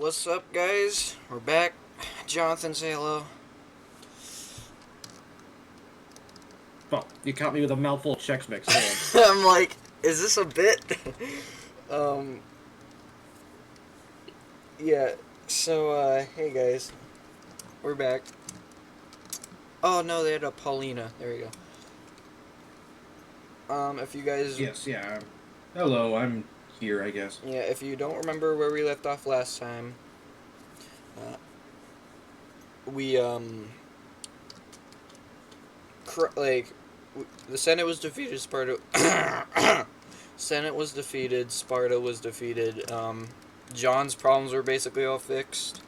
What's up, guys? We're back. Jonathan, say hello. Well, you caught me with a mouthful of Chex Mix. I'm like, is this a bit? um, yeah. So, hey guys, we're back. Oh no, they had a Paulina. There you go. If you guys, Yes, yeah. Hello, I'm here, I guess. yeah, if you don't remember where we left off last time, uh, we the Senate was defeated. Sparta. Senate was defeated. Sparta was defeated. John's problems were basically all fixed.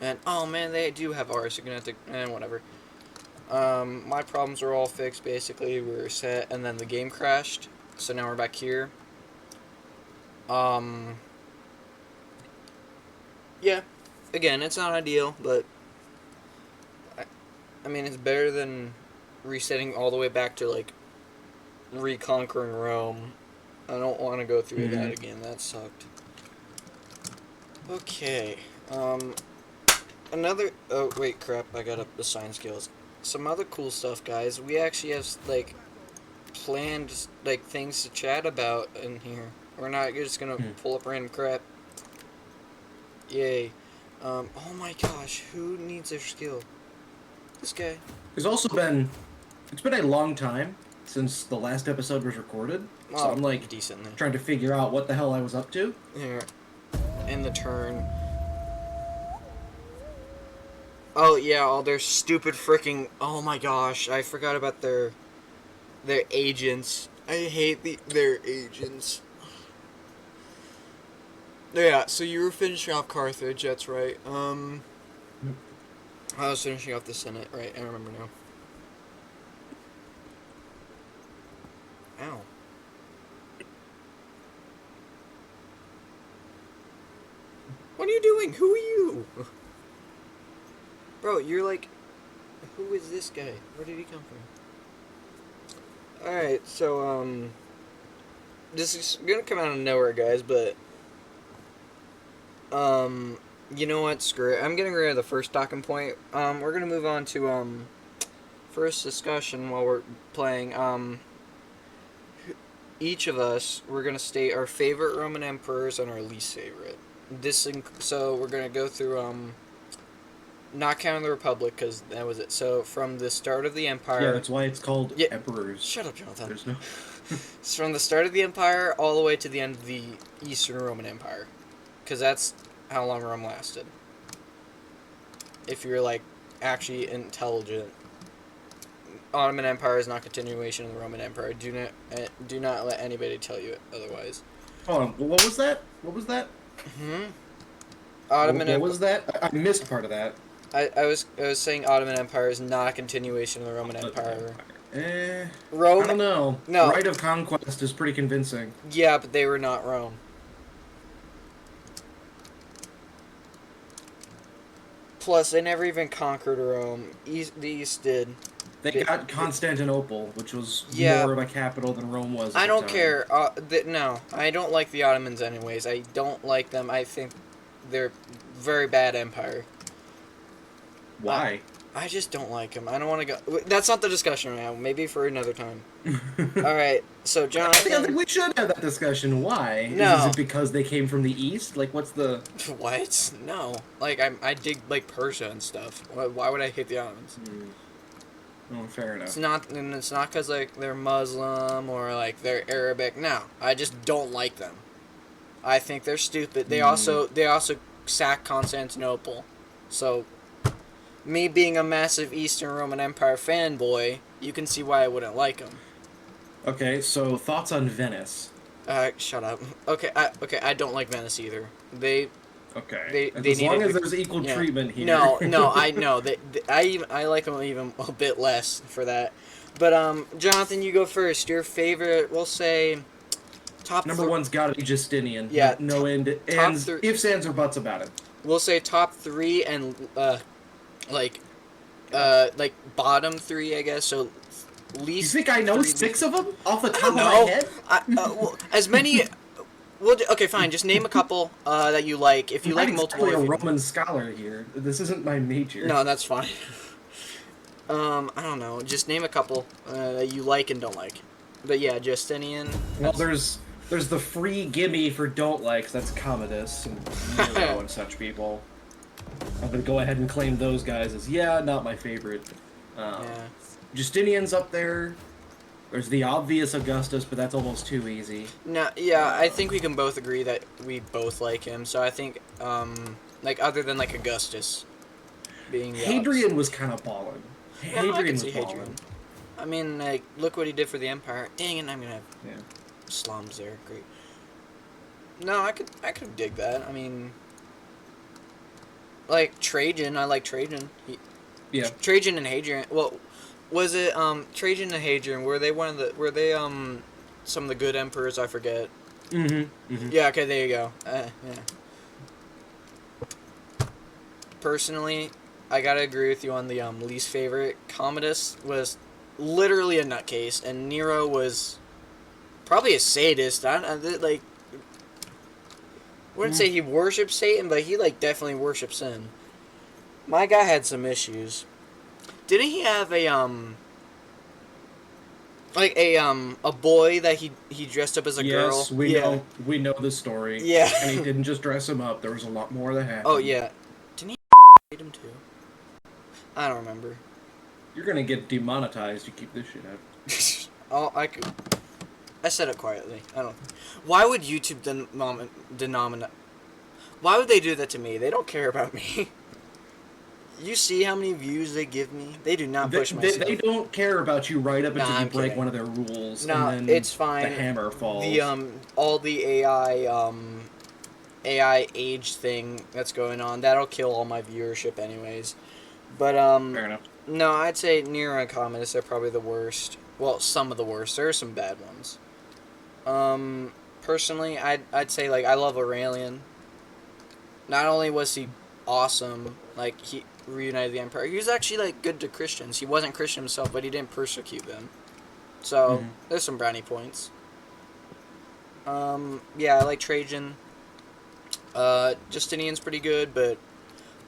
And oh man, they do have ours. You're gonna have to whatever. My problems were all fixed. Basically, we were set, and then the game crashed. So now we're back here. Yeah. Again, it's not ideal, but I mean, it's better than resetting all the way back to like reconquering Rome. I don't want to go through that again. That sucked. Okay. Another. Oh wait, crap! I got up the sign skills. Some other cool stuff, guys. We actually have like planned like things to chat about in here. We're not just gonna pull up random crap. Yay. Oh my gosh, who needs their skill? This guy. It's been a long time since the last episode was recorded, so I'm like decently trying to figure out what the hell I was up to. Here, in the turn. Oh yeah, all their stupid freaking. Oh my gosh, I forgot about their agents. I hate their agents. Yeah, so you were finishing off Carthage, that's right. I was finishing off the Senate, right? I remember now. Ow. What are you doing? Who are you? Bro, you're like... Who is this guy? Where did he come from? Alright, so, this is gonna come out of nowhere, guys, but... You know what? Screw it. I'm getting rid of the first talking point. We're gonna move on to, first discussion while we're playing. Each of us, we're gonna state our favorite Roman emperors and our least favorite. So we're gonna go through, not counting the Republic, because that was it. So, from the start of the Empire... Yeah, that's why it's called Emperors. Shut up, Jonathan. There's no... It's from the start of the Empire all the way to the end of the Eastern Roman Empire. Because that's how long Rome lasted. If you're, like, actually intelligent. Ottoman Empire is not continuation of the Roman Empire. Do not let anybody tell you otherwise. Hold on, what was that? What was that? Ottoman what was that? I missed part of that. I was saying Ottoman Empire is not a continuation of the Roman Empire. Rome? I don't know. No. Right of conquest is pretty convincing. Yeah, but they were not Rome. Plus, they never even conquered Rome. The East did. They got Constantinople, which was more of a capital than Rome was. I don't care. No, I don't like the Ottomans anyways. I don't like them. I think they're very bad empire. Why? I just don't like them. I don't want to go... That's not the discussion right now. Maybe for another time. Alright, so Jonathan... I think we should have that discussion. Why? No. Is it because they came from the East? Like, what's the... What? No. Like, I dig, like, Persia and stuff. Why would I hate the Ottomans? Oh, fair enough. It's not because, like, they're Muslim or, like, they're Arabic. No. I just don't like them. I think they're stupid. They also sacked Constantinople. So... Me being a massive Eastern Roman Empire fanboy, you can see why I wouldn't like them. Okay, so thoughts on Venice? Shut up. Okay, I don't like Venice either. They as long as there's equal treatment here. No, I know. I like them even a bit less for that. But Jonathan, you go first. Your favorite, we'll say, top number one's gotta be Justinian. Yeah. No ifs, ands, or buts about it. We'll say top 3 and like bottom 3, I guess. So least. You think I know 6 of them off the top of my head? Well, as many. Well, okay, fine. Just name a couple that you like. If you I'm like not multiple, exactly a if you... Roman scholar here. This isn't my major. No, that's fine. I don't know. Just name a couple that you like and don't like. But yeah, Justinian. Well, there's the free gimme for don't likes. That's Commodus and Nero and such people. I'm gonna go ahead and claim those guys as not my favorite. Yeah. Justinian's up there. There's the obvious Augustus, but that's almost too easy. No, yeah, I think we can both agree that we both like him. So I think, like other than like Augustus being the Hadrian was kind of balling. Yeah, I Hadrian can was see balling. Hadrian. I mean, like, look what he did for the Empire. Dang it, I'm gonna have Yeah. slums there. Great. No, I could dig that. I mean, like Trajan. I like Trajan. Yeah. Trajan and Hadrian. Well, was it Trajan and Hadrian? Were they some of the good emperors? I forget. Mm-hmm. Yeah. Okay. There you go. Yeah. Personally, I gotta agree with you on the least favorite. Commodus was literally a nutcase, and Nero was probably a sadist. Like, wouldn't say he worships Satan, but he like definitely worships sin. My guy had some issues. Didn't he have a boy that he dressed up as a girl? Yes, we know the story. Yeah. And he didn't just dress him up. There was a lot more that happened. Oh yeah. Didn't he hate him too? I don't remember. You're gonna get demonetized. You keep this shit out. I said it quietly. I don't. Why would YouTube Why would they do that to me? They don't care about me. You see how many views they give me? They do not push my stuff. They don't care about you right up until Nah, you I'm break kidding. one of their rules. No, and then it's fine. The hammer falls. The all the AI age thing that's going on, that'll kill all my viewership anyways. But Fair enough. no, I'd say Nero and Commodus are probably the worst. Well, some of the worst. There are some bad ones. Personally, I'd say like I love Aurelian. Not only was he awesome, like he reunited the empire, he was actually like good to Christians. He wasn't Christian himself, but he didn't persecute them. So there's some brownie points. Yeah, I like Trajan. Justinian's pretty good, but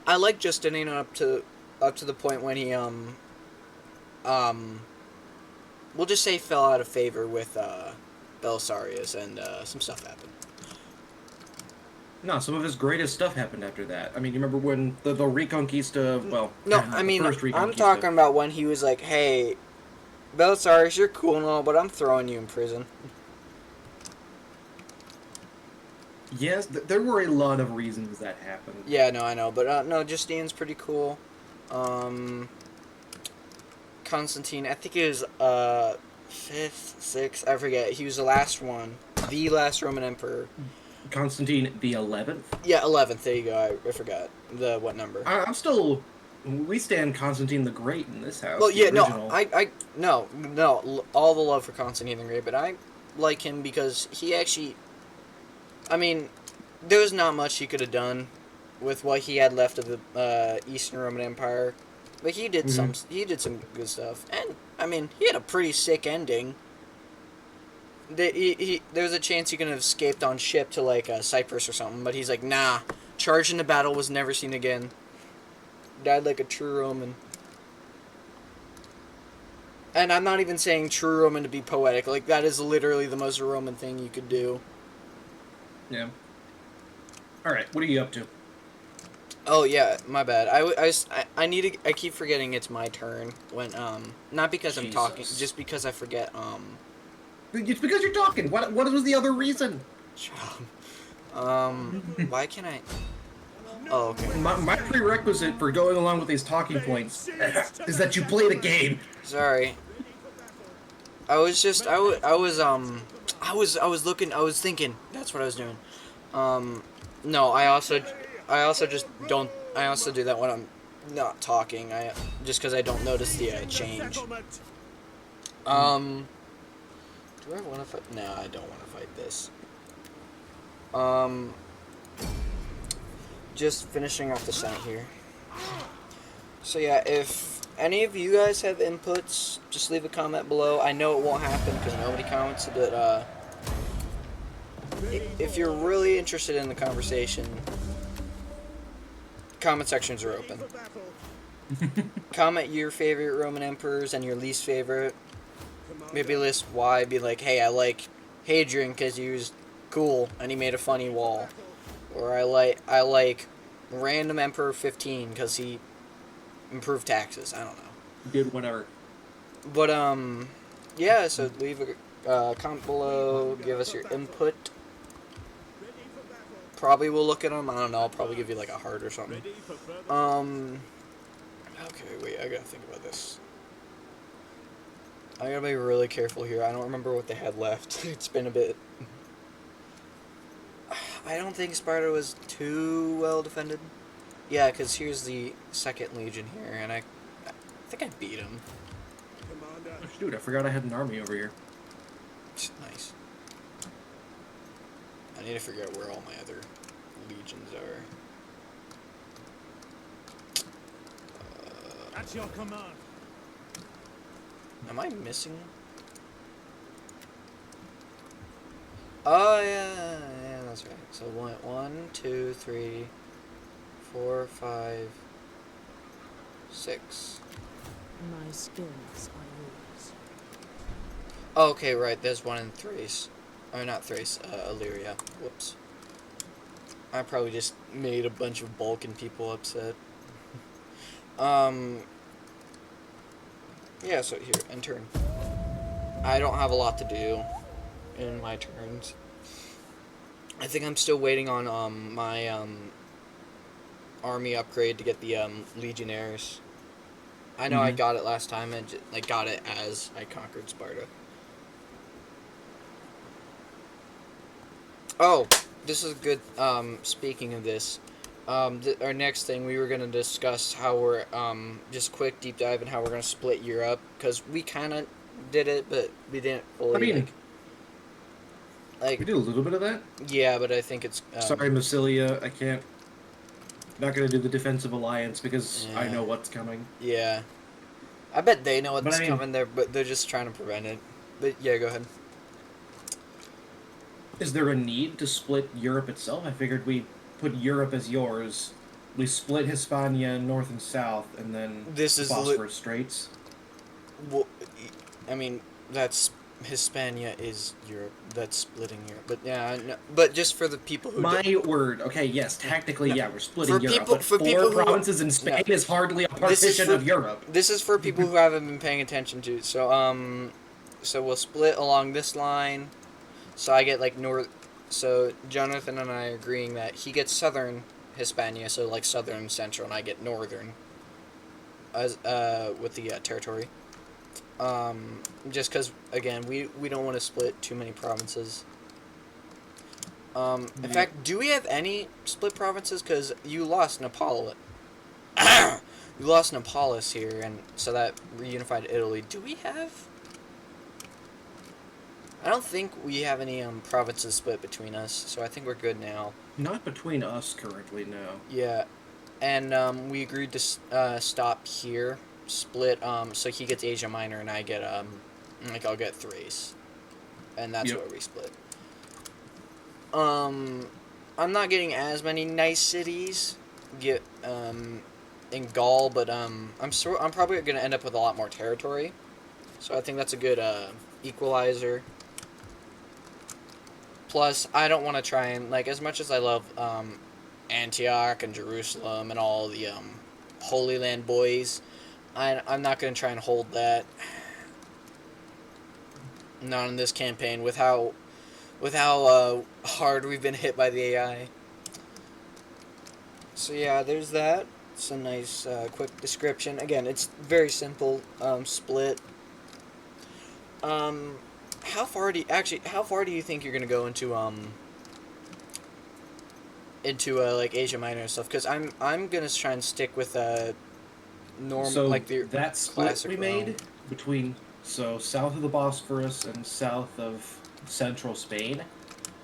I like Justinian up to the point when he we'll just say fell out of favor with Belisarius, and some stuff happened. No, some of his greatest stuff happened after that. I mean, you remember when the Reconquista, well... No, the I mean, first Reconquista. I'm talking about when he was like, hey, Belisarius, you're cool and all, but I'm throwing you in prison. Yes, there were a lot of reasons that happened. Yeah, no, I know, but no, Justinian's pretty cool. Constantine, I think he was 5th, 6th, I forget. He was the last one, the last Roman emperor. Constantine the 11th? Yeah, 11th. There you go. I forgot what number. I'm still... We stand Constantine the Great in this house. Well, yeah, original. no, all the love for Constantine the Great, but I like him because he actually... I mean, there was not much he could have done with what he had left of the Eastern Roman Empire, but he did some good stuff, and I mean, he had a pretty sick ending. There's a chance he could have escaped on ship to like Cyprus or something, but he's like, nah. Charged into battle, was never seen again. Died like a true Roman. And I'm not even saying true Roman to be poetic. Like that is literally the most Roman thing you could do. Yeah. All right, what are you up to? Oh yeah, my bad. I keep forgetting it's my turn when not because I'm talking, just because I forget It's because you're talking. What was the other reason? Why can't I? Oh, okay. My prerequisite for going along with these talking points is that you play the game. Sorry. I was thinking. That's what I was doing. No, I also do that when I'm not talking. Just because I don't notice the change. Do I want to fight? No, I don't want to fight this. Just finishing off the Senate here. So yeah, if any of you guys have inputs, just leave a comment below. I know it won't happen because nobody comments, but if you're really interested in the conversation, comment sections are open. Comment your favorite Roman emperors and your least favorite. Maybe list why. Be like, hey, I like Hadrian because he was cool and he made a funny wall, or I like random Emperor 15 because he improved taxes. I don't know. Did whatever. But yeah. So leave a comment below. Give us your input. Probably we'll look at them. I don't know. I'll probably give you like a heart or something. Okay, wait. I gotta think about this. I gotta be really careful here. I don't remember what they had left. It's been a bit. I don't think Sparta was too well defended. Yeah, because here's the 2nd Legion here, and I think I beat him. Dude, I forgot I had an army over here. Nice. I need to figure out where all my other legions are. At your command. Am I missing? Oh yeah, that's right. So 1, 2, 3, 4, 5, 6. My skills are yours. Okay, right. There's one in Thrace, or not Thrace, Illyria. Whoops. I probably just made a bunch of Balkan people upset. Yeah, so here, in turn. I don't have a lot to do in my turns. I think I'm still waiting on my army upgrade to get the Legionnaires. I know I got it last time and I got it as I conquered Sparta. Oh, this is good. Speaking of this, our next thing we were gonna discuss how we're just quick deep dive and how we're gonna split Europe, because we kind of did it, but we didn't fully. I mean, like we did a little bit of that. Yeah, but I think it's. Sorry, Massilia, I can't. Not gonna do the defensive alliance because I Yeah. know what's coming. Yeah, I bet they know what's But I mean- coming there, but they're just trying to prevent it. But yeah, go ahead. Is there a need to split Europe itself? I figured we put Europe as yours. We split Hispania north and south, and then This is Bosphorus Straits. Well, I mean, that's Hispania is Europe. That's splitting Europe. But yeah, no, but just for the people who. My word. Okay, yes, technically, yeah, we're splitting For Europe, people- but for people 4 who- provinces in Spain No. is hardly a This is partition for- of Europe. This is for people who haven't been paying attention to. So we'll split along this line. So I get like north. So Jonathan and I are agreeing that he gets southern Hispania, so like southern central, and I get northern. As with the territory. Just because again we don't want to split too many provinces. In fact, do we have any split provinces? Because you lost Nepal. You lost Nepalis here, and so that reunified Italy. Do we have? I don't think we have any provinces split between us, so I think we're good now. Not between us currently, no. Yeah, and we agreed to stop here, split. So he gets Asia Minor, and I get like I'll get Thrace, and that's Yep. where we split. I'm not getting as many nice cities in Gaul, but I'm probably gonna end up with a lot more territory, so I think that's a good equalizer. Plus, I don't want to try and, like, as much as I love Antioch and Jerusalem and all the Holy Land boys, I'm not going to try and hold that. Not in this campaign, with how hard we've been hit by the AI. So yeah, there's that. It's a nice quick description. Again, it's very simple split. How far do you think you're gonna go into like Asia Minor and stuff? Because I'm gonna try and stick with So like the that split classic we Rome. made between south of the Bosphorus and south of central Spain,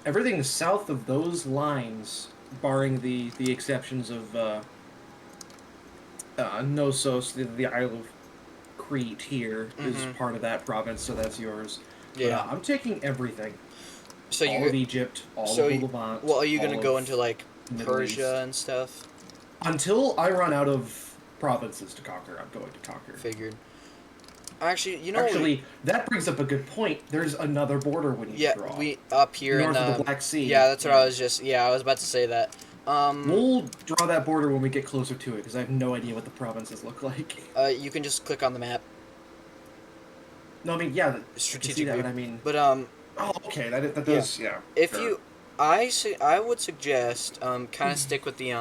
everything south of those lines, barring the exceptions of Knossos, the Isle of Crete here is Mhm. part of that province, so that's yours. Yeah. But, I'm taking everything. So all you, of Egypt, all so of the you, Levant. well, are you gonna all go of into like Middle East. Persia and stuff? Until I run out of provinces to conquer, I'm going to conquer. Figured. Actually, you know, Actually, that brings up a good point. There's another border we need yeah, to draw. we up here North in of the Black Sea. Yeah, that's what I was just. Yeah, I was about to say that. We'll draw that border when we get closer to it, because I have no idea what the provinces look like. You can just click on the map. No, I mean, yeah, I can see Strategic that, view. but I mean... But Oh, okay, that yeah. does, yeah. If sure. you, I would suggest kind of stick with the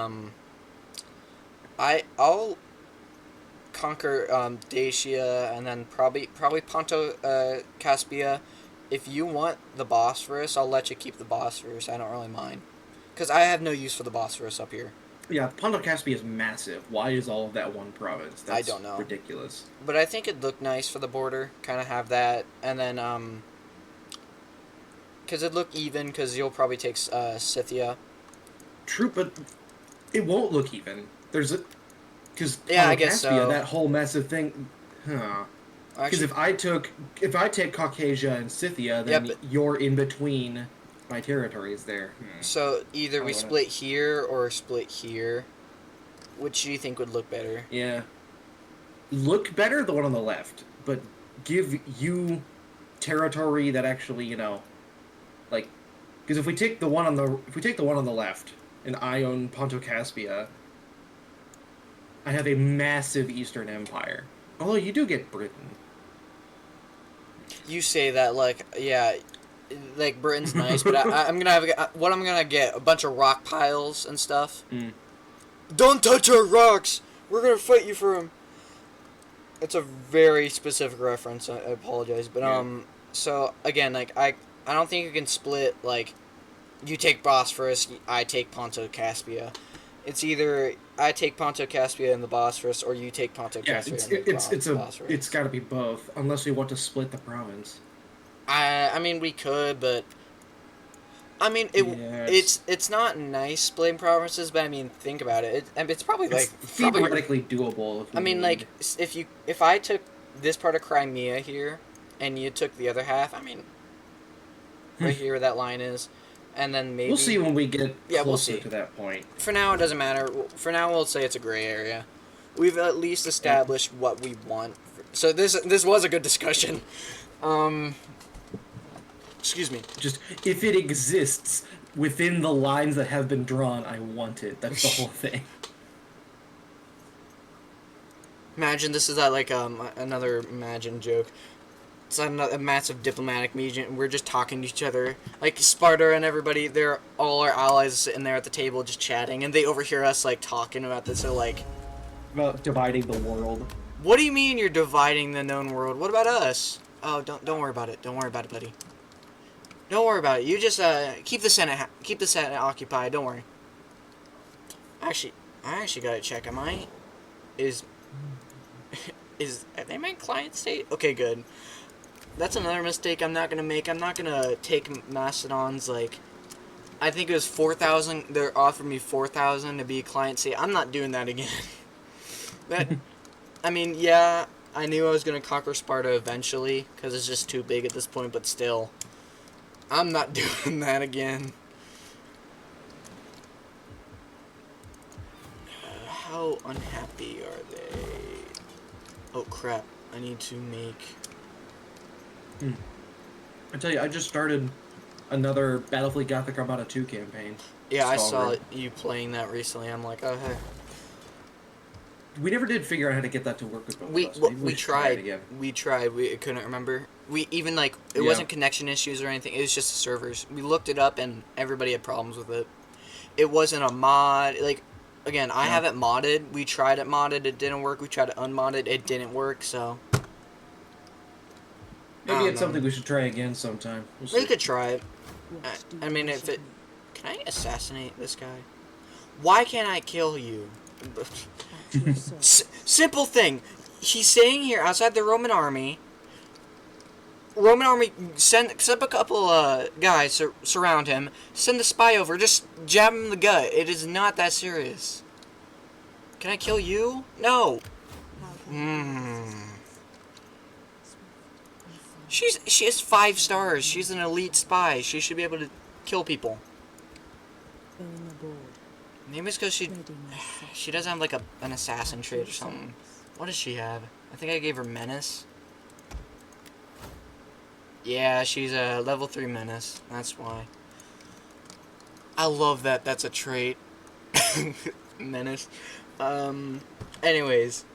I'll conquer Dacia and then probably Ponto Caspia. If you want the Bosphorus, I'll let you keep the Bosphorus. I don't really mind, because I have no use for the Bosphorus up here. Yeah, Ponto Caspia is massive. Why is all of that one province? That's I don't know. ridiculous. But I think it'd look nice for the border. Kind of have that, and then because it'd look even. Because you'll probably take Scythia. True, but it won't look even. There's a... Because Yeah, I Ponto guess Caspia, so. that whole massive thing... Huh. Because Actually, if I take Caucasia and Scythia, then but- you're in between my territories there. so either we I wanna- split here or split here. Which do you think would look better? Yeah. Look better the one on the left, but give you territory that actually, you know, like, because if we take the one on the left and I own Ponto Caspia, I have a massive Eastern Empire. Although you do get Britain. You say that like, yeah, like Britain's nice, but I'm gonna have what I'm gonna get, a bunch of rock piles and stuff. Don't touch our rocks. We're gonna fight you for them. It's a very specific reference. I apologize, but so again, like I don't think you can split like, you take Bosphorus, I take Ponto Caspia. It's either I take Ponto Caspia and the Bosphorus, or you take Ponto Caspia and the Bosphorus. It's got to be both, unless we want to split the province. I mean, we could, but I mean, it's not nice splitting provinces, but I mean, think about it. It's probably It's theoretically doable. If we I mean, like if I took this part of Crimea here, and you took the other half, I mean, right here where that line is, and then maybe we'll see when we get closer we'll see. to that point. For now, it doesn't matter. For now, we'll say it's a gray area. We've at least established what we want. So this was a good discussion. Excuse me. Just, if it exists within the lines that have been drawn, I want it. That's the whole thing. Imagine this is like another Imagine joke. It's a massive diplomatic meeting. We're just talking to each other. Like Sparta and everybody, they're all our allies sitting there at the table just chatting, and they overhear us like talking about this. So like, About dividing the world. what do you mean you're dividing the known world? What about us? Oh, don't worry about it. Don't worry about it, buddy. Don't worry about it. You just keep the Senate occupied. Don't worry. Actually, I actually gotta check. Am I? Are they my client state? Okay, good. That's another mistake I'm not gonna make. I'm not gonna take Macedon's like. I think it was 4,000. They're offering me 4,000 to be a client state. I'm not doing that again. I mean, yeah, I knew I was gonna conquer Sparta eventually because it's just too big at this point. But still, I'm not doing that again. How unhappy are they? Oh crap! I need to make. I tell you, I just started another Battlefleet Gothic Armada 2 campaign. Yeah, I saw Stalwart. you playing that recently. I'm like, oh hey. We never did figure out how to get that to work with both We of us. well, Maybe we should try it tried. again. We tried. We couldn't remember. We even like it Yeah. wasn't connection issues or anything. It was just the servers. We looked it up and everybody had problems with it. It wasn't a mod. Like again, I have it modded. We tried it modded. It didn't work. We tried it unmodded. It didn't work. So Maybe it's something we should try again sometime. We'll we see. could try it. I mean, if it. Can I assassinate this guy? Why can't I kill you? Simple thing. He's staying here outside the Roman army. Roman army send a couple guys surround him. Send the spy over. Just jab him in the gut. It is not that serious. Can I kill you? No. She has 5 stars. She's an elite spy. She should be able to kill people. Going aboard. Maybe it's because Ready myself. she doesn't have like an assassin trait or something. What does she have? I think I gave her menace. Yeah, she's a level 3 menace. That's why. I love that. That's a trait. Menace. Anyways.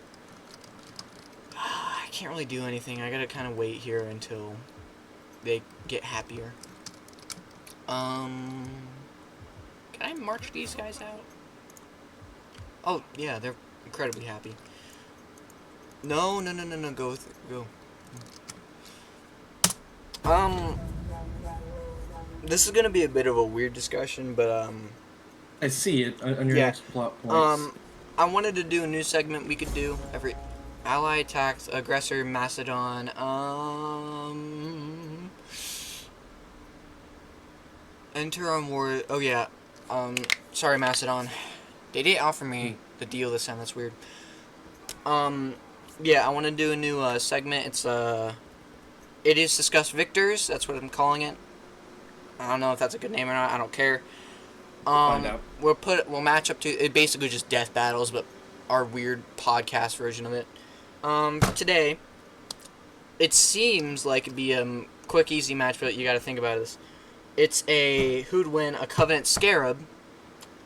I can't really do anything. I gotta kind of wait here until they get happier. Can I march these guys out? Oh, yeah, they're incredibly happy. No, go with it. Go. This is gonna be a bit of a weird discussion, but, I see it on your yeah. next plot points. I wanted to do a new segment we could do every ally attacks aggressor Macedon. Enter on war. Oh yeah. Sorry Macedon. They didn't offer me the deal this time. That's weird. Yeah, I want to do a new segment. It's it is discuss victors. That's what I'm calling it. I don't know if that's a good name or not. I don't care. Find out. We'll match up to it. Basically just death battles, but our weird podcast version of it. Today, it seems like it'd be a quick, easy match, but you got to think about this. It's who'd win a Covenant Scarab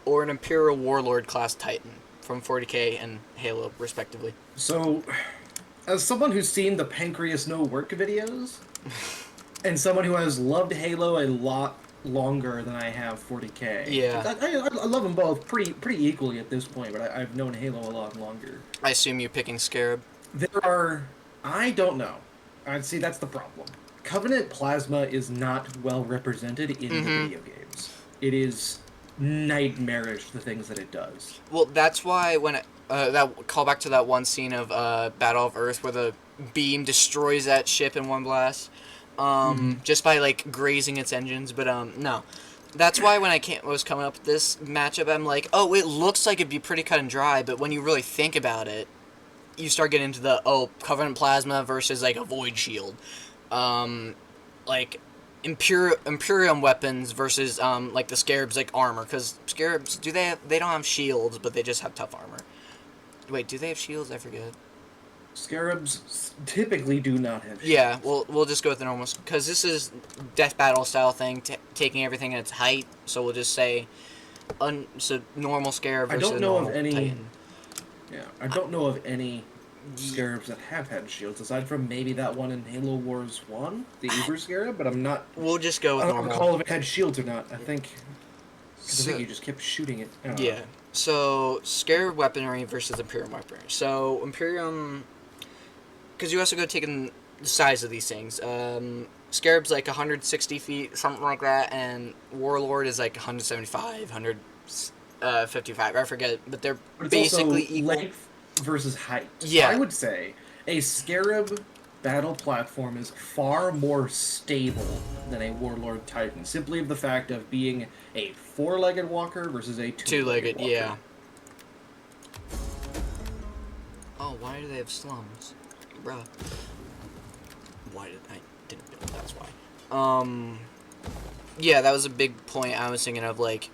or an Imperial Warlord class Titan from 40k and Halo, respectively. So, as someone who's seen the Pancreas No Work videos, and someone who has loved Halo a lot longer than I have 40k, Yeah. I love them both pretty equally at this point, but I've known Halo a lot longer. I assume you're picking Scarab. I don't know. I'd see that's the problem. Covenant Plasma is not well represented in the video games. It is nightmarish, the things that it does. Well, that's why when that call back to that one scene of Battle of Earth where the beam destroys that ship in one blast, just by like grazing its engines. But no, that's why when I was coming up with this matchup, I'm like, oh, it looks like it'd be pretty cut and dry, but when you really think about it, you start getting into the Covenant Plasma versus like a Void Shield, like Imperium weapons versus like the Scarabs like armor, because Scarabs they don't have shields, but they just have tough armor. Wait, do they have shields? I forget. Scarabs typically do not have shields. Yeah, we'll just go with the normal, because this is death battle style thing, taking everything at its height. So we'll just say, so normal Scarab versus normal Titan. Yeah, I don't know of any Scarabs that have had shields, aside from maybe that one in Halo Wars 1, the Uber Scarab, but I'm not... We'll just go with normal. I don't recall if it had shields or not. I think you just kept shooting it. I don't know. So Scarab weaponry versus Imperium weaponry. So Imperium... Because you also go taking the size of these things. Scarab's like 160 feet, something like that, and Warlord is like 175, 155. I forget, but they're basically also equal. Length versus height. Yeah. I would say a Scarab battle platform is far more stable than a Warlord Titan, simply of the fact of being a 4-legged walker versus a 2-legged walker. Yeah. Oh, why do they have slums? Bruh. Why did I didn't build? That's why. Yeah, that was a big point I was thinking of. Like,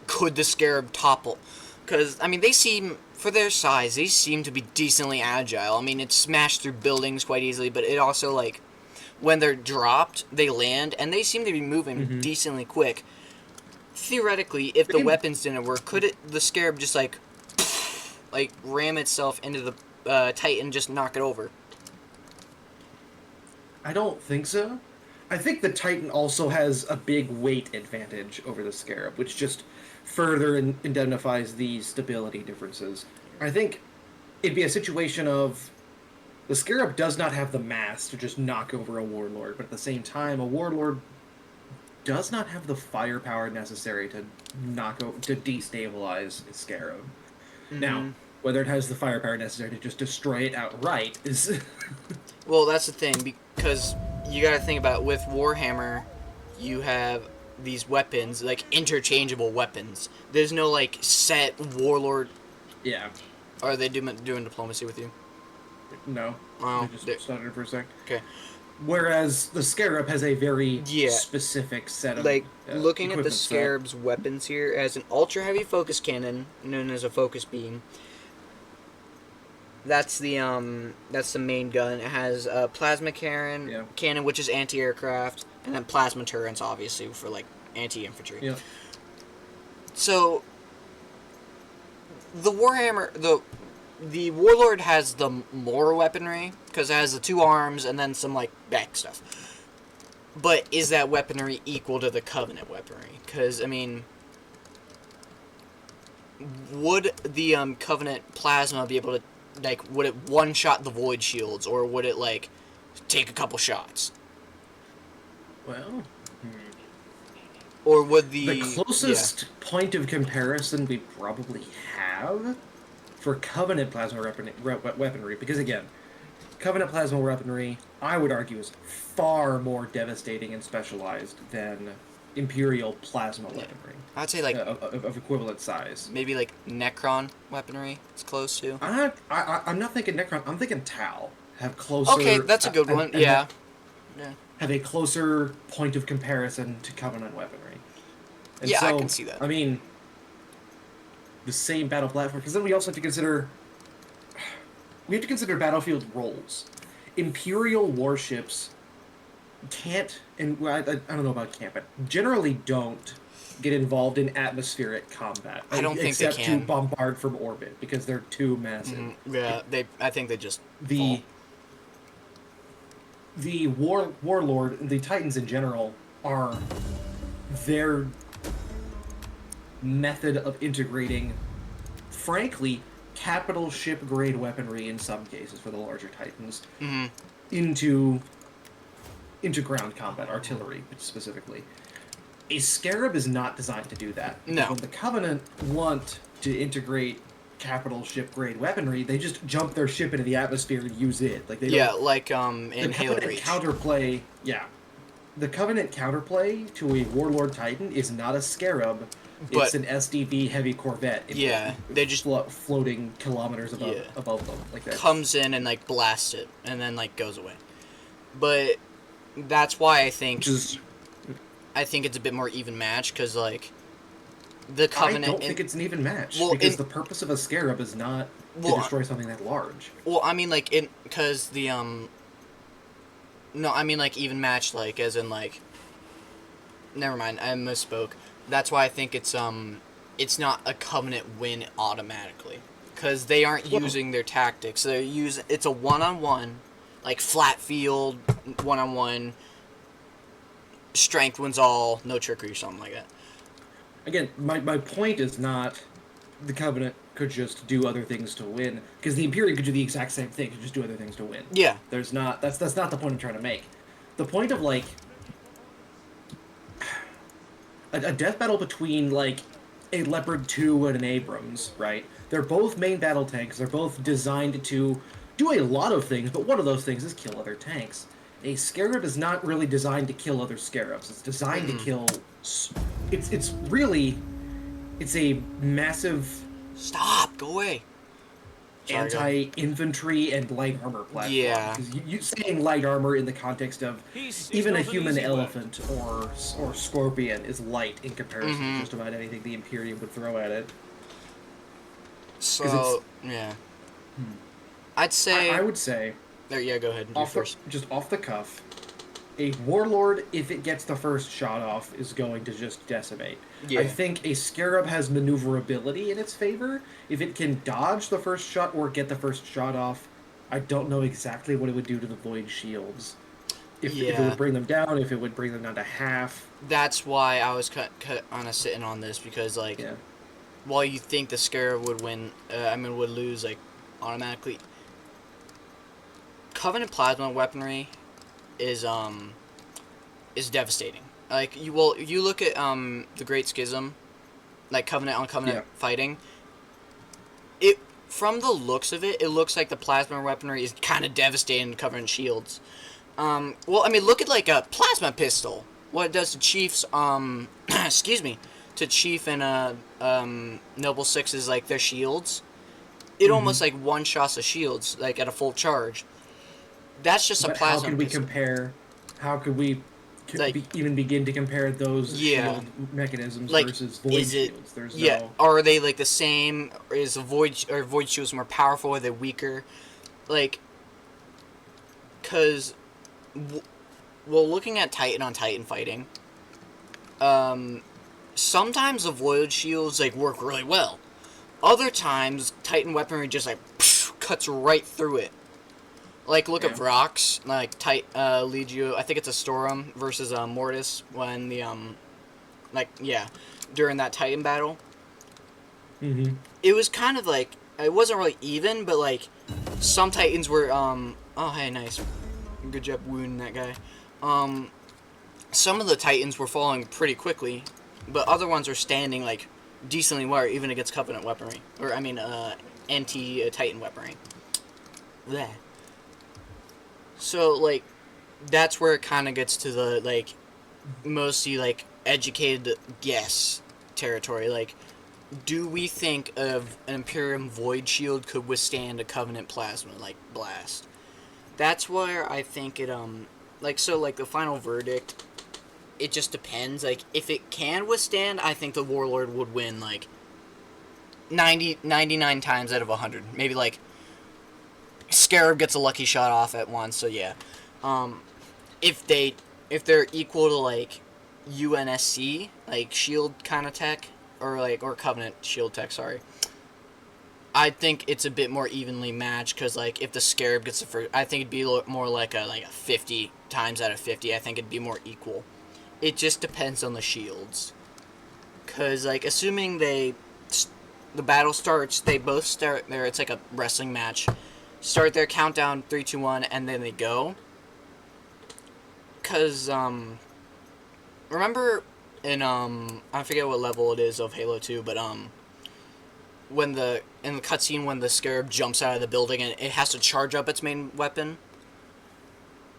could the Scarab topple? Because I mean, they seem, for their size, they seem to be decently agile. I mean, it smashed through buildings quite easily, but it also, like, when they're dropped, they land, and they seem to be moving decently quick. Theoretically, if the weapons didn't work, could the Scarab just like ram itself into the Titan, just knock it over? I don't think so. I think the Titan also has a big weight advantage over the Scarab, which just further indemnifies the stability differences. I think it'd be a situation of the Scarab does not have the mass to just knock over a Warlord, but at the same time, a Warlord does not have the firepower necessary to destabilize a Scarab. Now, whether it has the firepower necessary to just destroy it outright is... Well, that's the thing, because you gotta think about, with Warhammer, you have these weapons, like interchangeable weapons. There's no like set Warlord. Yeah. Are they doing diplomacy with you? No. Oh, I just started for a sec. Okay. Whereas the Scarab has a very Yeah. specific set of Like, looking at the equipment set. Scarab's weapons here, as an ultra-heavy focus cannon, known as a focus beam, that's the main gun. It has a plasma cannon, which is anti-aircraft, and then plasma turrets, obviously, for, like, anti-infantry. Yeah. So, the Warhammer, the Warlord has the more weaponry, because it has the 2 arms and then some, like, back stuff. But is that weaponry equal to the Covenant weaponry? Because, I mean, would the Covenant plasma be able to, like, would it one-shot the Void Shields, or would it, like, take a couple shots? Well, Or would the closest point of comparison we probably have for Covenant plasma weaponry, because again, Covenant plasma weaponry, I would argue, is far more devastating and specialized than Imperial plasma weaponry. I'd say, like, of equivalent size. maybe, like, Necron weaponry it's close to. I'm not thinking Necron. I'm thinking Tau have closer. Okay, that's a good one. Yeah. Have a closer point of comparison to Covenant weaponry. And Yeah, I so, can see that. I mean, the same battle platform, because then we also have to consider. We have to consider battlefield roles. Imperial warships can't, and well, I don't know about can't, but generally don't get involved in atmospheric combat. I don't think they except can. to bombard from orbit because they're too massive. Yeah, I think they just The fall. the warlord, the Titans in general, are their method of integrating, frankly, capital ship grade weaponry in some cases for the larger Titans into ground combat, artillery specifically. A Scarab is not designed to do that. No. When the Covenant want to integrate capital ship grade weaponry, they just jump their ship into the atmosphere and use it. Like they don't, like the in Halo Covenant Reach. counterplay, the Covenant counterplay to a Warlord Titan is not a Scarab. But- It's an SDV heavy Corvette. They just floating kilometers above them like that. comes in and like blasts it and then like goes away. But that's why I think it's a bit more even match, because like the Covenant. I don't think it's an even match, Well, because the purpose of a Scarab is not to destroy something that large. Well, I mean, like, because the, no, I mean, like, even match, like, as in, like, never mind, I misspoke. That's why I think it's not a Covenant win automatically. Because they aren't using their tactics. It's a one-on-one, like, flat field, one-on-one, strength wins all, no trickery or something like that. Again, my point is not the Covenant could just do other things to win, because the Imperium could do the exact same thing, could just do other things to win. Yeah. That's not the point I'm trying to make. The point of, like, a death battle between, like, a Leopard 2 and an Abrams, right? They're both main battle tanks. They're both designed to do a lot of things, but one of those things is kill other tanks. A Scarab is not really designed to kill other Scarabs. It's designed to kill... It's a massive... Stop! Go away! Sorry, go ahead. anti-infantry and light armor platform. Yeah. Because you saying light armor in the context of even a human elephant or scorpion is light in comparison to just about anything the Imperium would throw at it. So, yeah. I'd say... I would say... Yeah, go ahead and do first. Just off the cuff, a Warlord, if it gets the first shot off, is going to just decimate. Yeah. I think a Scarab has maneuverability in its favor. If it can dodge the first shot or get the first shot off, I don't know exactly what it would do to the Void Shields. If it would bring them down, if it would bring them down to half. That's why I was kind of sitting on this, because, like, while you think the Scarab would win, would lose, like, automatically, Covenant plasma weaponry is devastating. Like, you look at the Great Schism, like Covenant on Covenant fighting. It, from the looks of it, it looks like the plasma weaponry is kind of devastating Covenant shields. Well, I mean, look at like a plasma pistol. What it does to Chiefs, excuse me, to Chief and Noble Sixes, like their shields. It almost like one-shots the shields, like at a full charge. that's just a But how plasma could we pistol. compare? How could we Like, even begin to compare those yeah. shield mechanisms Like, versus void is it? shields? There's Yeah. no. Are they like the same? Or is a void shields more powerful? Are they weaker? Like, cause, well, looking at Titan on Titan fighting, sometimes the void shields like work really well. Other times, Titan weaponry just like cuts right through it. Like, look at Yeah. Vrox, like Legio. I think it's a Storum versus Mortis when the during that Titan battle. Mm-hmm. It was kind of like it wasn't really even, but like some Titans were oh hey nice, good job wounding that guy. Some of the Titans were falling pretty quickly, but other ones are standing like decently well even against Covenant weaponry, or I mean anti Titan weaponry. Bleh. So like that's where it kind of gets to the like mostly like educated guess territory. Like, do we think of an Imperium Void Shield could withstand a Covenant Plasma like blast? That's where I think it like so like the final verdict. It just depends. Like if it can withstand, I think the Warlord would win like 99 times out of 100. Maybe like Scarab gets a lucky shot off at once. So yeah, if they're equal to like UNSC like shield kind of tech or Covenant shield tech, sorry, I think it's a bit more evenly matched because like if the Scarab gets the first, I think it'd be more like a 50 times out of 50. I think it'd be more equal. It just depends on the shields, cause like assuming the battle starts, they both start there. It's like a wrestling match. Start their countdown 3, 2, 1, and then they go. Cause remember in I forget what level it is of Halo 2, but when in the cutscene when the Scarab jumps out of the building and it has to charge up its main weapon.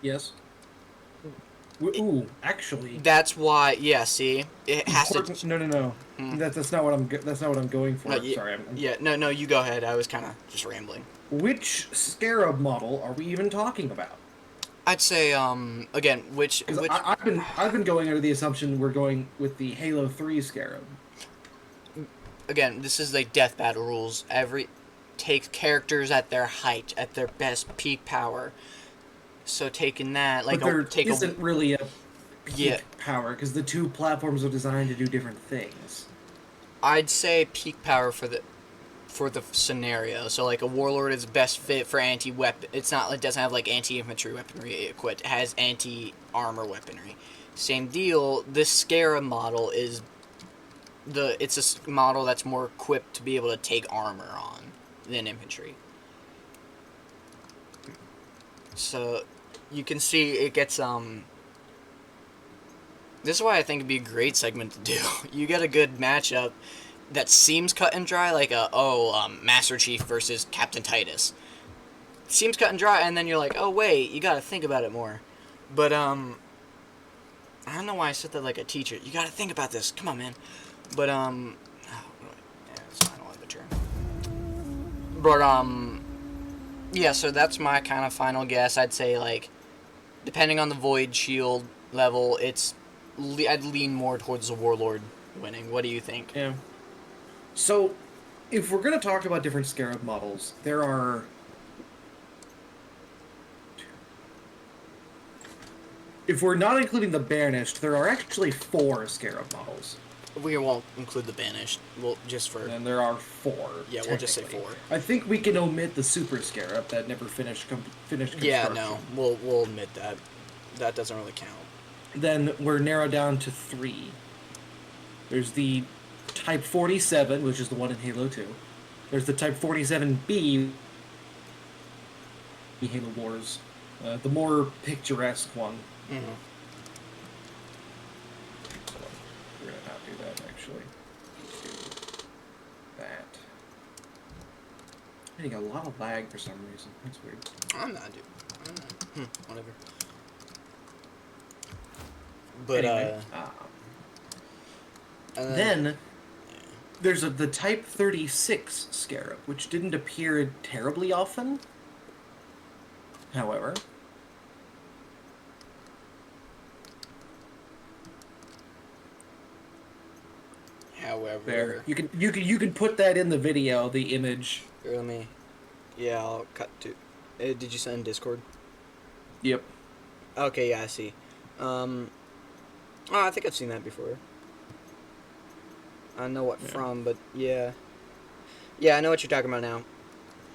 Yes. Ooh, actually. That's why. Yeah, see, it has to. No. Hmm. That's not what I'm. That's not what I'm going for. No, Sorry. yeah, no. You go ahead. I was kind of just rambling. Which Scarab model are we even talking about? I'd say again, which I've been going under the assumption we're going with the Halo 3 Scarab. again, this is like death battle rules. Take characters at their height, at their best peak power. So taking that, like, But there isn't really a peak power because the two platforms are designed to do different things. I'd say peak power for the scenario. So like a Warlord is best fit for anti-weapon. It doesn't have like anti-infantry weaponry equipped. It has anti-armor weaponry. Same deal. This Scarab model is it's a model that's more equipped to be able to take armor on than infantry. So you can see it gets this is why I think it'd be a great segment to do. You get a good matchup that seems cut and dry, like Master Chief versus Captain Titus. Seems cut and dry, and then you're like, oh wait, you gotta think about it more. But I don't know why I said that like a teacher. You gotta think about this. Come on, man. But yeah, it's fine. I'll have a turn. But yeah. So that's my kind of final guess. I'd say like, depending on the Void Shield level, I'd lean more towards the Warlord winning. What do you think? Yeah. So, if we're going to talk about different Scarab models, there are... If we're not including the Banished, there are actually 4 Scarab models. We won't include the Banished. We'll just for... And there are 4. Yeah, we'll just say 4. I think we can omit the Super Scarab that never finished construction. Yeah, no. We'll admit that. That doesn't really count. Then we're narrowed down to 3. There's the Type 47, which is the one in Halo 2. There's the Type 47B, Halo Wars, the more picturesque one. Mm-hmm. We're gonna not do that, actually. Do that. I'm getting a lot of lag for some reason. That's weird. I'm not, dude. Whatever. But, anyway, then there's the Type 36 Scarab, which didn't appear terribly often. However, However, There, you can put that in the video, the image. here, let me. Yeah, I'll cut to. Did you send Discord? Yep. Okay, yeah, I see. Oh, I think I've seen that before. I don't know what Yeah. from, but yeah. Yeah, I know what you're talking about now.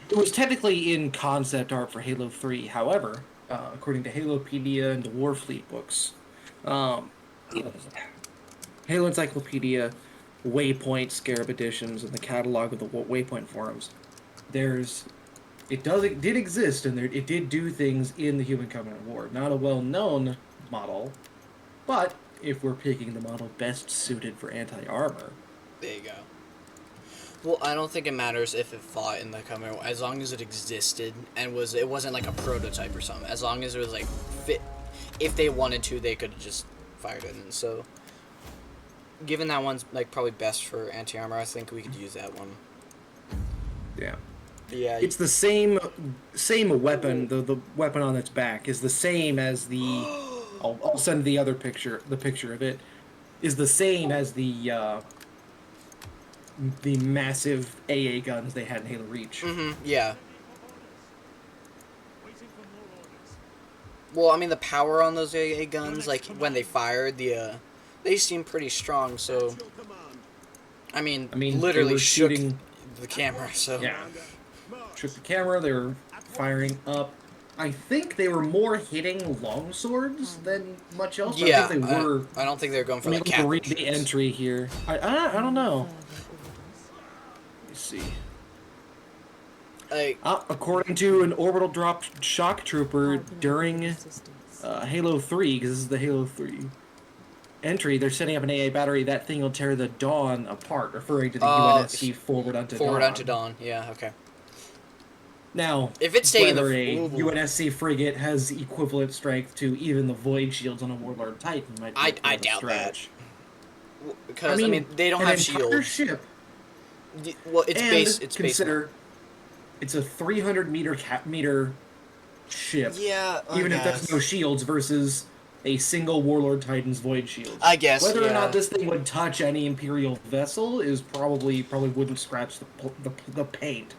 It was technically in concept art for Halo 3. However, according to Halopedia and the Warfleet books, um, Halo Encyclopedia, Waypoint Scarab editions, and the catalog of the Waypoint forums, it did exist, and it did do things in the Human Covenant War. Not a well-known model, but if we're picking the model best suited for anti-armor, There you go. Well, I don't think it matters if it fought in the Covenant, as long as it existed and it wasn't like a prototype or something. As long as it was like fit, if they wanted to, they could have just fired it. And so, given that one's like probably best for anti-armor, I think we could use that one. yeah. Yeah. It's the same weapon. The weapon on its back is the same as the. I'll send the other picture. The picture of it is the same as the massive AA guns they had in Halo Reach. Yeah. Well, I mean, the power on those AA guns, like when they fired, they seem pretty strong. So, I mean they literally were shook shooting. the camera. So Yeah. Shook the camera. They were firing up. I think they were more hitting long swords than much else. Yeah, I think they were. I don't think they're going for Let like me read Captain the troops. entry here. I don't know. Let's see. Like, According to an orbital drop shock trooper during Halo 3, because this is the Halo 3 entry, they're setting up an AA battery. That thing will tear the Dawn apart, referring to the UNSC Forward Unto forward Dawn. onto Dawn. Yeah. Okay. Now, If it's taking whether the a UNSC frigate has equivalent strength to even the Void Shields on a Warlord Titan might be a bit I of a doubt that. stretch. Because I mean, they don't an have entire shields. ship, Well, it's and base. It's consider it's a 300 meter ship. Yeah, Even if there's no shields versus a single Warlord Titan's Void Shields. I guess, Whether or yeah. not this thing would touch any Imperial vessel is probably wouldn't scratch the paint.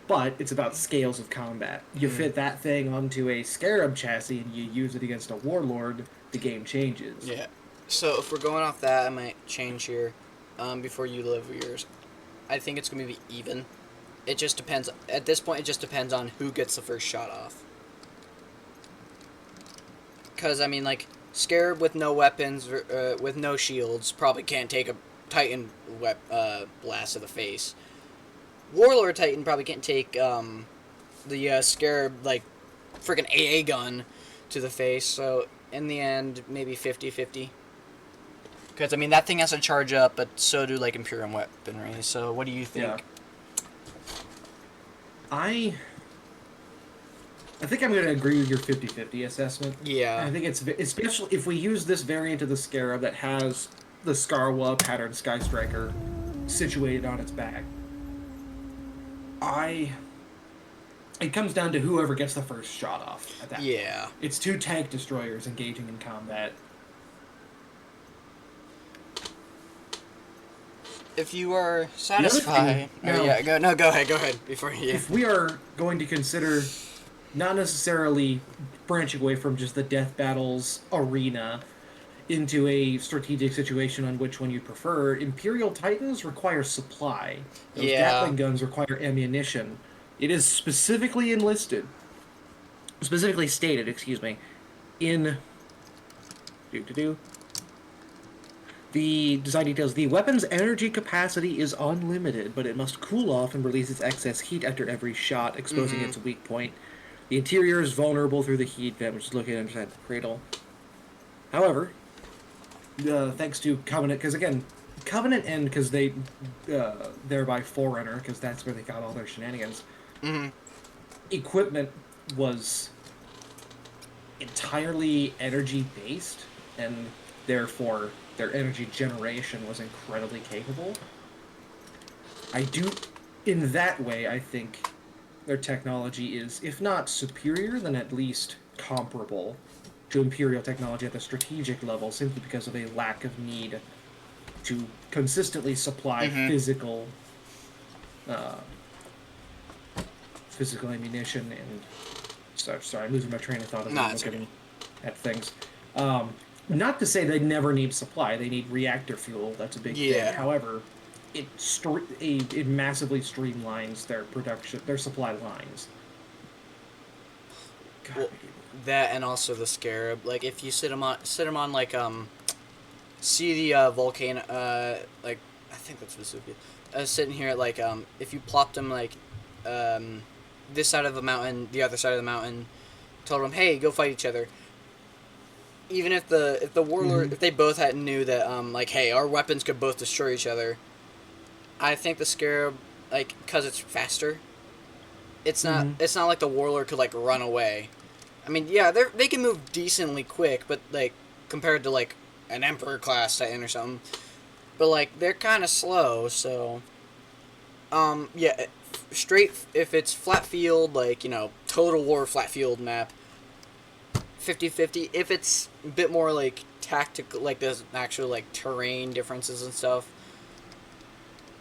But it's about scales of combat. You fit that thing onto a Scarab chassis and you use it against a Warlord, the game changes. Yeah. So if we're going off that, I might change here. Before you deliver yours, I think it's gonna be even. It just depends. At this point, it just depends on who gets the first shot off. Because I mean, like Scarab with no weapons, with no shields, probably can't take a Titan blast to the face. Warlord Titan probably can't take the Scarab like freaking AA gun to the face. So in the end, maybe 50-50. Because I mean that thing has to charge up, but so do like Imperium weaponry. So what do you think? Yeah. I think I'm going to agree with your 50-50 assessment. Yeah. I think it's especially if we use this variant of the Scarab that has the Skarwa pattern Sky Striker situated on its back. It comes down to whoever gets the first shot off at that point. Yeah. It's two tank destroyers engaging in combat. If you are satisfied, now- go ahead before you. If we are going to consider not necessarily branching away from just the death battles arena into a strategic situation on which one you prefer, Imperial Titans require supply. Those Yeah. Gatling guns require ammunition. It is specifically stated, in the design details. The weapon's energy capacity is unlimited, but it must cool off and release its excess heat after every shot, exposing its weak point. The interior is vulnerable through the heat vent, which is located inside the cradle. However, thanks to Covenant, because again, Covenant and because they thereby Forerunner, because that's where they got all their shenanigans. Equipment was entirely energy based, and therefore their energy generation was incredibly capable. In that way, I think their technology is, if not superior, then at least comparable to Imperial technology at the strategic level, simply because of a lack of need to consistently supply physical ammunition and sorry, I'm losing my train of thought as Nah, I'm it's looking okay. at things. Not to say they never need supply; they need reactor fuel. That's a big Yeah. thing. However, it massively streamlines their production, their supply lines. God, Well, that and also the scarab. Like if you sit them on like see the volcano like I think that's Vesuvius. Sitting here like if you plopped them like um this side of the mountain, the other side of the mountain, told them hey go fight each other. Even if the warlord if they both had knew that like hey our weapons could both destroy each other, I think the scarab like because it's faster. It's not like the warlord could like run away. I mean, yeah, they can move decently quick, but like compared to like an emperor class titan or something, but like they're kind of slow. So, yeah, straight if it's flat field, like total war flat field map, 50-50. If it's a bit more like tactical, like there's actual like terrain differences and stuff,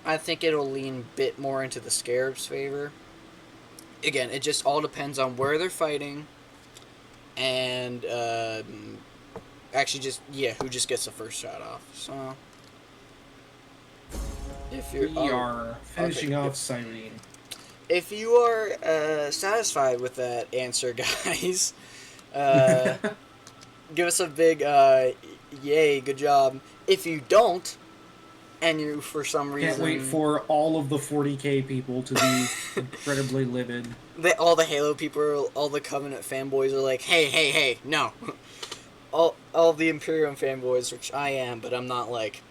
I think it'll lean a bit more into the scarab's favor. Again, it just all depends on where they're fighting and actually just who just gets the first shot off. So if you're we are finishing off Cyrene. if you are satisfied with that answer, guys, give us a big yay, good job. If you don't, and you for some reason Can't wait for all of the 40k people to be incredibly livid. All the Halo people, all the Covenant fanboys are like, hey, no. all the Imperium fanboys, which I am, but I'm not like,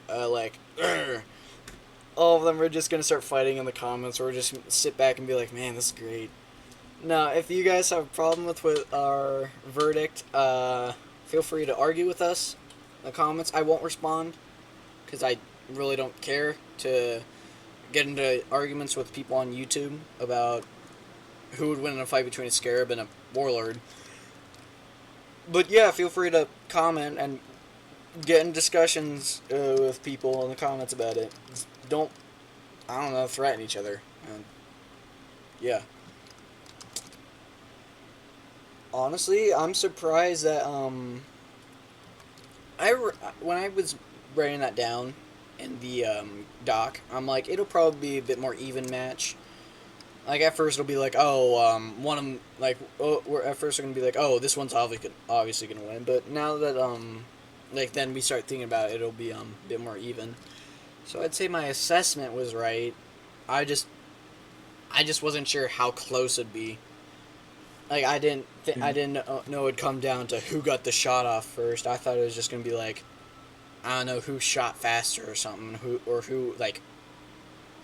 Urgh. All of them are just gonna start fighting in the comments, or just sit back and be like, man, this is great. Now, if you guys have a problem with our verdict, feel free to argue with us in the comments. I won't respond, because I really don't care to get into arguments with people on YouTube about who would win in a fight between a scarab and a warlord. But yeah, feel free to comment and get in discussions with people in the comments about it. Don't, threaten each other. And yeah. Honestly, I'm surprised that when I was writing that down in the doc, I'm like, it'll probably be a bit more even match. Like at first it'll be like, one of them at first they're gonna be like, oh, this one's obviously gonna win. But now that then we start thinking about it, it'll be a bit more even. So I'd say my assessment was right. I just wasn't sure how close it'd be. Like I didn't know it'd come down to who got the shot off first. I thought it was just gonna be like, I don't know, who shot faster or something, who like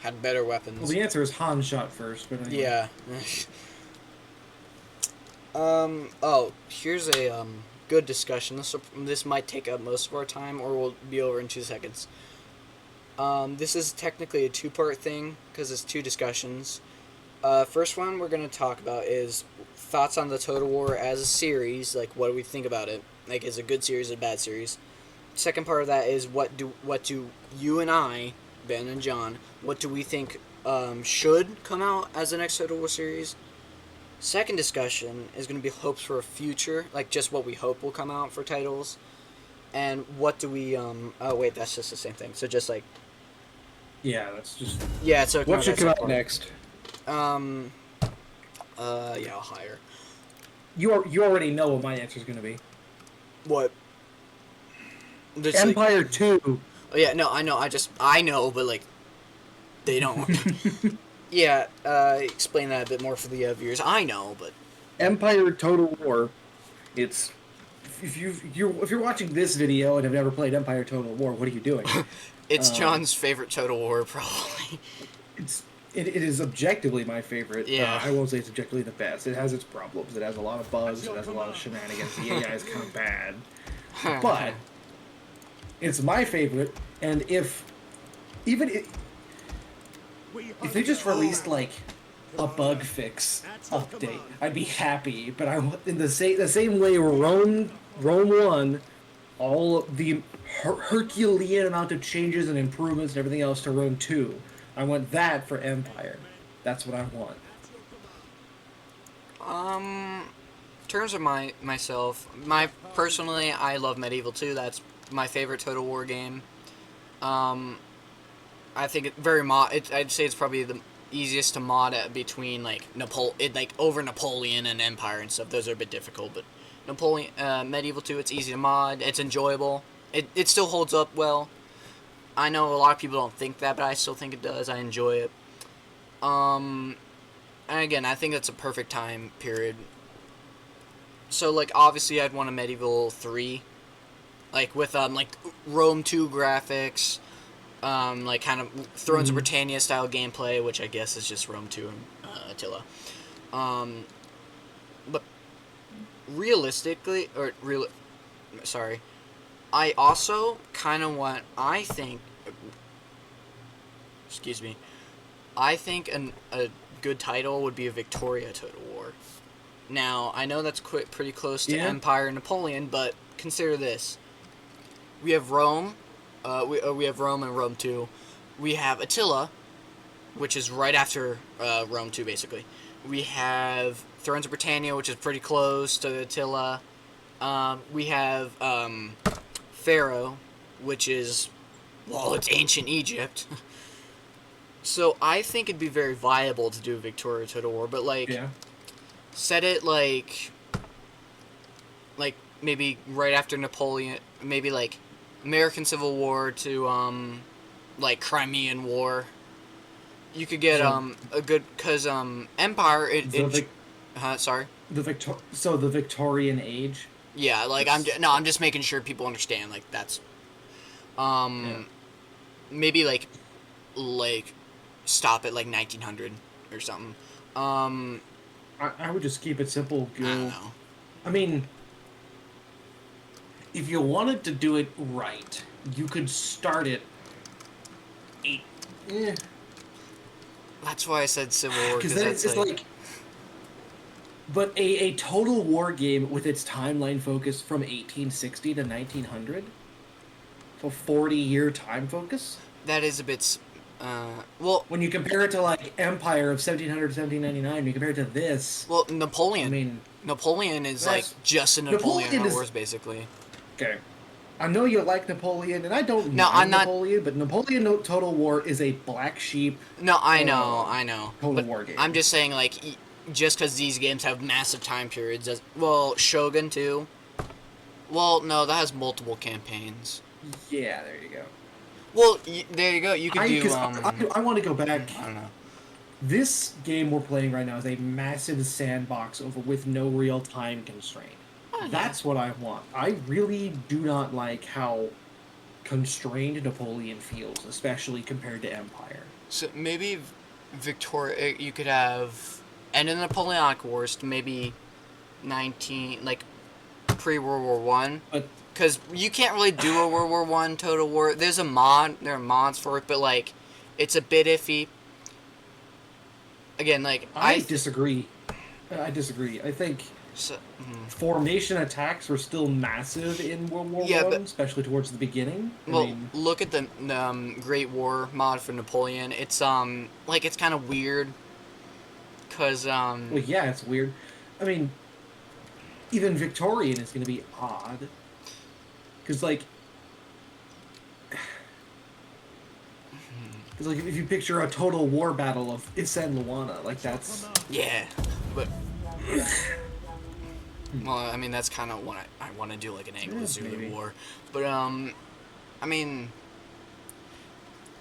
had better weapons. Well, the answer is Han shot first, but anyway. Yeah. Here's a good discussion. This might take up most of our time, or we'll be over in 2 seconds. This is technically a two-part thing because it's two discussions. First one we're gonna talk about is thoughts on the Total War as a series. Like, what do we think about it? Like, is it a good series or a bad series? Second part of that is what do you and I, Ben and John, what do we think should come out as the next Total War series? Second discussion is going to be hopes for a future, like just what we hope will come out for titles, and what do we oh wait, that's just the same thing. So just like that's just so what should come out next. Yeah, I'll hire. You already know what my answer is going to be. What? There's Empire 2. Oh yeah, no, I know. I know, but like, they don't. Yeah, explain that a bit more for the viewers. I know, but Empire Total War. It's if you're watching this video and have never played Empire Total War, what are you doing? It's John's favorite Total War, probably. It is objectively my favorite. Yeah. I won't say it's objectively the best. It has its problems. It has a lot of bugs. It has a lot of shenanigans. The AI is kind of bad, but it's my favorite. And if they just released like a bug fix update, I'd be happy. But in the same way Rome 1 all of the Herculean amount of changes and improvements and everything else to Rome 2. I want that for Empire. That's what I want. In terms of my personally, I love Medieval 2. That's my favorite Total War game. Um, I think it very I'd say it's probably the easiest to mod between like over Napoleon and Empire and stuff. Those are a bit difficult, but Medieval 2, it's easy to mod. It's enjoyable. It still holds up well. I know a lot of people don't think that, but I still think it does. I enjoy it. And again, I think that's a perfect time period. So like obviously I'd want a Medieval 3, like with like Rome 2 graphics, like kind of Thrones of Britannia style gameplay, which I guess is just Rome 2 and Attila. But realistically, sorry, I also kind of want. Excuse me. I think a good title would be a Victoria Total War. Now I know that's pretty close to Empire and Napoleon, but consider this: we have Rome. We have Rome and Rome 2. We have Attila, which is right after Rome 2, basically. We have Thrones of Britannia, which is pretty close to Attila. We have Pharaoh, which is, well, it's ancient Egypt. So I think it'd be very viable to do a Victoria Total War, but set it like maybe right after Napoleon, maybe like American Civil War to like Crimean War. You could get a good because Empire sorry. The Victorian age. Yeah, like I'm just making sure people understand, like that's maybe like stop at like 1900 or something. I would just keep it simple. I don't know. I mean, if you wanted to do it right, you could start it. That's why I said Civil War, because then it's like. But a Total War game with its timeline focus from 1860 to 1900, so 40-year time focus. That is a bit. Well, when you compare it to like Empire of 1700 to 1799, when you compare it to this. Well, Napoleon. I mean, Napoleon is like just a Napoleon Wars, basically. Okay, I know you like Napoleon, and I don't no, mind I'm not, Napoleon, but Napoleon Total War is a black sheep. No, I know. Total War game. I'm just saying, like, just because these games have massive time periods. Well, Shogun too. Well, no, that has multiple campaigns. Yeah, there you go. Well, there you go. You could do. I want to go back. I don't know. This game we're playing right now is a massive sandbox with no real time constraint. That's what I want. I really do not like how constrained Napoleon feels, especially compared to Empire. So maybe Victoria, you could have end of the Napoleonic Wars to maybe pre-World War One. Because you can't really do a World War One Total War. There are mods for it, but like, it's a bit iffy. Again, like I disagree. I think formation attacks were still massive in World War One, especially towards the beginning. Look at the Great War mod for Napoleon. It's it's kind of weird. Cause well, yeah, it's weird. I mean, even Victorian is going to be odd. Because if you picture a total war battle of Isen Luana, like that's... Yeah, but... well, I mean, that's kind of what I want to do, like an Anglo-Zulu war. But, I mean...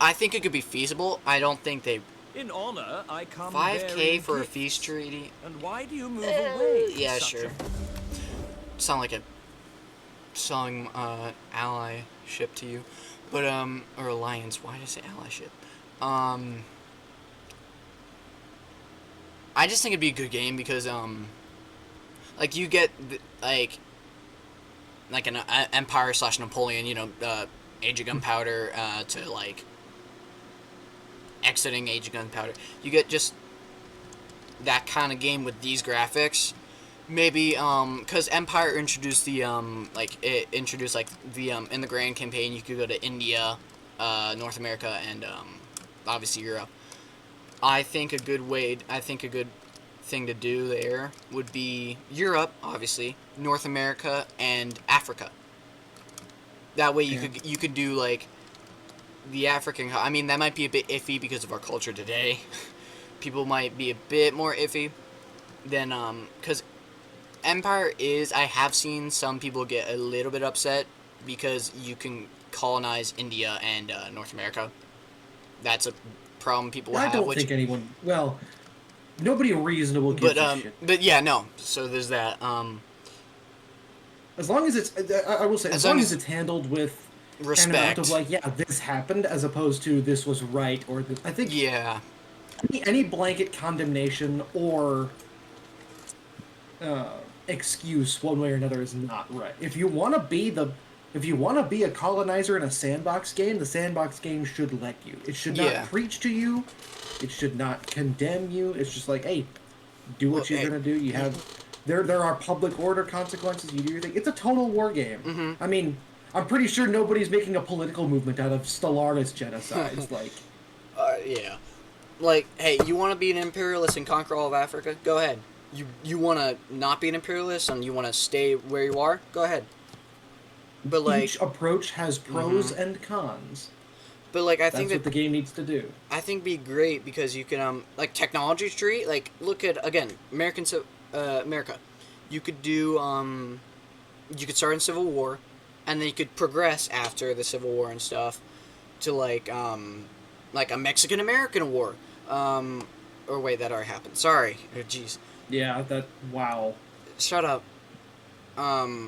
I think it could be feasible. I don't think they... In honor, I come 5K for a peace treaty. And why do you move away? Yeah, sure. Sound like a selling allyship to you, but or alliance. Why did I say allyship? I just think it'd be a good game because like you get like an Empire / Napoleon, you know, Age of Gunpowder to like exiting Age of Gunpowder. You get just that kind of game with these graphics, maybe because Empire introduced the it introduced like the in the Grand Campaign you could go to India, North America, and obviously Europe. I think a good thing to do there would be Europe, obviously, North America, and Africa. That way you could do like the African. I mean, that might be a bit iffy because of our culture today. People might be a bit more iffy than because Empire is. I have seen some people get a little bit upset because you can colonize India and North America. That's a problem people I have. don't think anyone. Well, nobody reasonable gives a shit. But yeah, no. So there's that. As long as it's, I will say, as long as it's handled with respect. an amount of like, yeah, this happened, as opposed to this was right, or I think Yeah. any blanket condemnation or excuse one way or another is not right. If you want to be a colonizer in a sandbox game, the sandbox game should let you. It should not preach to you. It should not condemn you. It's just like, hey, do what you're gonna do. You have there are public order consequences. You do your thing. It's a total war game. Mm-hmm. I mean, I'm pretty sure nobody's making a political movement out of Stellaris genocides. Like, yeah. Like, hey, you want to be an imperialist and conquer all of Africa? Go ahead. You want to not be an imperialist and you want to stay where you are? Go ahead. But like, each approach has pros and cons. But like, I That's think what the game needs to do. I think it'd be great because you can like technology tree. Like, look at again America. You could do you could start in Civil War, and then you could progress after the Civil War and stuff to like a Mexican American War. Or wait, that already happened. Sorry. Oh, jeez. Yeah. Wow. Shut up. Wow.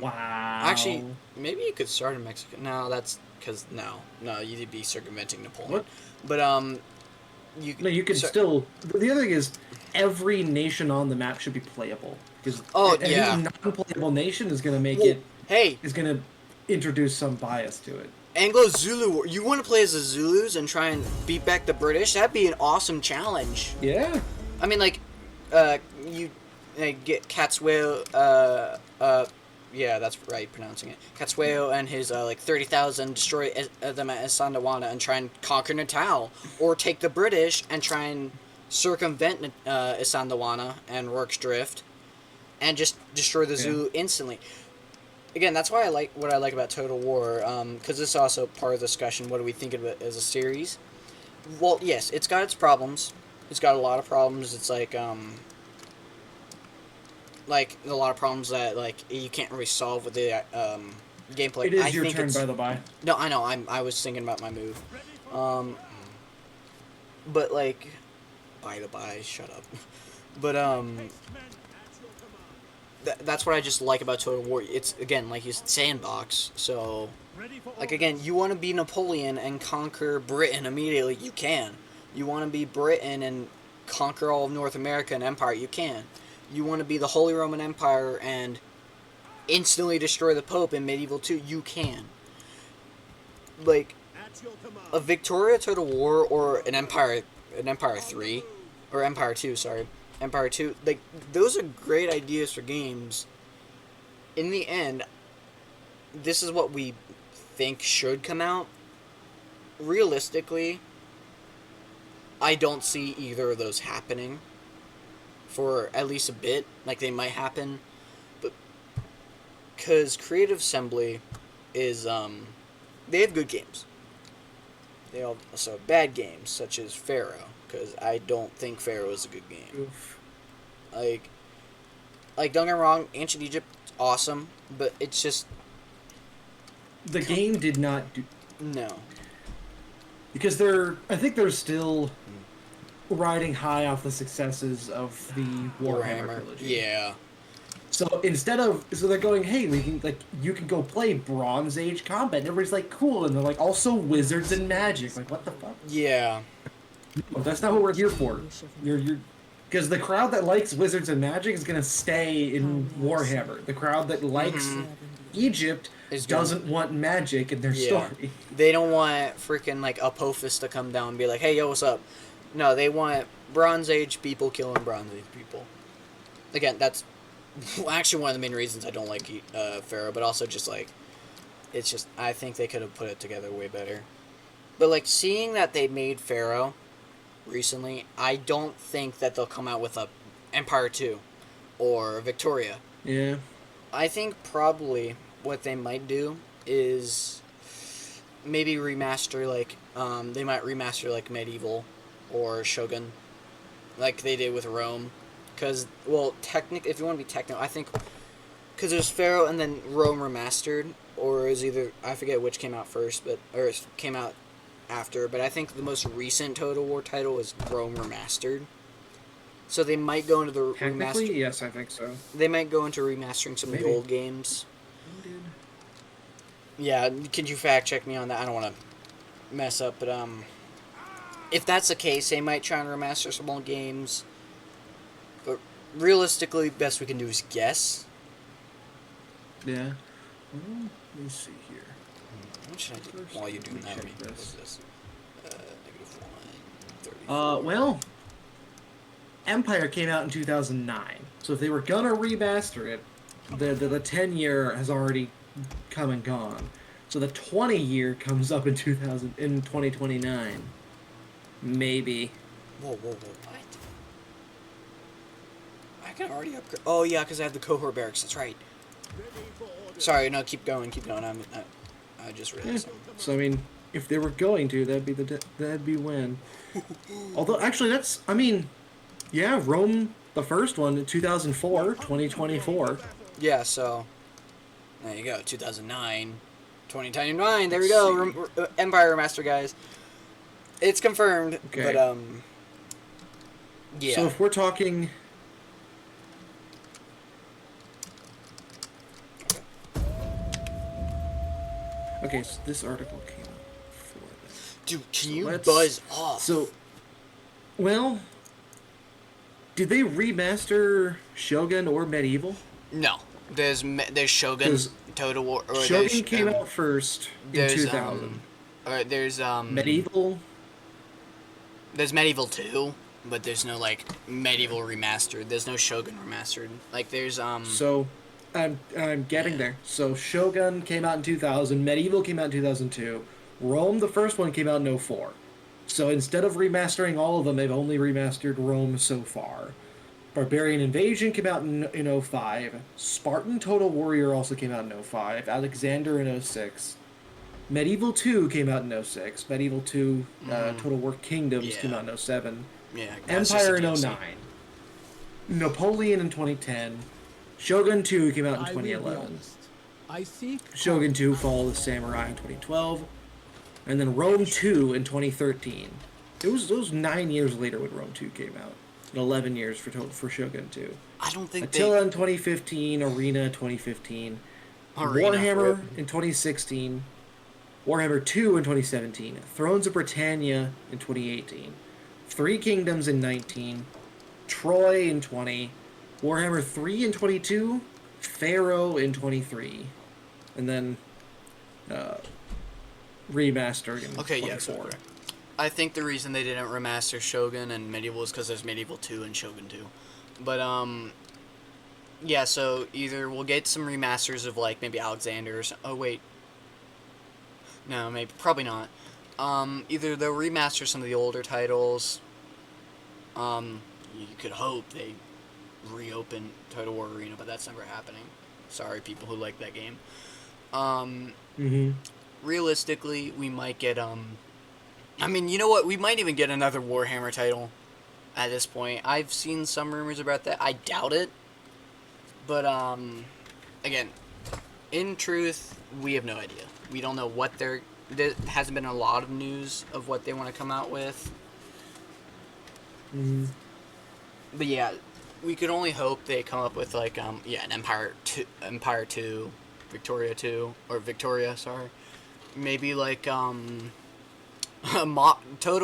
Actually, maybe you could start in Mexico. No, that's because no, you'd be circumventing Napoleon. What? But you can still. The other thing is, every nation on the map should be playable because any non-playable nation is going to make it. Hey, is going to introduce some bias to it. Anglo-Zulu. You want to play as the Zulus and try and beat back the British? That'd be an awesome challenge. Yeah. I mean, like, you get Catswell. Yeah, that's right, pronouncing it. Catswell and his, 30,000 destroy them at Sandawana and try and conquer Natal. Or take the British and try and circumvent Sandawana and Rorke's Drift and just destroy the Zulu instantly. Again, that's why what I like about Total War, because this is also part of the discussion, what do we think of it as a series? Well, yes, it's got its problems. It's got a lot of problems. It's like a lot of problems that like you can't really solve with the gameplay. It is your turn, by the by. No, I know. I was thinking about my move. But like, by the by, shut up. But that's what I just like about Total War. It's again, like you said, sandbox. So, like again, you want to be Napoleon and conquer Britain immediately. You can. You want to be Britain and conquer all of North America and Empire. You can. You want to be the Holy Roman Empire and instantly destroy the Pope in Medieval 2. You can. Like a Victoria Total War or an Empire 3 or Empire 2. Sorry. Empire 2, like, those are great ideas for games. In the end, this is what we think should come out. Realistically, I don't see either of those happening for at least a bit. Like, they might happen, but because Creative Assembly is, they have good games. They also have bad games, such as Pharaoh. Because I don't think Pharaoh is a good game. Oof. Like, don't get me wrong, Ancient Egypt, awesome, but it's just... The game did not do... No. Because I think they're still riding high off the successes of the Warhammer trilogy. Yeah. So they're going, hey, you can go play Bronze Age combat. And everybody's like, cool, and they're like, also wizards and magic. Like, what the fuck? Yeah. No, that's not what we're here for. You're because the crowd that likes wizards and magic is gonna stay in Warhammer. The crowd that likes Egypt doesn't want magic in their story. They don't want freaking like Apophis to come down and be like, "Hey, yo, what's up?" No, they want Bronze Age people killing Bronze Age people. Again, that's well, actually one of the main reasons I don't like Pharaoh, but also just like it's just I think they could have put it together way better. But like seeing that they made Pharaoh recently, I don't think that they'll come out with a Empire 2 or Victoria. Yeah. I think probably what they might do is maybe remaster like they might remaster like Medieval or Shogun like they did with Rome. Because, well, if you want to be technical, I think because there's Pharaoh and then Rome Remastered, or is either I forget which came out first, or came out after. But I think the most recent Total War title is Rome Remastered. So they might go into the Technically, remaster. yes, I think so. They might go into remastering some of Maybe. the old games. Oh, dude. Yeah, could you fact check me on that? I don't want to mess up, but if that's the case, they might try and remaster some old games. But realistically, best we can do is guess. Yeah. Well, let me see here. What should I do First, while you're let doing me that? check What is this. this? -1, 34. Well, Empire came out in 2009. So if they were gonna remaster it, the 10-year has already come and gone. So the 20-year comes up in 2029. Maybe. Whoa, what? I can already upgrade. Oh yeah, because I have the cohort barracks. That's right. Sorry, no, keep going. I just Yeah. realized something. So I mean, if they were going to, that'd be when. Although actually, yeah, Rome, the first one, 2004, 2024. Yeah, so there you go. 2009, 2029. There we go. Empire Remaster, guys. It's confirmed. Okay. But yeah. So if we're talking. Okay, so this article came out before this. Dude, can So you let's- buzz off? So, well, did they remaster Shogun or Medieval? No. There's Shogun, 'Cause Total War. Or Shogun came out first in 2000. There's Medieval. There's Medieval 2, but there's no like Medieval remastered. There's no Shogun remastered. Like there's So, I'm getting there. So Shogun came out in 2000. Medieval came out in 2002. Rome, the first one, came out in 04. So instead of remastering all of them, they've only remastered Rome so far. Barbarian Invasion came out in 05. Spartan Total Warrior also came out in 05. Alexander in 06. Medieval 2 came out in 06. Medieval 2 Total War Kingdoms came Yeah. out in 07. yeah. that's just Empire a in DLC. 09. Napoleon in 2010. Shogun 2 came out in I will be 2011. honest. I seek Shogun 2 Fall of the Samurai in 2012. And then Rome 2 in 2013. It was 9 years later when Rome 2 came out. And 11 years for Shogun 2. I don't think Attila in 2015. Arena 2015. Arena, Warhammer rip. in 2016. Warhammer 2 in 2017. Thrones of Britannia in 2018. Three Kingdoms in 19. Troy in 20. Warhammer 3 in 22. Pharaoh in 23. And then remastered in Okay, 24. yeah, so correct. I think the reason they didn't remaster Shogun and Medieval is because there's Medieval 2 and Shogun 2. But, yeah, so either we'll get some remasters of, like, maybe Alexander's. Oh, wait. No, maybe, probably not. Either they'll remaster some of the older titles. You could hope they reopen Total War Arena, but that's never happening. Sorry, people who like that game. Realistically, we might get, I mean, you know what? We might even get another Warhammer title at this point. I've seen some rumors about that. I doubt it. But, again, in truth, we have no idea. We don't know what there hasn't been a lot of news of what they want to come out with. But yeah, we could only hope they come up with, like, an Empire 2, Victoria 2, or Victoria, sorry. Maybe, like, Total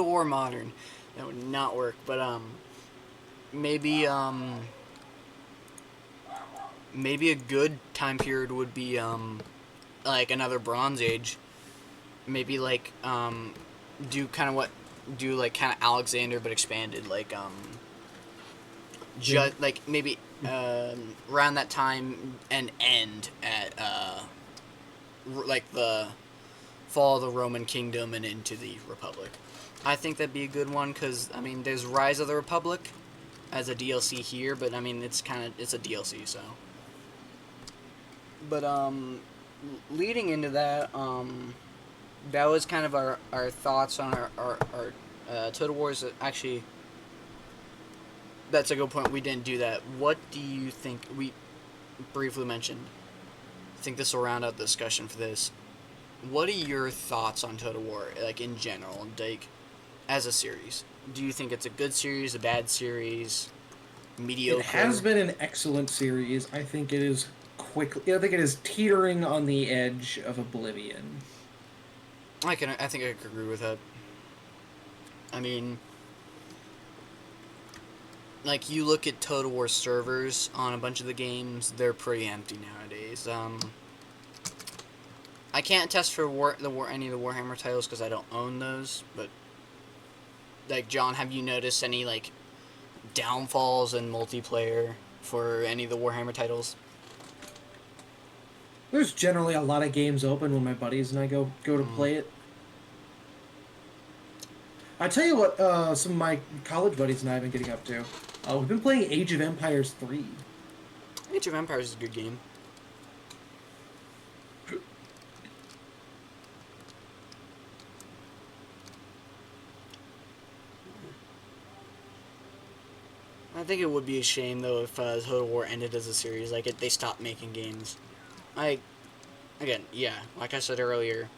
War Modern. That would not work, but, maybe a good time period would be, like, another Bronze Age. Maybe, like, do kind of Alexander, but expanded, like, just like maybe around that time and end at like the fall of the Roman Kingdom and into the Republic. I think that'd be a good one because I mean, there's Rise of the Republic as a DLC here, but I mean, it's a DLC, so. But leading into that, that was kind of our thoughts on our Total Wars. Actually, that's a good point. We didn't do that. What do you think? We briefly mentioned. I think this will round out the discussion for this. What are your thoughts on Total War, like in general, like as a series? Do you think it's a good series, a bad series, mediocre? It has been an excellent series. I think it is quickly. I think it is teetering on the edge of oblivion. I think I could agree with that. I mean, like you look at Total War servers on a bunch of the games, they're pretty empty nowadays. I can't attest for any of the Warhammer titles because I don't own those. But like John, have you noticed any like downfalls in multiplayer for any of the Warhammer titles? There's generally a lot of games open when my buddies and I go to play it. I tell you what, some of my college buddies and I have been getting up to. We've been playing Age of Empires 3. Age of Empires is a good game. I think it would be a shame though if Total War ended as a series, like they stopped making games. Again, yeah, like I said earlier,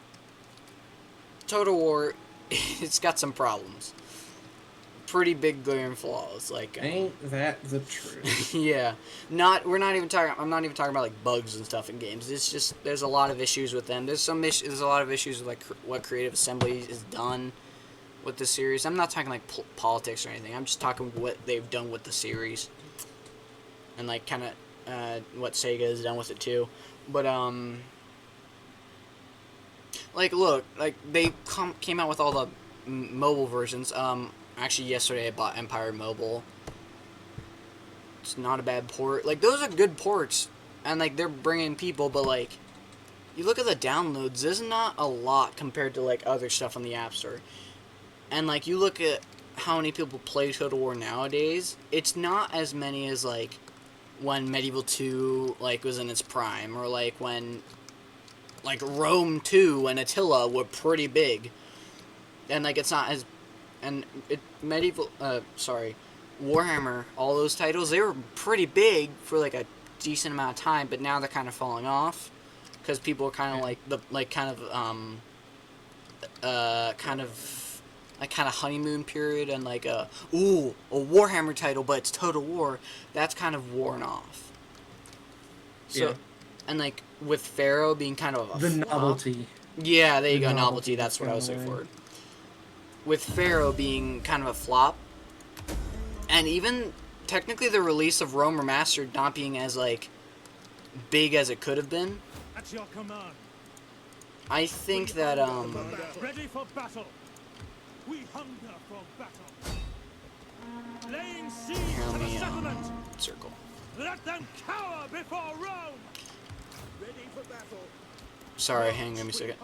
Total War, it's got some problems. Pretty big glaring flaws, like Ain't that the truth? yeah. I'm not even talking about like bugs and stuff in games. It's just there's a lot of issues with them. There's a lot of issues with like what Creative Assembly has done with the series. I'm not talking like politics or anything. I'm just talking what they've done with the series, and like kind of what Sega has done with it too. But like look, like they came out with all the mobile versions. Actually yesterday I bought Empire Mobile. It's not a bad port. Like those are good ports, and like they're bringing people. But like, you look at the downloads, there's not a lot compared to like other stuff on the App Store. And like you look at how many people play Total War nowadays, it's not as many as like when Medieval 2 like was in its prime, or like when like Rome 2 and Attila were pretty big. And like it's not as Warhammer, all those titles, they were pretty big for like a decent amount of time, but now they're kind of falling off because people are kind of honeymoon period, and like a Warhammer title, but it's Total War, that's kind of worn off. So, yeah. And like with Pharaoh being kind of a flop, novelty. Yeah, there you go, novelty. That's what I was looking for. With Pharaoh being kind of a flop, and even technically the release of Rome Remastered not being as like big as it could have been. At your command. I think that Ready for battle. We hunger for battle. Laying siege to the settlement. Circle. Let them cower before Rome. Ready for battle. Sorry, hang on a second.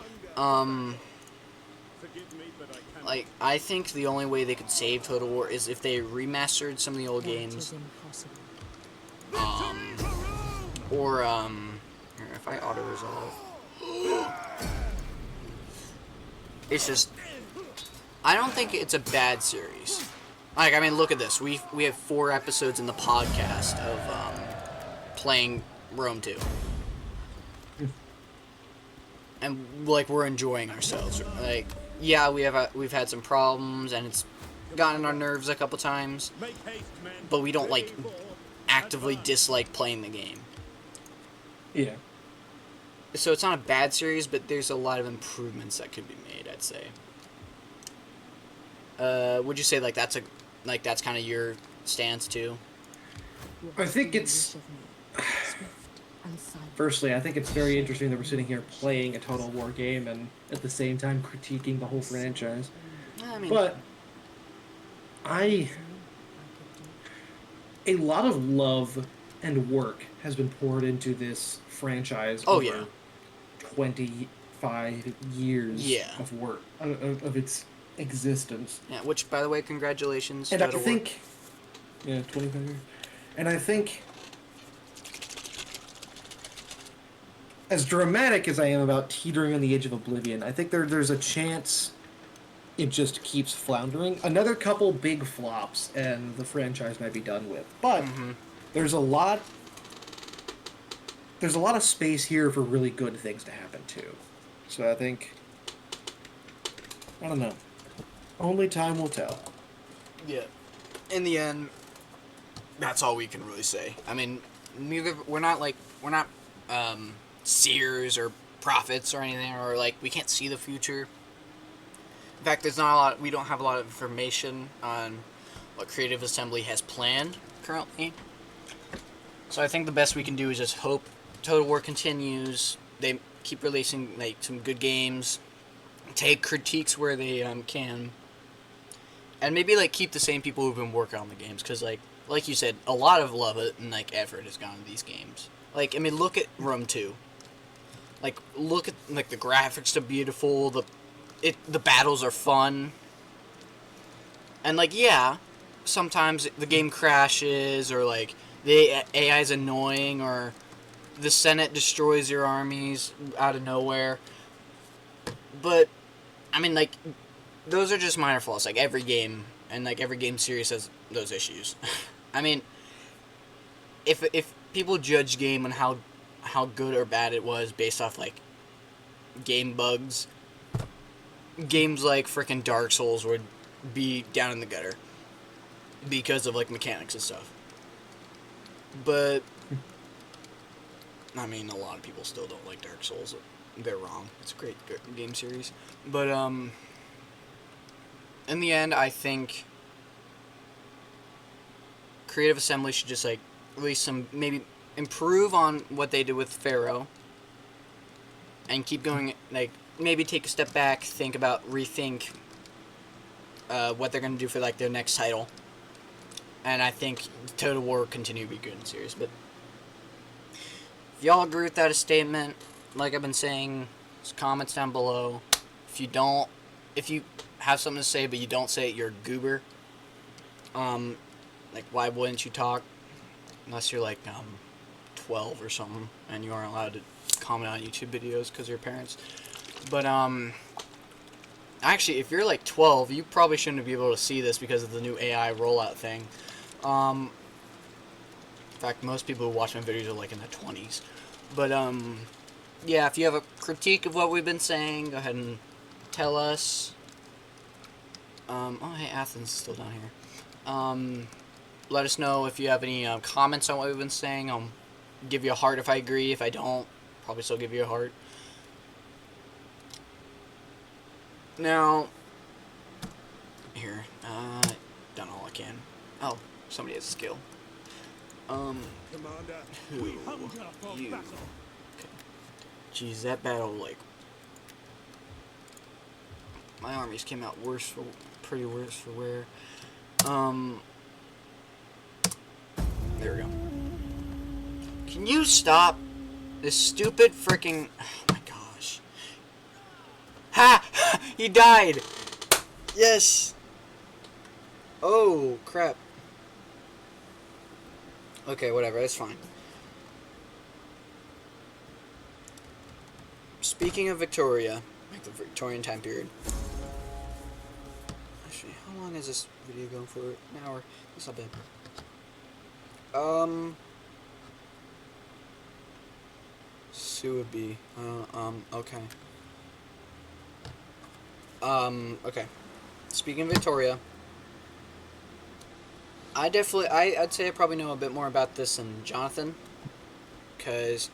Like, I think the only way they could save Total War is if they remastered some of the old games. Or, here, if I auto-resolve. It's just, I don't think it's a bad series. Like, I mean, look at this. We have 4 episodes in the podcast of, playing Rome 2. And, like, we're enjoying ourselves. Like, yeah, we've had some problems, and it's gotten on our nerves a couple times, but we don't like actively dislike playing the game. Yeah. So it's not a bad series, but there's a lot of improvements that could be made, I'd say. Would you say like that's kind of your stance too? I think it's. Firstly, I think it's very interesting that we're sitting here playing a Total War game and at the same time critiquing the whole franchise. I mean, but a lot of love and work has been poured into this franchise Oh, over yeah. 25 years Yeah. of work of its existence. Yeah, which, by the way, congratulations, And I Total War. think, yeah, 25 years. And I think, as dramatic as I am about teetering on the edge of oblivion, I think there's a chance it just keeps floundering. Another couple big flops, and the franchise might be done with. But Mm-hmm. there's a lot there's a lot of space here for really good things to happen too. So I think, I don't know. Only time will tell. Yeah. In the end, that's all we can really say. I mean, we're not seers or prophets or anything, or like we can't see the future. In fact, we don't have a lot of information on what Creative Assembly has planned currently. So I think the best we can do is just hope Total War continues. They keep releasing like some good games, take critiques where they can, and maybe like keep the same people who've been working on the games, because like you said, a lot of love and like effort has gone into these games. Like, I mean, look at Rome 2. Like, look at like the graphics are beautiful, the battles are fun, and like, yeah, sometimes the game crashes, or like the AI is annoying, or the Senate destroys your armies out of nowhere. But I mean, like, those are just minor flaws. Like every game, and like every game series has those issues. I mean, if people judge game on how good or bad it was based off like game bugs, games like freaking Dark Souls would be down in the gutter because of like mechanics and stuff. But I mean, a lot of people still don't like Dark Souls. They're wrong. It's a great game series. But in the end, I think Creative Assembly should just like release some, maybe improve on what they did with Pharaoh, and keep going. Like, maybe take a step back, rethink what they're gonna do for like their next title. And I think Total War will continue to be good in the series. But if y'all agree with that statement, like I've been saying, just comments down below. If you have something to say but you don't say it, you're a goober. Like, why wouldn't you talk? Unless you're like 12 or something, and you aren't allowed to comment on YouTube videos because of your parents. But actually, if you're like 12, you probably shouldn't be able to see this because of the new AI rollout thing. In fact, most people who watch my videos are like in their 20s. But yeah, if you have a critique of what we've been saying, go ahead and tell us. Oh, hey, Athens is still down here. Let us know if you have any comments on what we've been saying. I'll give you a heart if I agree. If I don't, probably still give you a heart. Now, here, done all I can. Oh, somebody has a skill. Commander, we Who? hunger for You. battle. Okay. Jeez, that battle, like, my armies came out pretty worse for wear. There we go. Can you stop this stupid freaking? Oh my gosh! Ha! He died. Yes. Oh crap. Okay, whatever. That's fine. Speaking of Victoria, like the Victorian time period. Actually, how long is this video going for? An hour. That's not bad. Suabi. Okay. Okay. Speaking of Victoria, I'd say I probably know a bit more about this than Jonathan, because,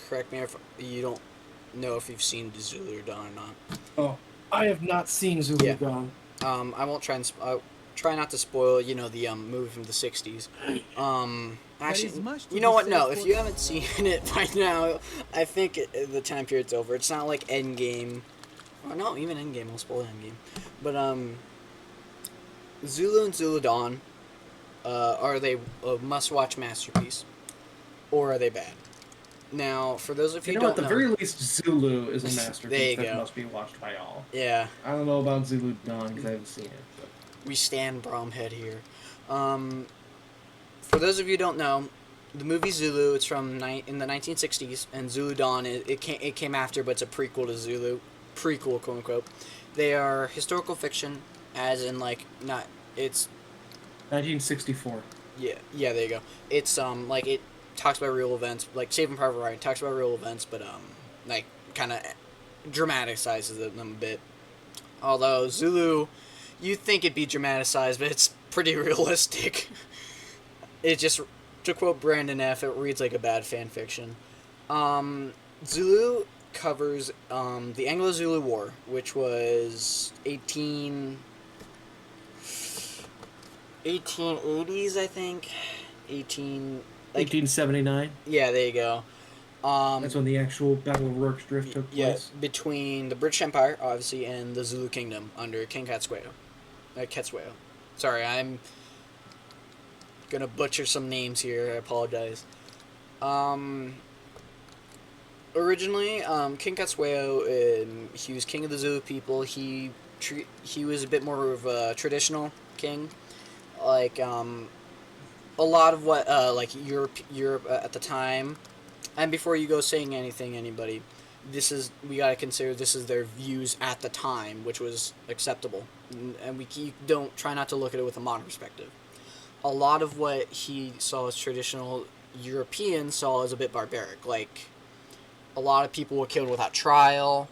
correct me if you don't know if you've seen Zulu Dawn or not. Oh, I have not seen Zulu Yeah. Dawn. I won't try not to spoil, the movie from the 60s. Actually, is much to you know be what? said No, for- if you haven't seen it by now, I think the time period's over. It's not like Endgame. Or no, even Endgame. I'll spoil Endgame. But, Zulu and Zulu Dawn are they a must-watch masterpiece, or are they bad? Now, for those of you You who know, at don't the know, very least, Zulu is a there masterpiece you that go. must be watched by all. Yeah, I don't know about Zulu Dawn because I haven't seen it. But we stand Bromhead here. For those of you who don't know, the movie Zulu, it's from in the 1960s, and Zulu Dawn, it came after, but it's a prequel to Zulu. Prequel, quote unquote. They are historical fiction, as in, like, not, it's, 1964. yeah, there you go. It's, like, it talks about real events, like, Saving Private Ryan talks about real events, but, like, kind of dramatizes them a bit. Although, Zulu, you'd think it'd be dramatized, but it's pretty realistic. It just, to quote Brandon F., it reads like a bad fan fiction. Zulu covers the Anglo-Zulu War, which was 1880s, I think. 1879. Yeah, there you go. That's when the actual Battle of Rorke's Drift took Yeah, place. between the British Empire, obviously, and the Zulu Kingdom under King Ketsueo. Ketsueo. Sorry, I'm gonna butcher some names here. I apologize. Originally, King Katsueo, he was king of the Zulu people. He was a bit more of a traditional king, like a lot of what like Europe at the time. And before you go saying anything, anybody, we gotta consider this is their views at the time, which was acceptable, and you don't try not to look at it with a modern perspective. A lot of what he saw as traditional Europeans saw as a bit barbaric. Like, a lot of people were killed without trial.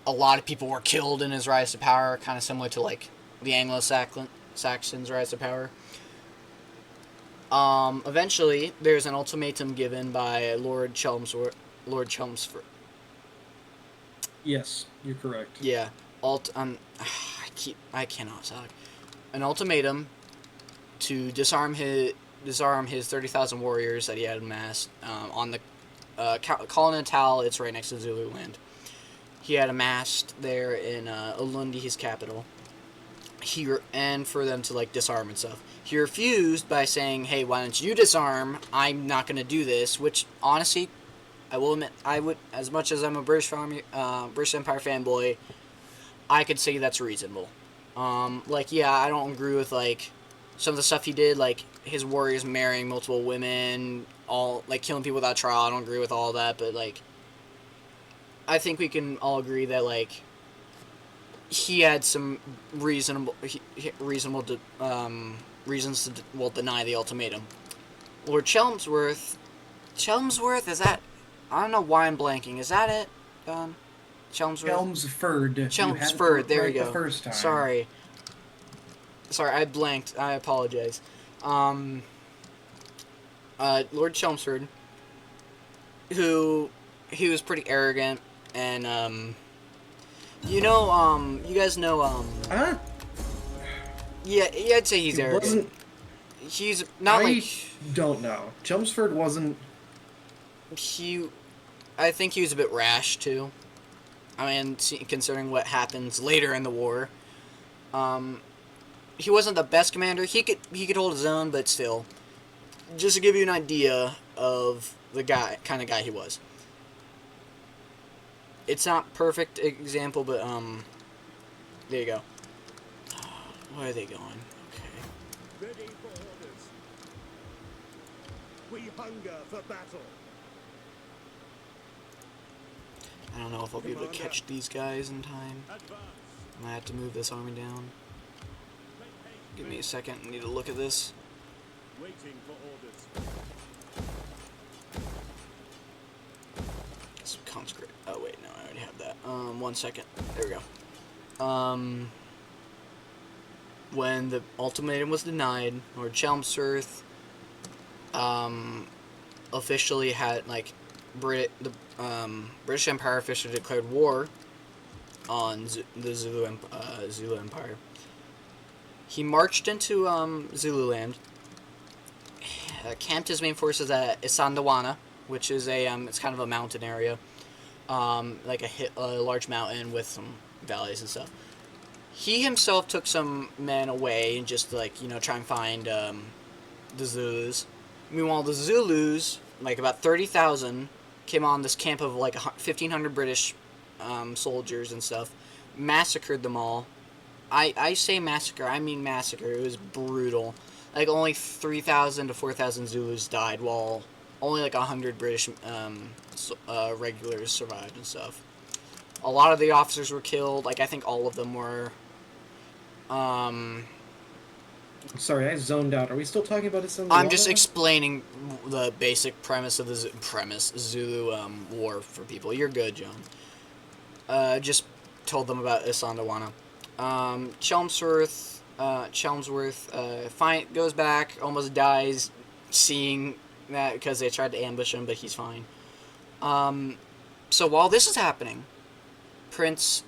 A lot of people were killed in his rise to power, kind of similar to, like, the Anglo-Saxons' rise to power. Eventually, there's an ultimatum given by Lord Chelmsford. Yes, you're correct. Yeah. I cannot talk. An ultimatum to disarm his 30,000 warriors that he had amassed on the Colin Natal. It's right next to Zululand. He had amassed there in Ulundi, his capital. And for them to, like, disarm and stuff. He refused by saying, "Hey, why don't you disarm? I'm not going to do this." Which, honestly, I will admit, I would, as much as I'm a British Empire fanboy, I could say that's reasonable. Like, yeah, I don't agree with, like, some of the stuff he did, like his warriors marrying multiple women, all, like, killing people without trial. I don't agree with all that, but, like, I think we can all agree that, like, he had some reasonable reasons to deny the ultimatum. Lord Chelmsford, is that? I don't know why I'm blanking. Is that it? Chelmsford. Chelmsford. There right we go. The first time. Sorry, I blanked. I apologize. Lord Chelmsford, who he was pretty arrogant, and you guys know yeah, I'd say he's arrogant. He's not I don't know. Chelmsford wasn't. I think he was a bit rash too. I mean, considering what happens later in the war, he wasn't the best commander. He could hold his own, but still, just to give you an idea of the kind of guy he was. It's not perfect example, but there you go. Where are they going? Okay. Ready for orders. We hunger for battle. I don't know if I'll be able to catch these guys in time. Advance. I might have to move this army down. Give me a second. I need to look at this. Waiting for orders. Some conscript. Oh wait, no, I already have that. 1 second. There we go. When the ultimatum was denied, Lord Chelmsford officially had, like, the British Empire officially declared war on the Zulu Empire. He marched into Zululand, camped his main forces at Isandawana, which is it's kind of a mountain area, like a large mountain with some valleys and stuff. He himself took some men away and just, like, try and find the Zulus. Meanwhile, the Zulus, like about 30,000, came on this camp of like 1,500 British soldiers and stuff, massacred them all. I say massacre, I mean massacre. It was brutal. Like only 3,000 to 4,000 Zulus died, while only like 100 British regulars survived and stuff. A lot of the officers were killed. Like I think all of them were. Sorry, I zoned out. Are we still talking about this? I'm just explaining the basic premise of the Zulu war for people. You're good, John. Just told them about Isandlwana. Chelmsworth goes back, almost dies, seeing that because they tried to ambush him, but he's fine. So while this is happening, Prince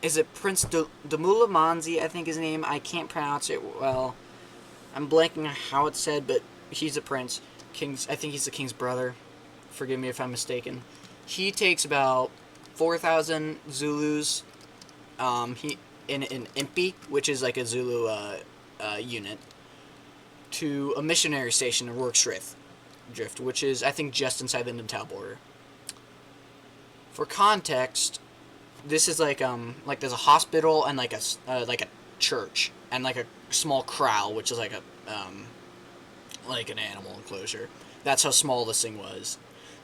Damula Manzi, I think his name. I can't pronounce it well. I'm blanking on how it's said, but he's a prince. I think he's the king's brother. Forgive me if I'm mistaken. He takes about 4,000 Zulus. He in Impi, which is like a Zulu unit, to a missionary station in Rorke's Drift, which is I think just inside the Natal border. For context, this is like there's a hospital and like a church and like a small corral, which is like an animal enclosure. That's how small this thing was.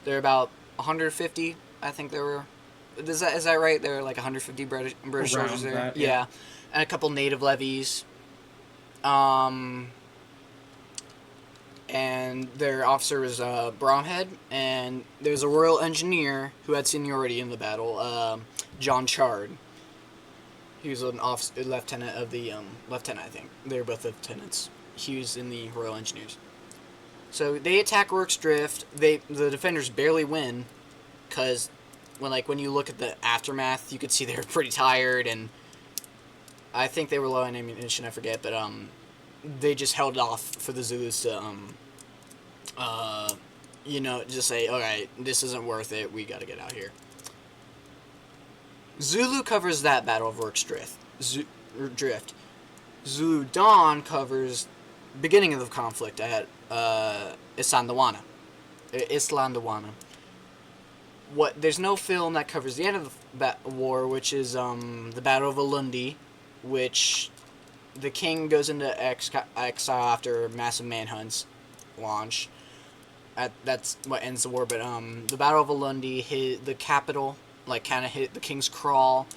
There are about 150, I think there were. Is that right? There were like 150 British soldiers there. That, yeah, and a couple native levies. And their officer was Bromhead, and there's a royal engineer who had seniority in the battle, John Chard. He was an lieutenant of the lieutenant, I think. They were both lieutenants. He was in the Royal Engineers. So they attack Rorke's Drift. The defenders barely win, because when you look at the aftermath, you could see they were pretty tired, and I think they were low on ammunition. I forget, but they just held off for the Zulus to just say, all right, this isn't worth it. We got to get out here. Zulu covers that battle of Rorke's Drift. Zulu Dawn covers beginning of the conflict at Isandlwana. There's no film that covers the end of the war, which is the Battle of Ulundi, which the king goes into exile after massive manhunts launch. That's what ends the war. But the Battle of Ulundi hit the capital, kind of hit the King's Crawl.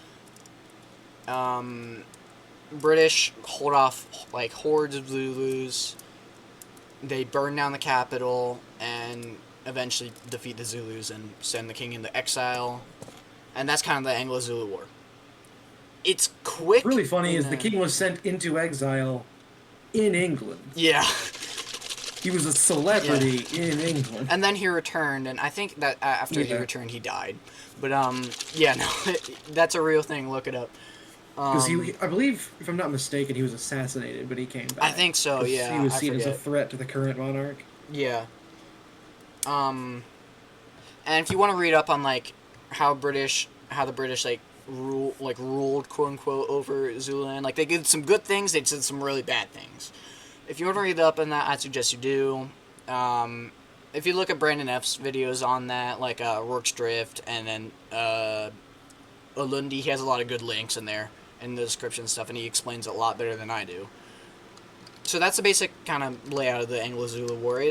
British hold off hordes of Zulus. They burn down the capital and eventually defeat the Zulus and send the king into exile. And that's kind of the Anglo-Zulu War. It's quick. What's really funny is the king was sent into exile in England. Yeah. He was a celebrity in England. And then he returned, and I think that after he returned, he died. But, that's a real thing. Look it up. Because I believe, if I'm not mistaken, he was assassinated, but he came back. I think so, yeah. He was seen as a threat to the current monarch. Yeah. And if you want to read up on, how the British, ruled, quote unquote, over Zululand, they did some good things, they did some really bad things. If you want to read up on that, I suggest you do. If you look at Brandon F's videos on that, Rorke's Drift, and then Ulundi, he has a lot of good links in there in the description and stuff, and he explains it a lot better than I do. So that's the basic kind of layout of the Anglo-Zulu War.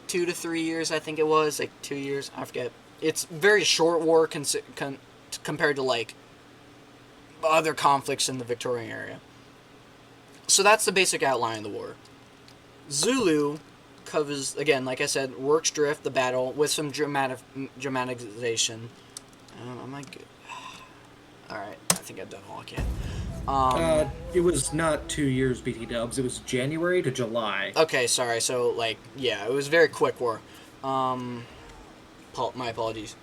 2 to 3 years, I think it was, 2 years, I forget. It's very short war compared to other conflicts in the Victorian area. So that's the basic outline of the war. Zulu covers, again, like I said, Rorke's Drift, the battle, with some dramatization. Am I good? Alright, I think I've done all I can. It was not 2 years, BT Dubs. It was January to July. Okay, sorry. So, it was a very quick war. My apologies.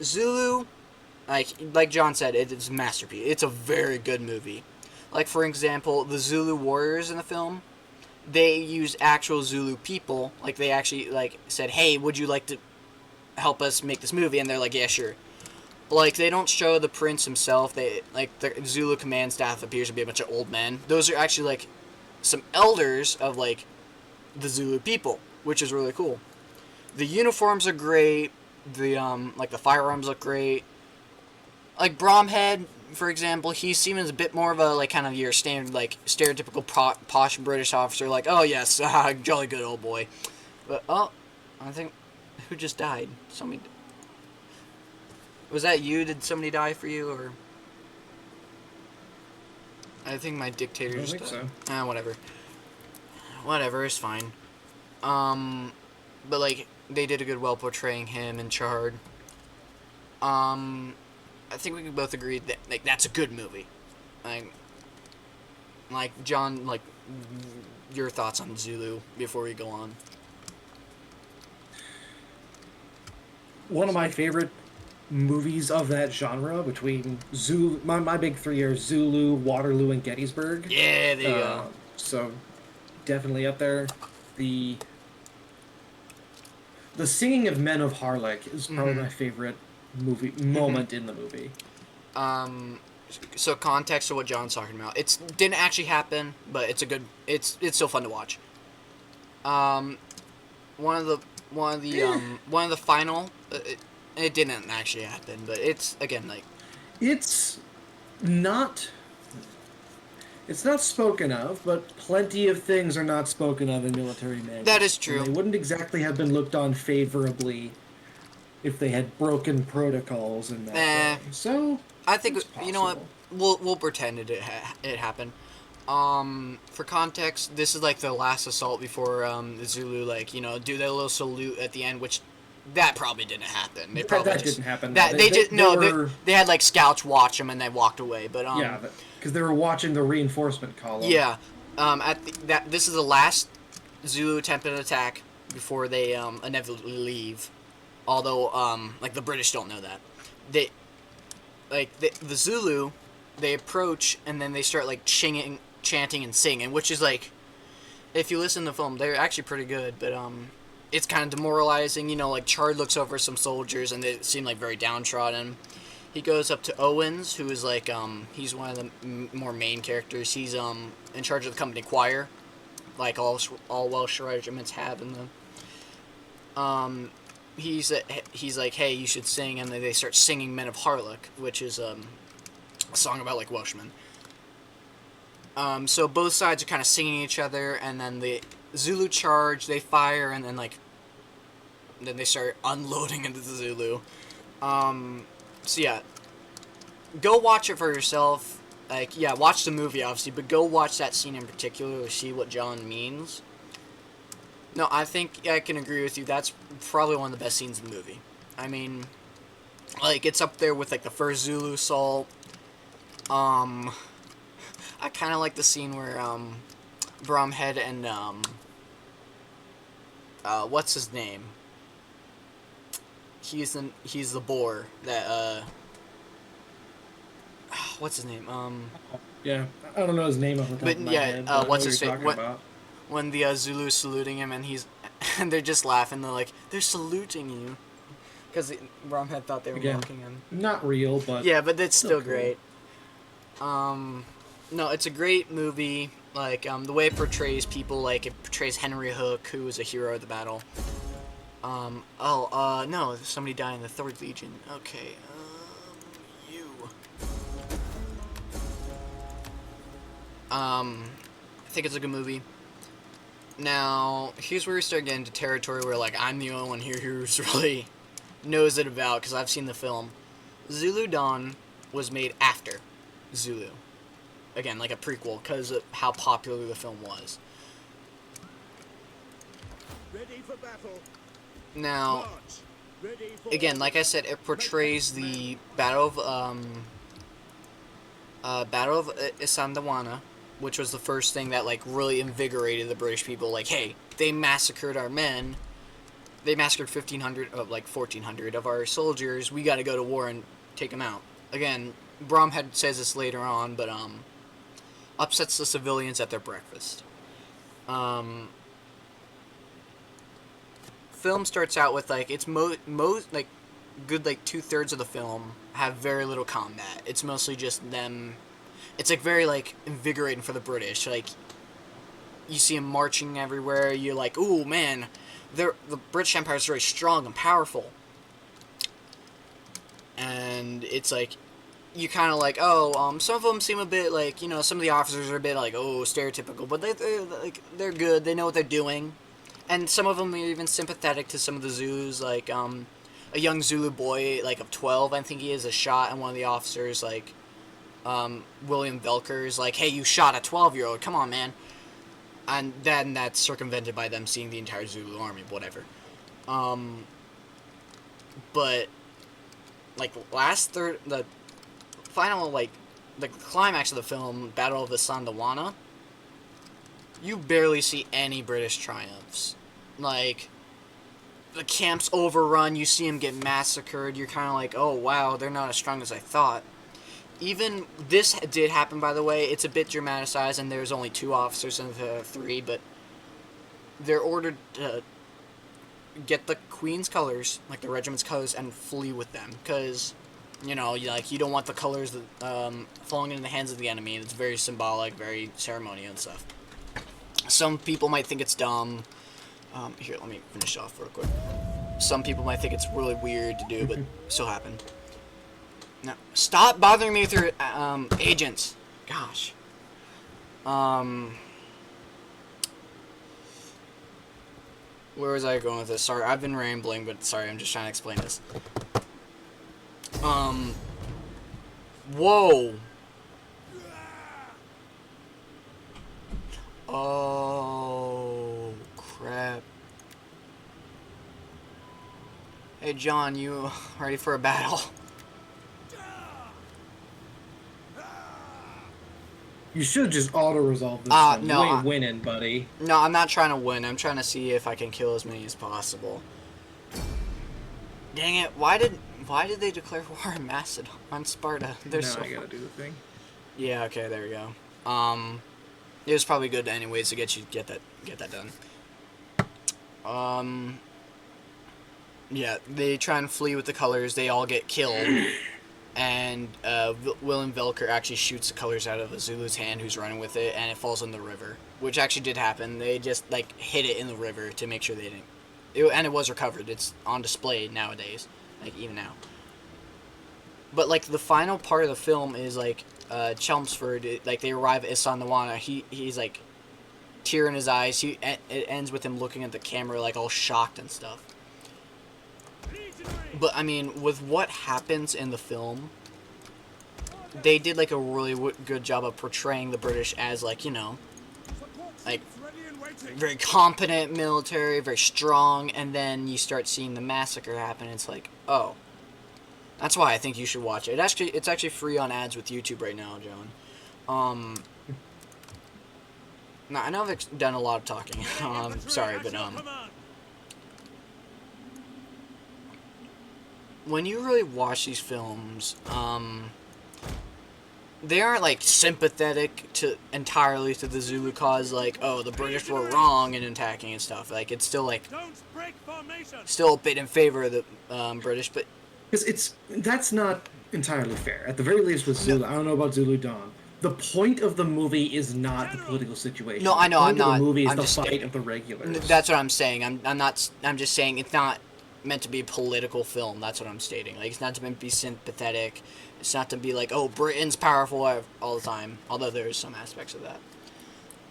Zulu, like John said, it's a masterpiece. It's a very good movie. For example, the Zulu warriors in the film, they used actual Zulu people. They actually, said, hey, would you like to help us make this movie? And they're like, yeah, sure. like they don't show the prince himself. They like the Zulu command staff appears to be a bunch of old men. Those are actually like some elders of like the Zulu people, which is really cool. The uniforms are great. The like the firearms look great. Like Bromhead, for example, he seems a bit more of a like kind of your standard like stereotypical posh British officer. Like, oh yes, jolly good old boy. But oh, I think who just died? Somebody. Was that you? Did somebody die for you or? I think my dictator I don't just think died. so. Whatever. Whatever, it's fine. But like they did a good well portraying him and Chard. I think we can both agree that like that's a good movie. Like John, like your thoughts on Zulu before we go on. One of my favorite movies of that genre between Zulu, my big three are Zulu, Waterloo, and Gettysburg. Yeah, there you go. So definitely up there. The the singing of Men of Harlech is probably my favorite movie moment in the movie. So context of what John's talking about. It didn't actually happen, but it's a good. It's still fun to watch. One of the final. It didn't actually happen, but it's again like. It's not. It's not spoken of, but plenty of things are not spoken of in military manuals. That is true. And they wouldn't exactly have been looked on favorably if they had broken protocols in that way. So I think it's you know what possible. we'll pretend it happened. For context, this is like the last assault before the Zulu like do their little salute at the end, which that probably didn't happen. They probably that didn't happen. That they had like scouts watch them and they walked away. But yeah, because they were watching the reinforcement column. Yeah, this is the last Zulu attempted attack before they inevitably leave. Although like the British don't know that. The Zulu, they approach and then they start like chanting and singing, which is like, if you listen to the film, they're actually pretty good, but it's kind of demoralizing. Like Chard looks over some soldiers and they seem like very downtrodden. He goes up to Owens, who is like he's one of the more main characters. He's in charge of the company choir, like all Welsh regiments have in the. He's like, hey, you should sing, and then they start singing Men of Harlech, which is a song about like Welshmen. So both sides are kind of singing each other, and then the Zulu charge, they fire, and then then they start unloading into the Zulu. So yeah, go watch it for yourself. Like, yeah, watch the movie obviously, but go watch that scene in particular to see what John means. No, I think I can agree with you. That's probably one of the best scenes in the movie. I mean, like, it's up there with like the first Zulu assault. I kind of like the scene where Bromhead and what's his name? He's the boar that what's his name? Yeah, I don't know his name off the top But of my yeah, head. But what's I know his what you're face? talking about. When the Zulu's saluting him and and they're just laughing. They're like, they're saluting you, because Bromhead thought they were Again, mocking him. Not real, but Yeah, but it's still cool. great. No, it's a great movie. Like the way it portrays people, like it portrays Henry Hook, who was a hero of the battle. No, somebody died in the 3rd Legion. Okay, you. I think it's a good movie. Now, here's where we start getting into territory where, like, I'm the only one here who's really knows it about, because I've seen the film. Zulu Dawn was made after Zulu. Again, like a prequel, because of how popular the film was. Ready for battle. Now, March. Ready for again, like I said, it portrays the Battle of Isandawana, which was the first thing that like really invigorated the British people. Like, hey, they massacred our men. They massacred 1,400 of our soldiers. We got to go to war and take them out. Again, Bromhead says this later on, but upsets the civilians at their breakfast. Film starts out with like it's good like 2/3 of the film have very little combat. It's mostly just them. It's like very like invigorating for the British. Like you see them marching everywhere. You're like, ooh man, the British Empire is very strong and powerful. And it's like you kind of like, oh, some of them seem a bit like, you know, some of the officers are a bit like, oh, stereotypical, but they're good. They know what they're doing, and some of them are even sympathetic to some of the Zulus. Like a young Zulu boy, like of 12, I think he is, a shot, and one of the officers, like William Velker's, like, hey, you shot a 12-year-old. Come on, man. And then that's circumvented by them seeing the entire Zulu army, whatever. But like the final, like, the climax of the film, Battle of the Sandawana, you barely see any British triumphs. Like, the camp's overrun, you see them get massacred, you're kind of like, oh, wow, they're not as strong as I thought. Even, this did happen, by the way, it's a bit dramatized, and there's only 2 officers instead of 3, but they're ordered to get the Queen's colors, like the regiment's colors, and flee with them, because, you know, like, you don't want the colors falling into the hands of the enemy. It's very symbolic, very ceremonial and stuff. Some people might think it's dumb. Here, let me finish off real quick. Some people might think it's really weird to do, but still happened. Now, stop bothering me with your agents. Gosh. Where was I going with this? Sorry, I've been rambling, but sorry, I'm just trying to explain this. Whoa. Oh, crap. Hey, John, you ready for a battle? You should just auto-resolve this one. No, You ain't winning, buddy. No, I'm not trying to win. I'm trying to see if I can kill as many as possible. Dang it! Why did they declare war on Sparta? They're now so. I gotta do the thing. Yeah. Okay. There we go. It was probably good anyways to get that done. Yeah. They try and flee with the colors. They all get killed. And William Velker actually shoots the colors out of a Zulu's hand who's running with it, and it falls in the river, which actually did happen. They just like hid it in the river to make sure they didn't. And it was recovered. It's on display nowadays, like even now. But like the final part of the film is like Chelmsford, like they arrive at Isandlwana. He's like tear in his eyes. It ends with him looking at the camera like all shocked and stuff. But, I mean, with what happens in the film, they did, like, a really good job of portraying the British as, like, you know, like, very competent military, very strong, and then you start seeing the massacre happen, and it's like, oh. That's why I think you should watch it. It's actually free on ads with YouTube right now, John. Now, I know I've done a lot of talking. Sorry, but, when you really watch these films, they aren't like sympathetic entirely to the Zulu cause. Like, oh, the British were wrong in attacking and stuff. Like, it's still like still a bit in favor of the British, but Because that's not entirely fair. At the very least with Zulu, I don't know about Zulu Dawn. The point of the movie is not the political situation. No, I know, the point I'm not. The movie is I'm the just fight of the regulars. That's what I'm saying. I'm not. I'm just saying it's not meant to be a political film. That's what I'm stating. Like, it's not meant to be sympathetic. It's not to be like, oh, Britain's powerful all the time. Although there's some aspects of that.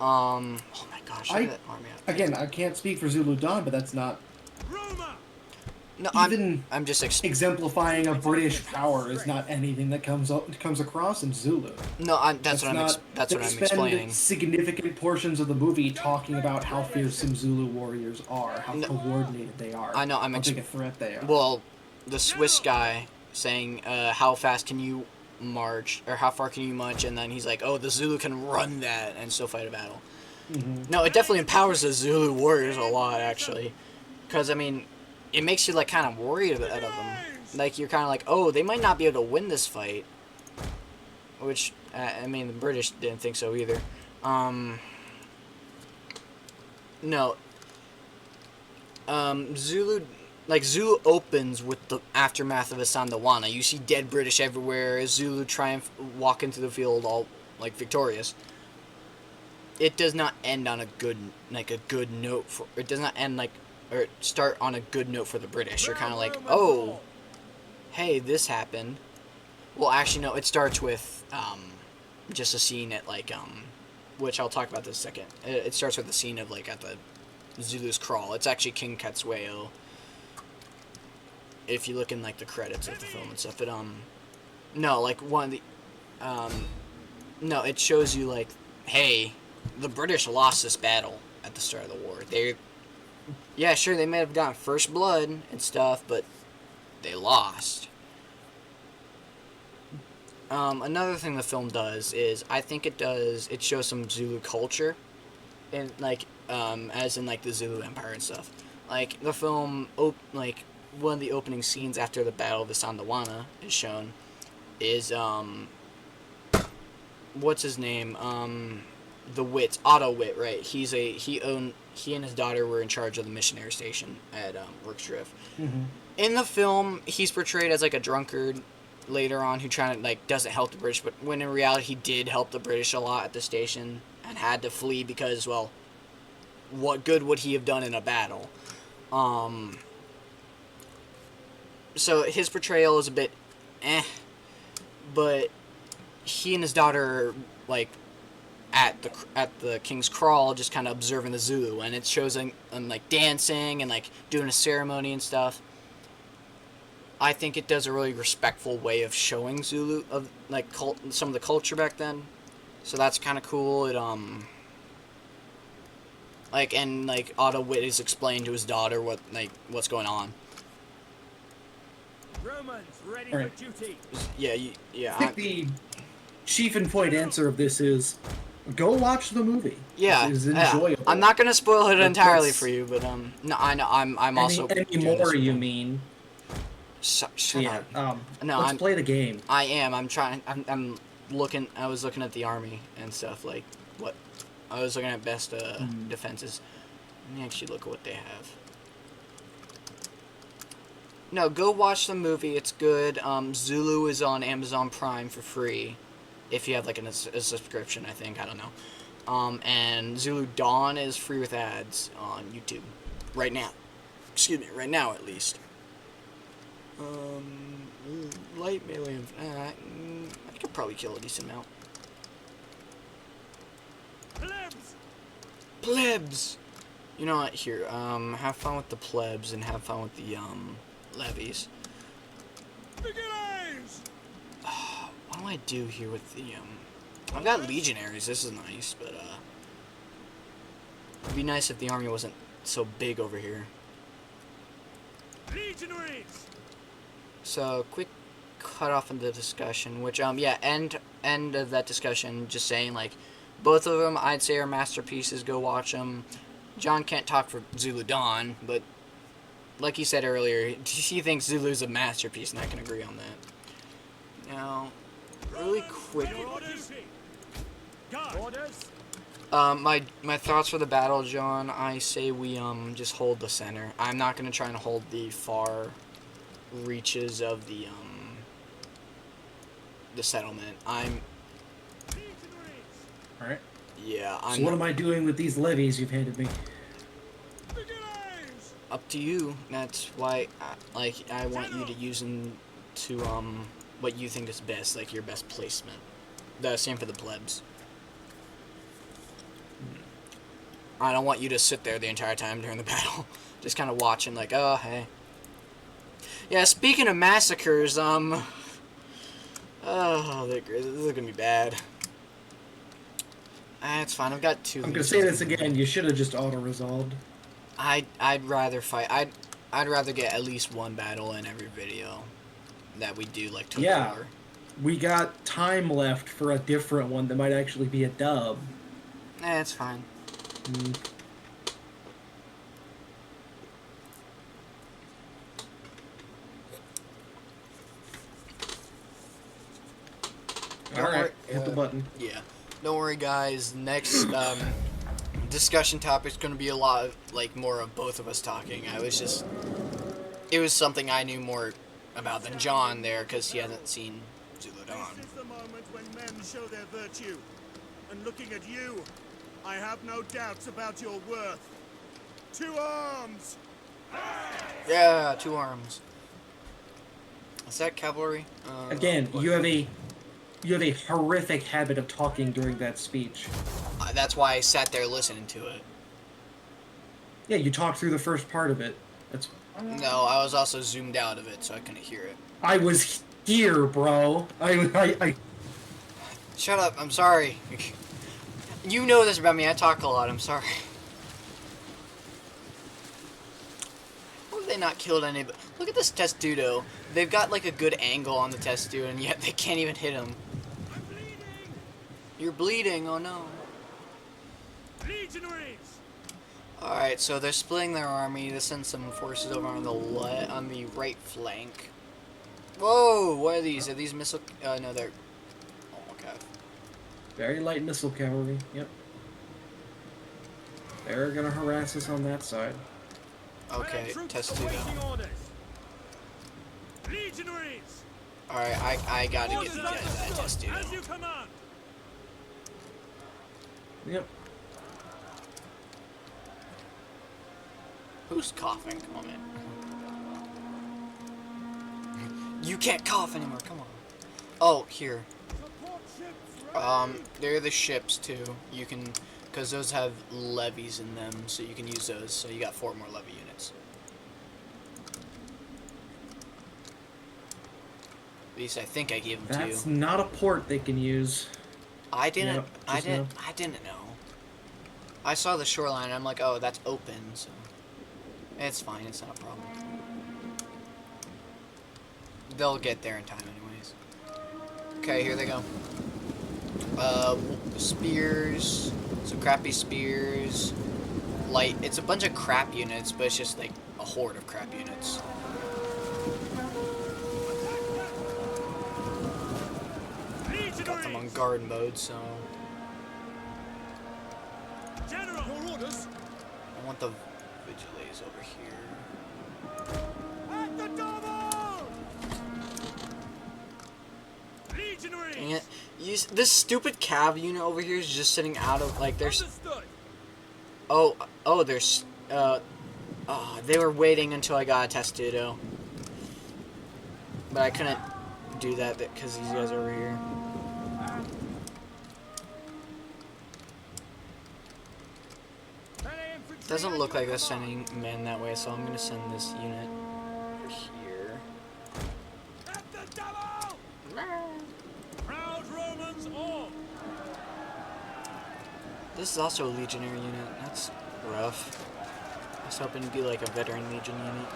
Oh my gosh! Look at that army out there. Again, I can't speak for Zulu Dawn, but that's not No, even I'm just exemplifying a British power is not anything that comes across in Zulu. No, that's what I'm They explaining. spend significant portions of the movie talking about how fearsome Zulu warriors are, how coordinated they are. I know, how big a threat they are. Well, the Swiss guy saying, how fast can you march, or how far can you march, and then he's like, oh, the Zulu can run that and still fight a battle. Mm-hmm. No, it definitely empowers the Zulu warriors a lot, actually. Because, I mean, it makes you, like, kind of worried of them. Like, you're kind of like, oh, they might not be able to win this fight. Which, I mean, the British didn't think so either. No. Zulu like Zulu opens with the aftermath of Asandawana. You see dead British everywhere. Zulu walk into the field all like victorious. It does not end on a good note for. It does not end like or start on a good note for the British. You're kind of like, oh, hey, this happened. Well, actually, no. It starts with just a scene at like which I'll talk about this in a second. It starts with a scene of like at the Zulu's crawl. It's actually King Katsueo. If you look in like the credits of the film and stuff, no, like one of the no, it shows you like, hey, the British lost this battle at the start of the war. Yeah, sure, they may have gotten first blood and stuff, but they lost. Another thing the film does is, I think it shows some Zulu culture, and like, as in like the Zulu Empire and stuff. Like the film, like one of the opening scenes after the Battle of the Sandawana is shown, is what's his name? The Wit, Otto Wit, right? He and his daughter were in charge of the missionary station at Rooksdrift. Mm-hmm. In the film, he's portrayed as like a drunkard later on who doesn't help the British, but when in reality he did help the British a lot at the station and had to flee because, well, what good would he have done in a battle? So his portrayal is a bit but he and his daughter are, like, at the King's Crawl, just kind of observing the Zulu, and it shows them like dancing and like doing a ceremony and stuff. I think it does a really respectful way of showing Zulu of like some of the culture back then, so that's kind of cool. It like Otto Witt is explained to his daughter what's going on. Romans ready All right. for duty. Yeah. I think the chief and point answer of this is go watch the movie. Yeah, It is enjoyable. I'm not gonna spoil it But entirely let's- for you, but no, I know I'm also Any doing more, this. you mean? Shut Yeah. up. No, let's I'm play the game. I am. I'm trying. I'm looking. I was looking at the army and stuff. Like what? I was looking at best defenses. Let me actually look at what they have. No, go watch the movie. It's good. Zulu is on Amazon Prime for free, if you have like a subscription. I think I don't know. And Zulu Dawn is free with ads on YouTube right now. Excuse me, right now at least. Light melee. I could probably kill a decent amount. Plebs! Plebs! You know what? Here, have fun with the plebs and have fun with the, levies. Begins! What do I do here with the, I've got legionaries. This is nice, but, it'd be nice if the army wasn't so big over here. Legionaries! So, quick cut off of the discussion, which, yeah, end of that discussion, just saying, like, both of them, I'd say, are masterpieces. Go watch them. John can't talk for Zulu Dawn, but like he said earlier, he thinks Zulu's a masterpiece, and I can agree on that. Now, really quickly, Orders! Orders! my thoughts for the battle, John, I say we, just hold the center. I'm not going to try and hold the far reaches of the settlement. All right. Yeah, So what am I doing with these levies you've handed me? Begins! up to you. That's why, I want you to use them to, what you think is best, like your best placement. The same for the plebs. I don't want you to sit there the entire time during the battle, just kind of watching, like, oh, hey. Yeah, speaking of massacres, oh, this is gonna be bad. It's fine. I've got two. I'm gonna say this again. You should have just auto-resolved. I'd rather fight. I'd rather get at least one battle in every video that we do, like, to Yeah. war. We got time left for a different one that might actually be a dub. It's fine. All right, hit the button. Yeah. Don't worry, guys. Next discussion topic is going to be a lot of, like, more of both of us talking. I was just It was something I knew more about than John there, because he hasn't seen Zulu Dawn. This is the moment when men show their virtue. And looking at you, I have no doubts about your worth. 2 arms! Yeah, 2 arms. Is that cavalry? Again, you have a horrific habit of talking during that speech. That's why I sat there listening to it. Yeah, you talked through the first part of it. That's. No, I was also zoomed out of it, so I couldn't hear it. I was here, bro. I. Shut up, I'm sorry. You know this about me, I talk a lot, I'm sorry. Why have they not killed anybody? Look at this Testudo. They've got like a good angle on the Testudo, and yet they can't even hit him. I'm bleeding! You're bleeding, oh no. Legionaries! Alright, so they're splitting their army to send some forces over on the right flank. Whoa, what are these? Are these missile? No, they're. Oh my god. Very light missile cavalry. Yep. They're gonna harass us on that side. Okay, Testudo. Legionaries! Alright, I gotta get Orders these guys that understood, as you Testudo. command! Yep. Who's coughing? Come on, man. You can't cough anymore, come on. Oh, here. Support ships ready! They're the ships too. You can, because those have levies in them, so you can use those. So you got 4 more levy units. At least I think I gave them to you. That's not a port they can use. I didn't. Yep, I just didn't. I didn't know. I saw the shoreline. And I'm like, oh, that's open. So it's fine. It's not a problem. They'll get there in time, anyways. Okay, here they go. Spears. Some crappy spears. Light. It's a bunch of crap units, but it's just like a horde of crap units. Got them on guard mode, so General! Your orders! I want the Vigiles over here. At the double! Legionaries! Dang it. This stupid cav unit over here is just sitting out of, like, there's... Understood! Oh, there's, they were waiting until I got a Testudo. But I couldn't do that because these guys are over here. Doesn't look like they're sending men that way, so I'm gonna send this unit over here. At the double! Proud Romans all! This is also a legionary unit. That's rough. I was hoping to be like a veteran legion unit.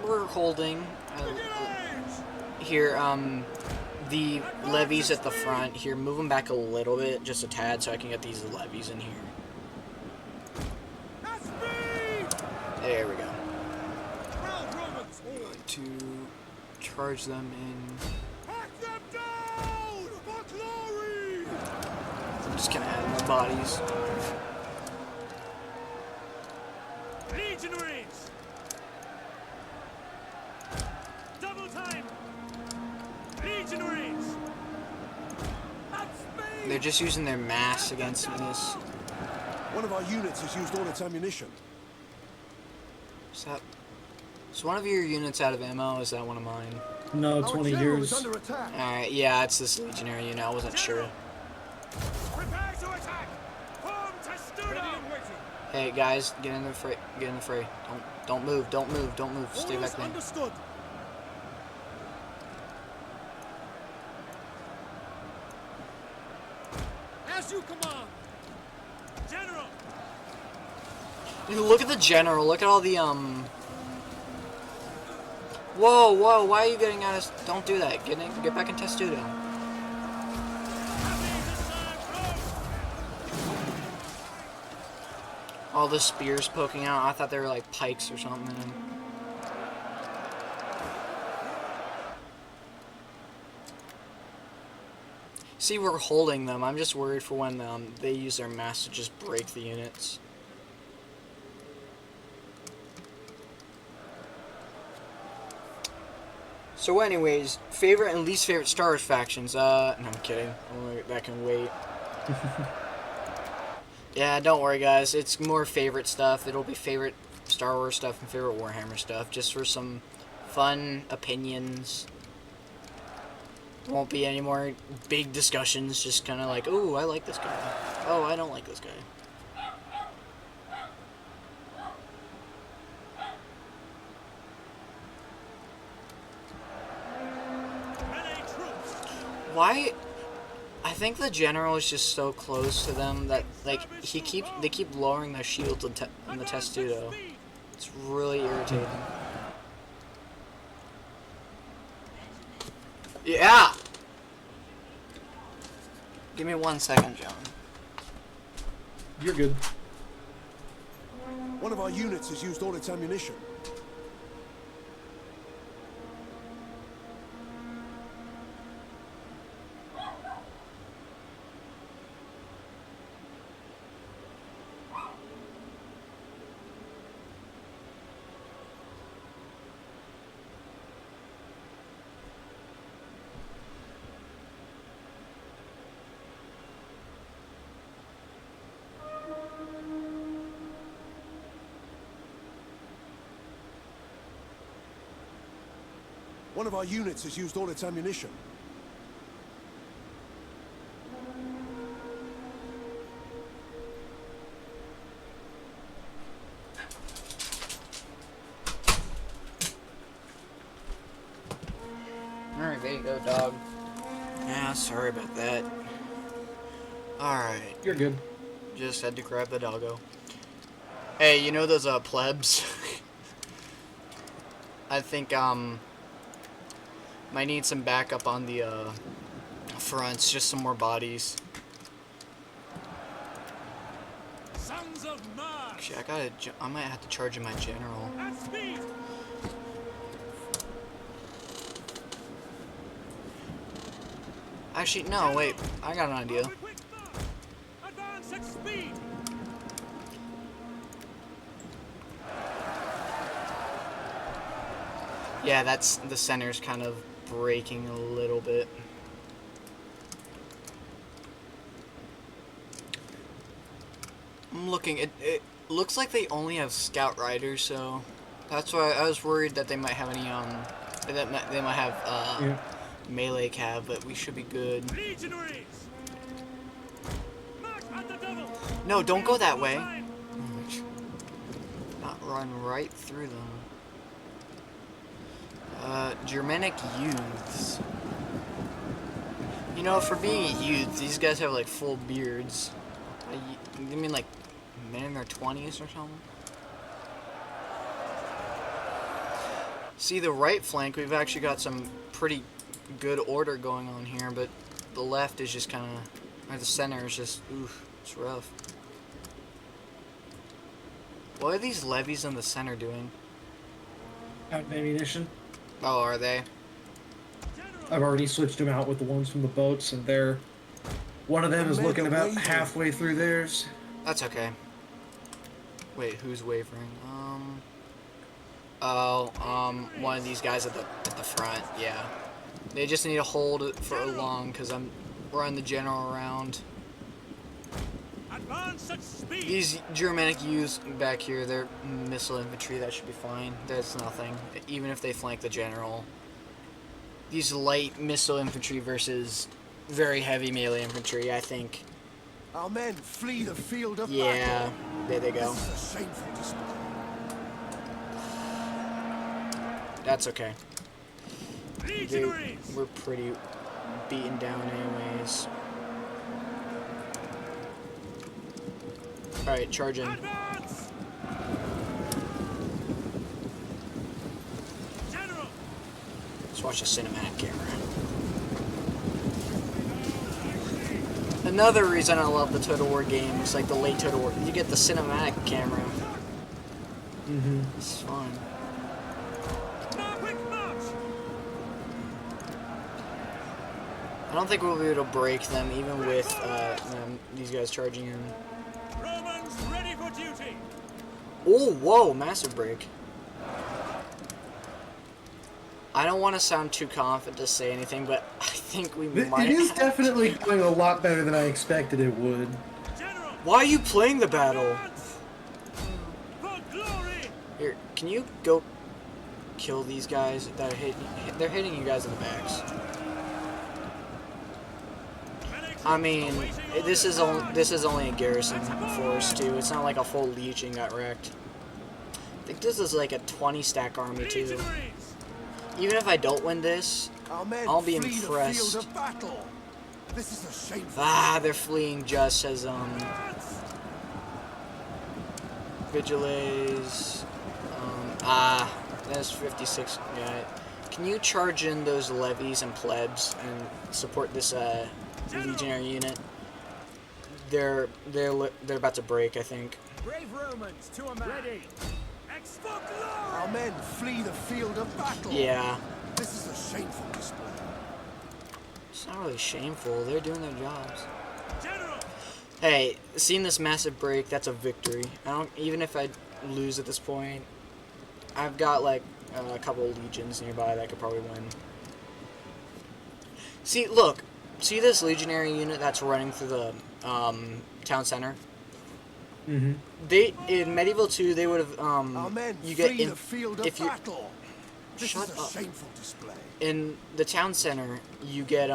We're holding. Here, the levies at the front. Here, move them back a little bit, just a tad, so I can get these levies in here. There we go. Proud Romans all! Going to charge them in. Hack them down! For glory! I'm just gonna add more bodies. Legionaries! Double time! Legionaries! At speed! They're just using their mass against this. One of our units has used all its ammunition. Is that? Is one of your units out of ammo? Is that one of mine? No, it's Our one of general yours. is under attack. Alright, yeah, it's this legionary unit. I wasn't sure. Prepare to attack! Form Testudo! Ready and waiting! Hey guys, get in the fray. Get in the fray. Don't move. Don't move. Don't move. Stay Orders back there. understood! As you command! General! Look at the general. Look at all the Whoa, whoa! Why are you getting out of? Don't do that. Get back in Testudo. All the spears poking out. I thought they were like pikes or something. See, we're holding them. I'm just worried for when they use their mass to just break the units. So anyways, favorite and least favorite Star Wars factions. No, I'm kidding. That can wait. Yeah, don't worry, guys. It's more favorite stuff. It'll be favorite Star Wars stuff and favorite Warhammer stuff, just for some fun opinions. Won't be any more big discussions. Just kind of like, oh, I like this guy. Oh, I don't like this guy. Why? I think the general is just so close to them that like they keep lowering their shields in the Testudo. It's really irritating. Yeah. Give me 1 second, John. You're good. One of our units has used all its ammunition. One of our units has used all its ammunition. Alright, there you go, dog. Yeah, sorry about that. Alright. You're good. Just had to grab the doggo. Hey, you know those plebs? I think might need some backup on the fronts, just some more bodies. Sons of Mars! Actually, I might have to charge in my general. At speed! Actually, no, wait. I got an idea. Quick march! Advance at speed! Yeah, that's the center's kind of breaking a little bit. I'm looking. It looks like they only have scout riders, so that's why I was worried that they might have any they might have Yeah. melee cav, but we should be good. Legionaries! March at the double! No, don't go that way. Not run right through them. Germanic youths. You know, for being a youth, these guys have like full beards. You mean like men in their 20s or something? See, the right flank, we've actually got some pretty good order going on here, but the left is just kind of, or the center is just, oof, it's rough. What are these levies in the center doing? Out of ammunition. Oh, are they? I've already switched them out with the ones from the boats, and they're... One of them is looking about halfway through theirs. That's okay. Wait, who's wavering? One of these guys at the front, yeah. They just need to hold it for long, because I'm running the general around. Advance at speed! These Germanic youths back here, they're missile infantry, that should be fine. That's nothing, even if they flank the general. These light missile infantry versus very heavy melee infantry, I think. Our men flee the field of Yeah, battle. there they go. This is a shameful display. That's okay. Legionaries! We're pretty beaten down anyways. Alright, charge in. Advance! General! Let's watch the cinematic camera. Another reason I love the Total War games, like the late Total War, you get the cinematic camera. Mm-hmm. It's fun. Quick march! I don't think we'll be able to break them, even with these guys charging in. Romans ready for duty. Oh, whoa, massive break. I don't want to sound too confident to say anything, but I think we might. It is definitely going a lot better than I expected it would. General, Why are you playing the battle? advance! For glory! Here, can you go kill these guys that are hitting? They're hitting you guys in the backs. I mean, this is only a garrison force too. It's not like a full legion got wrecked. I think this is like a 20 stack army too. Legionaries! Even if I don't win this, Our men I'll be flee the impressed. field of battle. This is a shameful. they're fleeing just as Advance! Vigiles. That's 56. Yeah. Can you charge in those levies and plebs and support this legionary unit? They're about to break, I think. Brave Romans to a man. Ready. For glory! Our men flee the field of battle. Yeah. This is a shameful display. It's not really shameful. They're doing their jobs. General! Hey, seeing this massive break, that's a victory. Even if I lose at this point, I've got like a couple of legions nearby that I could probably win. See, look. See this legionary unit that's running through the town center? Mm-hmm. They in medieval 2 they would have Our men you flee get the field of if you battle. This Shut is a up. shameful display. in the town center you get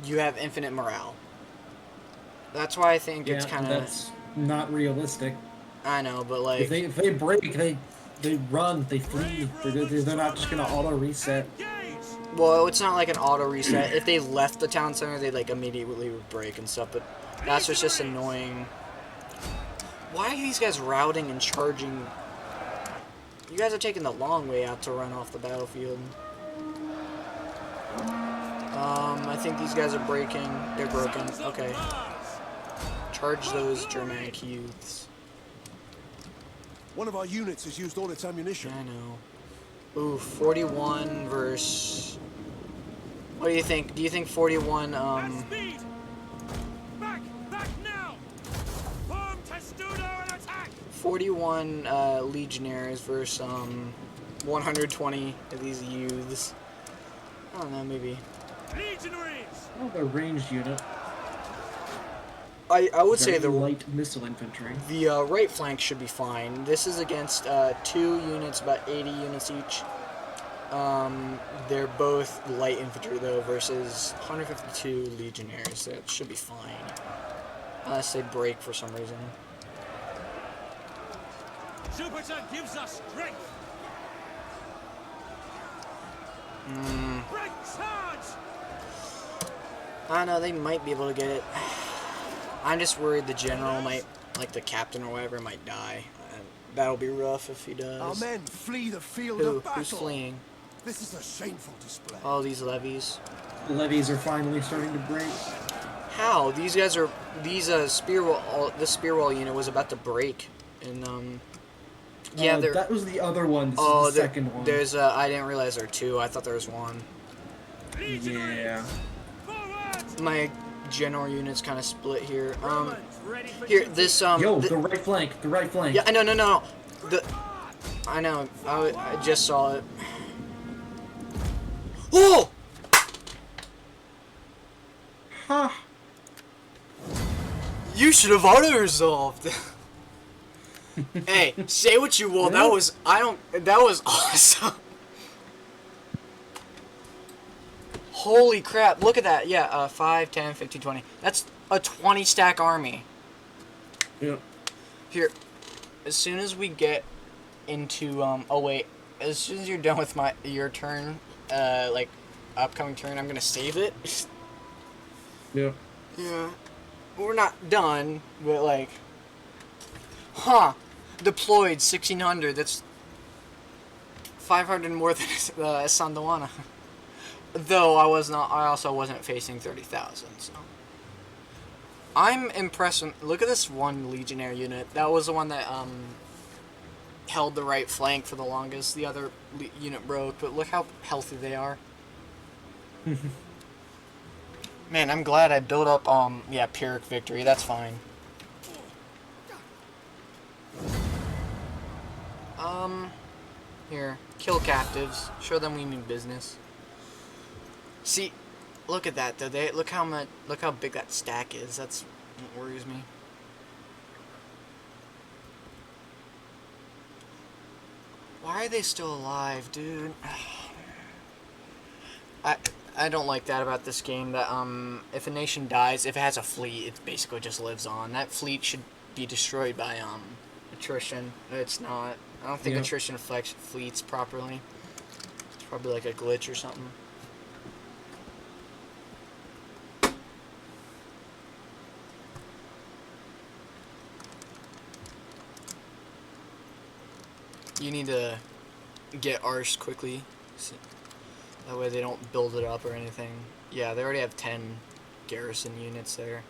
you have infinite morale. That's why I think it's Yeah, kind of that's not realistic. I know, but like If they break, they run, they flee. They're not just gonna auto reset. Engage! well, it's not like an auto reset. If they left the town center, they like immediately would break and stuff. But that's what's just annoying. Why are these guys routing and charging? You guys are taking the long way out to run off the battlefield. I think these guys are breaking. They're broken. Okay. Charge those Germanic youths. One of our units has used all its ammunition. I know. Ooh, 41 versus... What do you think? Do you think 41, At speed! Back! Back now! Form testudo and attack! 41 legionnaires versus 120 of these youths? I don't know, maybe. Legionaries! Oh, the ranged unit. I would say Very the light missile infantry. right flank should be fine. This is against 2 units, about 80 units each. They're both light infantry though versus 152 legionnaires. That should be fine. Unless they break for some reason. Jupiter gives us strength! Break charge! I don't know, they might be able to get it. I'm just worried the general might, like the captain or whatever, might die. That'll be rough if he does. Our men flee the field Who? of battle. Who's fleeing? This is a shameful display. Oh, these levies. The levies are finally starting to break. How? These guys are... These, spear wall... The spear wall unit was about to break. And, yeah, they're... That was the other one. This Oh, is the second one. there's, I didn't realize there were 2. I thought there was 1. Yeah. Forward! My general unit's kind of split here. Romans ready for Here, duty. this, Yo, th- the right flank. The right flank. Yeah, no. I know. I just saw it. Oh! Ha! You should have auto-resolved. Hey, say what you will. That was... That was awesome. Holy crap. Look at that. Yeah, 5, 10, 15, 20. That's a 20-stack army. Yeah. Here, as soon as we get into, oh wait, as soon as you're done with your turn, like, upcoming turn, I'm gonna save it. Yeah. Yeah. We're not done, but like, deployed 1,600, that's 500 more than Sandawana. Though I also wasn't facing 30,000, so. I'm impressed. Look at this one legionnaire unit. That was the one that held the right flank for the longest. The other unit broke, but look how healthy they are. Man, I'm glad I built up, yeah, Pyrrhic victory. That's fine. Here. Kill captives. Show them we mean business. See, look at that, though. Look how big that stack is. That worries me. Why are they still alive, dude? I don't like that about this game, that if a nation dies, if it has a fleet, it basically just lives on. That fleet should be destroyed by attrition. It's not. I don't think attrition affects fleets properly. It's probably like a glitch or something. You need to get Arse quickly. That way they don't build it up or anything. Yeah, they already have 10 garrison units there.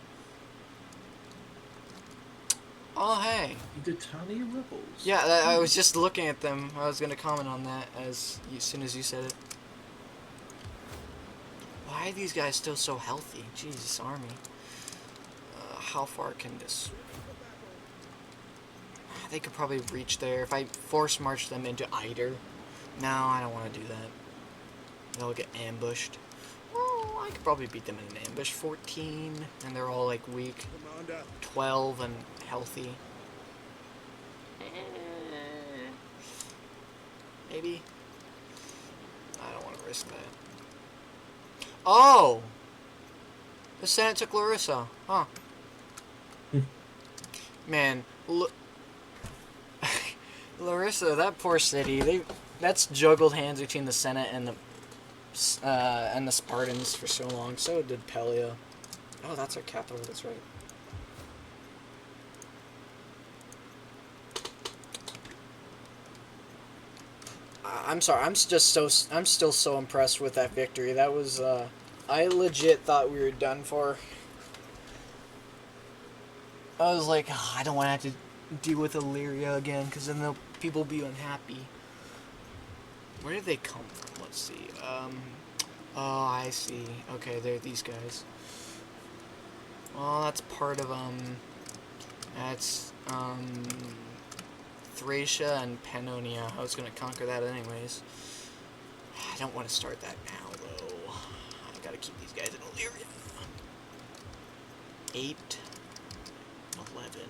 Oh, hey. The Titania rebels. Yeah, I was just looking at them. I was going to comment on that as soon as you said it. Why are these guys still so healthy? Jesus, army. How far can this... They could probably reach there. If I force march them into Eider. No, I don't want to do that. They'll get ambushed. Oh, I could probably beat them in an ambush. 14, and they're all like weak. 12 and healthy. Maybe. I don't want to risk that. Oh! The Senate took Larissa. Huh. Man, look. Larissa, that poor city. That's juggled hands between the Senate and the Spartans for so long. So did Pelia. Oh, that's our capital. That's right. I'm sorry. I'm still so impressed with that victory. That was. I legit thought we were done for. I was like, oh, I don't want to have to deal with Illyria again, because then people will be unhappy. Where did they come from? Let's see. Oh, I see. Okay, they're these guys. Well, that's part of, that's, Thracia and Pannonia. I was going to conquer that anyways. I don't want to start that now, though. I gotta keep these guys in Illyria. 8, 11.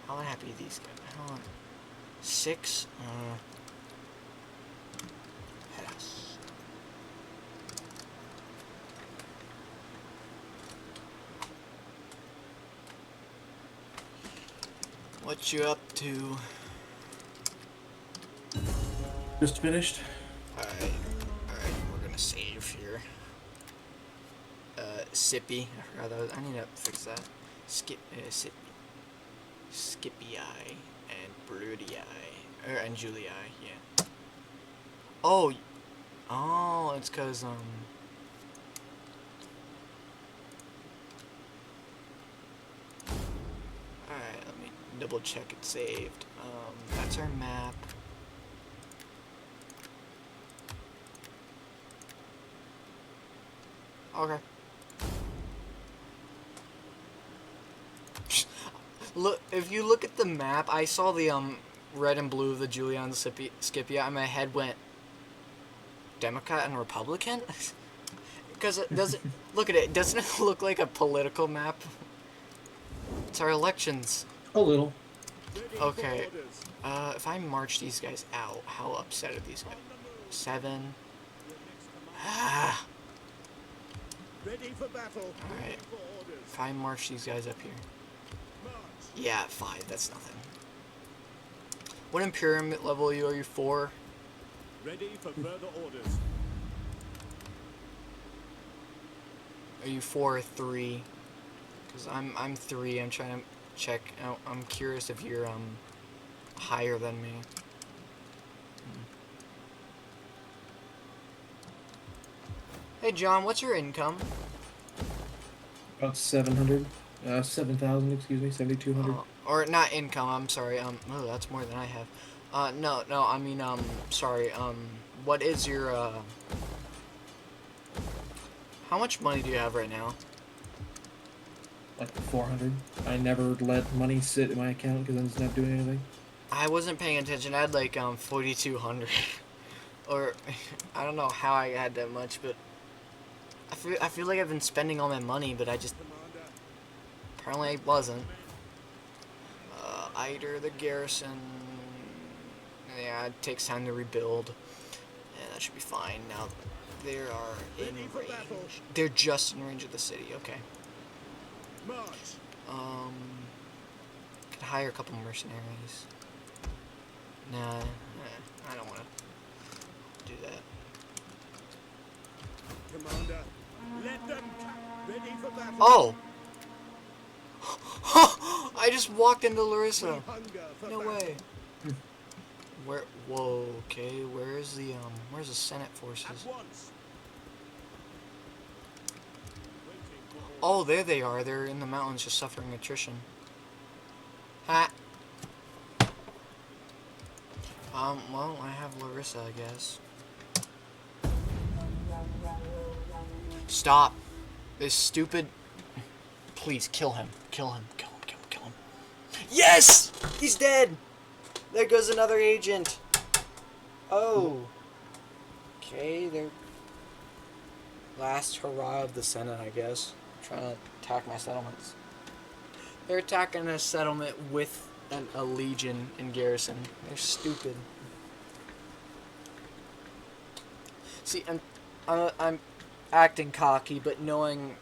How unhappy are these guys? How on? 6, yes. What you up to? Just finished. Alright, we're gonna save here. Sippy. I forgot that was, I need to fix that. Sippy. Scipii and Brudii. And Julii, yeah. Oh, it's cause, alright, let me double check it's saved. That's our map. Okay. Look, if you look at the map, I saw the red and blue of the Julian Scipia, and my head went Democrat and Republican, because it doesn't look at it. Doesn't it look like a political map? It's our elections. A little. Okay. If I march these guys out, how upset are these guys? 7. Ah. Ready for battle. Alright. If I march these guys up here. Yeah, 5. That's nothing. What Imperium level are you? Are you 4? Ready for further orders. Are you 4 or 3? Because I'm 3. I'm trying to check. I'm curious if you're higher than me. Hey John, what's your income? About 700. 7,000, excuse me, 7,200. Or not income, I'm sorry, oh, that's more than I have. No, I mean, sorry, what is your, How much money do you have right now? Like 400. I never let money sit in my account because I'm just not doing anything. I wasn't paying attention. I had like 4,200, or I don't know how I had that much, but I feel like I've been spending all my money, but I just apparently I wasn't. Eider, the garrison. Yeah, it takes time to rebuild. Yeah, that should be fine. Now they are in range. They're just in range of the city. Okay. March. Could hire a couple mercenaries. Nah, I don't want to do that. Commander, let them ready for battle. Oh! I just walked into Larissa. We hunger for No battle. way. Where? Whoa. Okay. Where's the Senate forces? At once. Oh, there they are. They're in the mountains, just suffering attrition. Ha. Well, I have Larissa, I guess. Stop. This stupid... Please, kill him. Kill him. Kill him. Kill him. Kill him. Yes! He's dead! There goes another agent. Oh. Okay, they're... Last hurrah of the Senate, I guess. Trying to attack my settlements. They're attacking a settlement with a legion in garrison. They're stupid. See, I'm acting cocky, but knowing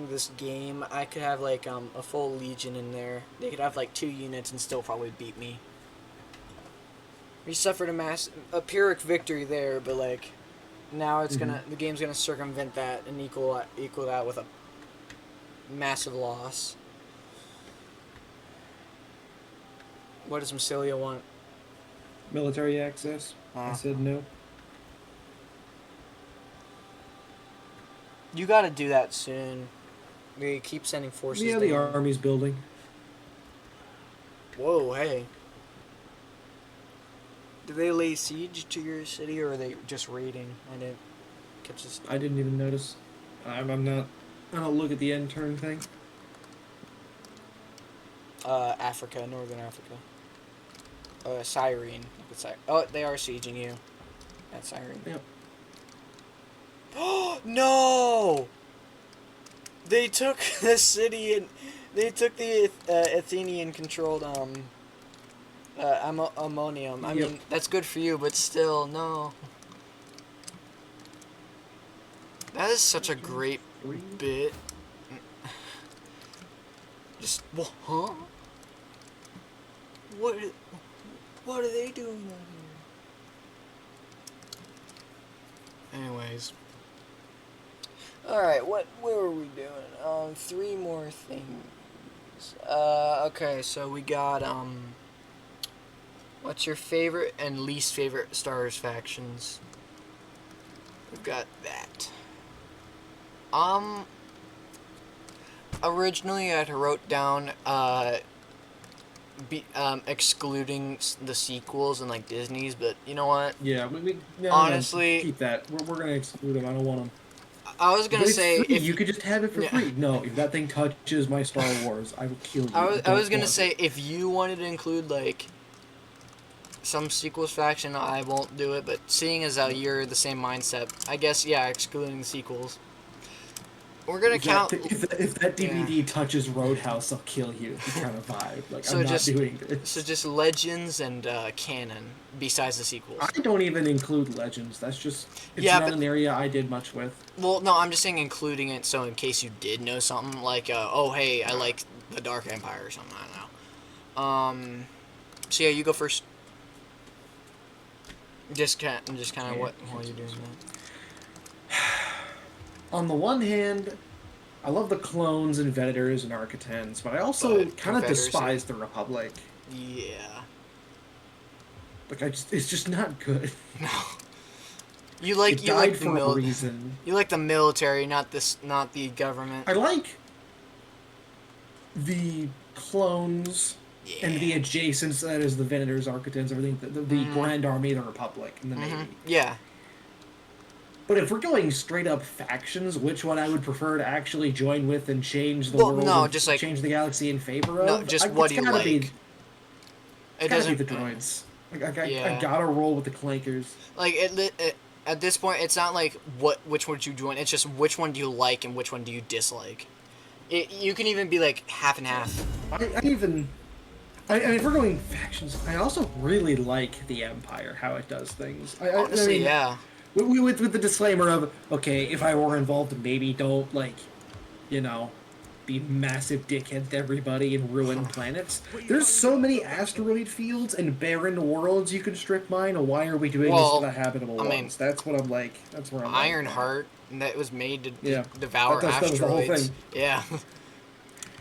this game, I could have like a full legion in there. They could have like 2 units and still probably beat me. We suffered a Pyrrhic victory there, but like now it's the game's gonna circumvent that and equal that with a massive loss. What does Massilia want? Military access. I said no. You gotta do that soon. They keep sending forces Yeah, the down. army's building. Whoa, hey. Do they lay siege to your city, or are they just raiding? I didn't catch this. I didn't even notice. I'm not. I don't look at the end turn thing. Africa, Northern Africa. Cyrene. Oh, they are sieging you. That's Cyrene. Yep. Oh no! They took the city and they took the Athenian-controlled ammonium. I mean, that's good for you, but still, no. That is such a great bit. Just, huh? What are they doing out here? Anyways. Alright, what were we doing? 3 more things. Okay, so we got, what's your favorite and least favorite Star Wars factions? We've got that. Originally I had wrote down, excluding the sequels and like Disney's, but you know what? Yeah, no, Honestly, keep that. We're gonna exclude them. I don't want them. I was gonna say free. if You could just have it for free. No, if that thing touches my Star Wars, I will kill you. I was gonna say if you wanted to include like some sequels faction, I won't do it. But seeing as how you're the same mindset, I guess yeah, excluding the sequels. We're gonna count. If that DVD touches Roadhouse, I'll kill you. It's kind of vibe. Like So I'm just- not doing this. So just Legends and canon, besides the sequels. I don't even include Legends. That's just it's Yeah, not but- an area I did much with. Well, no, I'm just saying including it, so in case you did know something, like, oh, hey, I like the Dark Empire or something, I don't know. So yeah, you go first. Just kind of what while you're doing that. On the one hand, I love the clones and Vedators and Architens, but I also But kind of Confederacy? despise the Republic. Yeah. Like it's just not good. No. You like It you died like the for a mil- reason. You like the military, not the government. I like the clones and the Yeah. adjacents, that is the Venators, Architens, everything, the Grand Army of the Republic and the Navy. Yeah. But if we're going straight up factions, which one I would prefer to actually join with and change the Well, world, no, and just like change the galaxy in favor of? no, just what do you like? It's It gotta be doesn't. the droids. I Yeah. gotta roll with the clankers. Like at this point, it's not like which one do you join. It's just which one do you like and which one do you dislike. You can even be like half and half. I mean, if we're going factions, I also really like the Empire, how it does things. Honestly, I mean, yeah. with the disclaimer of, okay, if I were involved, maybe don't, like, you know, be massive dickhead to everybody and ruin planets. There's so many asteroid fields and barren worlds you can strip mine, and why are we doing this to the habitable I mean, ones? That's what I'm like. That's where I'm like. Ironheart that was made to Yeah. devour That was the whole asteroids. thing. Yeah.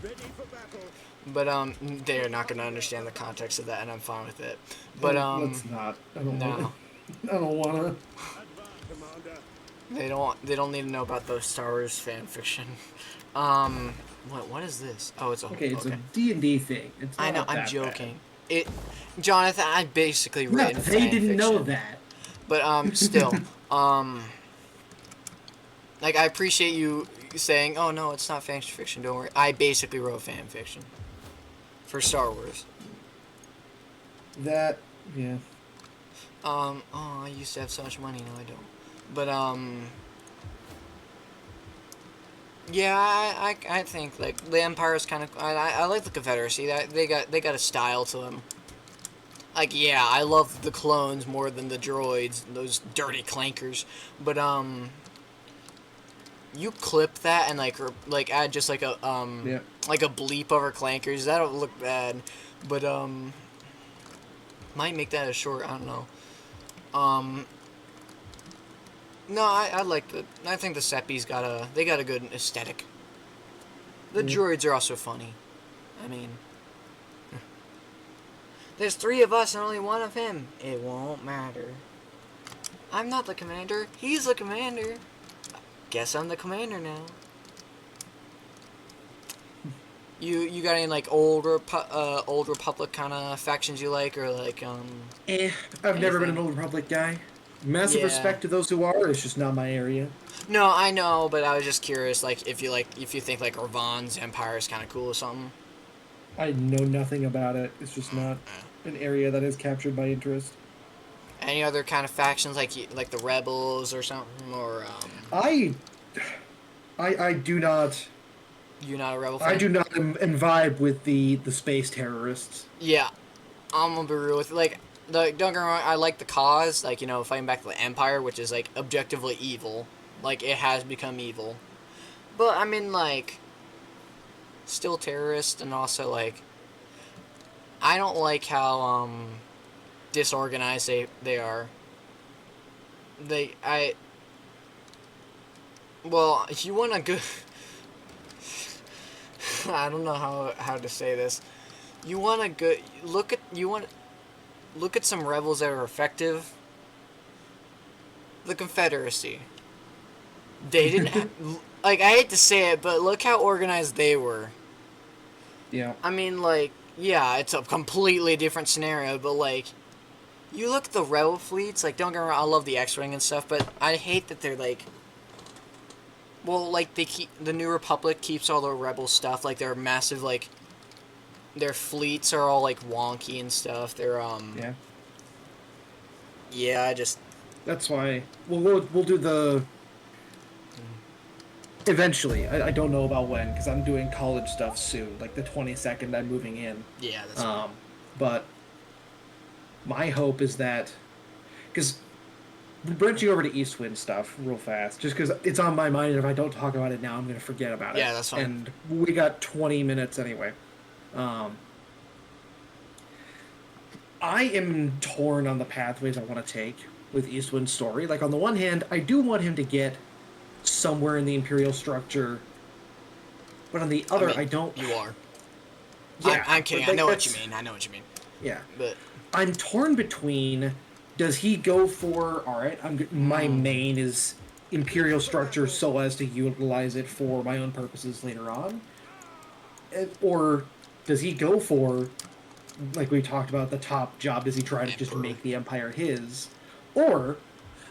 Ready for battle. But they're not gonna understand the context of that, and I'm fine with it. But Let's not. I don't no. wanna. I don't wanna. Advance, Commander. They don't need to know about those Star Wars fan fiction. What is this? Oh, it's a Okay, it's a D&D thing. It's not I know, I'm that joking. It, Jonathan, I basically bad. written Yeah, they fan didn't know fiction. that. But still, like I appreciate you saying, "Oh no, it's not fan fiction. Don't worry." I basically wrote fan fiction for Star Wars. That, yeah. Oh, I used to have so much money. No, I don't. But yeah, I think like the Empire is kind of. I like the Confederacy. They got a style to them. Like, yeah, I love the clones more than the droids, those dirty clankers. But you clip that and like add just like a Yeah. like a bleep over clankers. That'll look bad, but might make that a short. I don't know. No, I like the. I think the Seppi's got a good aesthetic. The droids are also funny. I mean. There's 3 of us and only 1 of him. It won't matter. I'm not the commander. He's the commander. Guess I'm the commander now. You got any like old Republic kind of factions you like, or like I've never been an anything? Old Republic guy. Massive Yeah. respect to those who are. It's just not my area. No, I know, but I was just curious, like if you think like Orvan's Empire is kind of cool or something. I know nothing about it. It's just not an area that has captured my interest. Any other kind of factions like the Rebels or something, or I do not. you not a Rebel fan? I do not vibe with the space terrorists. Yeah, I'm gonna be real with you. Like, don't get me wrong, I like the cause, like, fighting back the Empire, which is, like, objectively evil. Like, it has become evil. But, I mean, like, still terrorist, and also, like, I don't like how, disorganized they are. Well, if you want a good... I don't know how to say this. You want a good... Look at some rebels that are effective. The Confederacy. They didn't... like, I hate to say it, but look how organized they were. Yeah. I mean, like, yeah, it's a completely different scenario, but, like, you look at the rebel fleets, like, don't get me wrong, I love the X-Wing and stuff, but I hate that they're, like... Well, like, the New Republic keeps all the rebel stuff, like, they're massive, like... Their fleets are all, like, wonky and stuff. They're, Yeah. Yeah, I just... That's why we'll do the. Eventually, I don't know about when because I'm doing college stuff soon. Like the 22nd, I'm moving in. Yeah, that's... But my hope is that because branching over to Eastwind stuff real fast, just because it's on my mind, and if I don't talk about it now, I'm gonna forget about it. Yeah, that's fine. And we got 20 minutes anyway. I am torn on the pathways I want to take with Eastwind's story. Like, on the one hand, I do want him to get somewhere in the Imperial structure, but on the other, I don't. You are. Yeah, I'm kidding. but I know what that's- you mean. I know what you mean. Yeah. But... I'm torn between, does he go for, alright, my main is Imperial structure so as to utilize it for my own purposes later on? Or does he go for, like we talked about, the top job? Does he try to just Emperor. make the Empire his? Or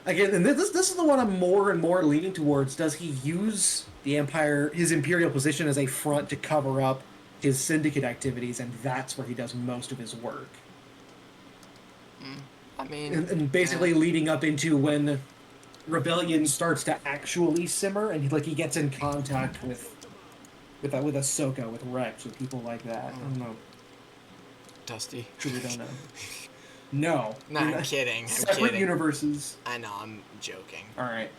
again, and this is the one I'm more and more leaning towards. Does he use the Empire, his imperial position, as a front to cover up his syndicate activities, and that's where he does most of his work? I mean, And basically leading up into when rebellion starts to actually simmer, and he gets in contact with Ahsoka, with Rex, with people like that. I don't know. Dusty. Truly don't know. No. No, I'm kidding. I'm Separate kidding. universes. I know, I'm joking. All right.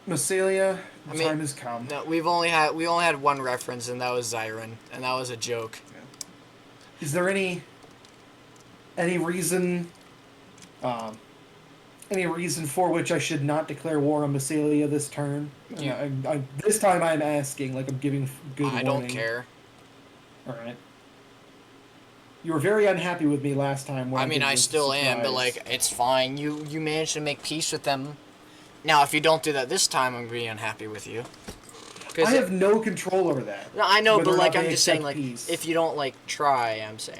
Masalia, the I mean, time has come. No, we only had one reference, and that was Zyron, and that was a joke. Is there any reason, any reason for which I should not declare war on Masalia this turn? This time I'm asking, like I'm giving good warning. I don't care. All right. You were very unhappy with me last time. When I mean, I still am, but like, it's fine. You managed to make peace with them. Now, if you don't do that this time, I'm being unhappy with you. I have no control over that. No, I know, but like, I'm just saying, accept like, peace. if you don't like try, I'm saying.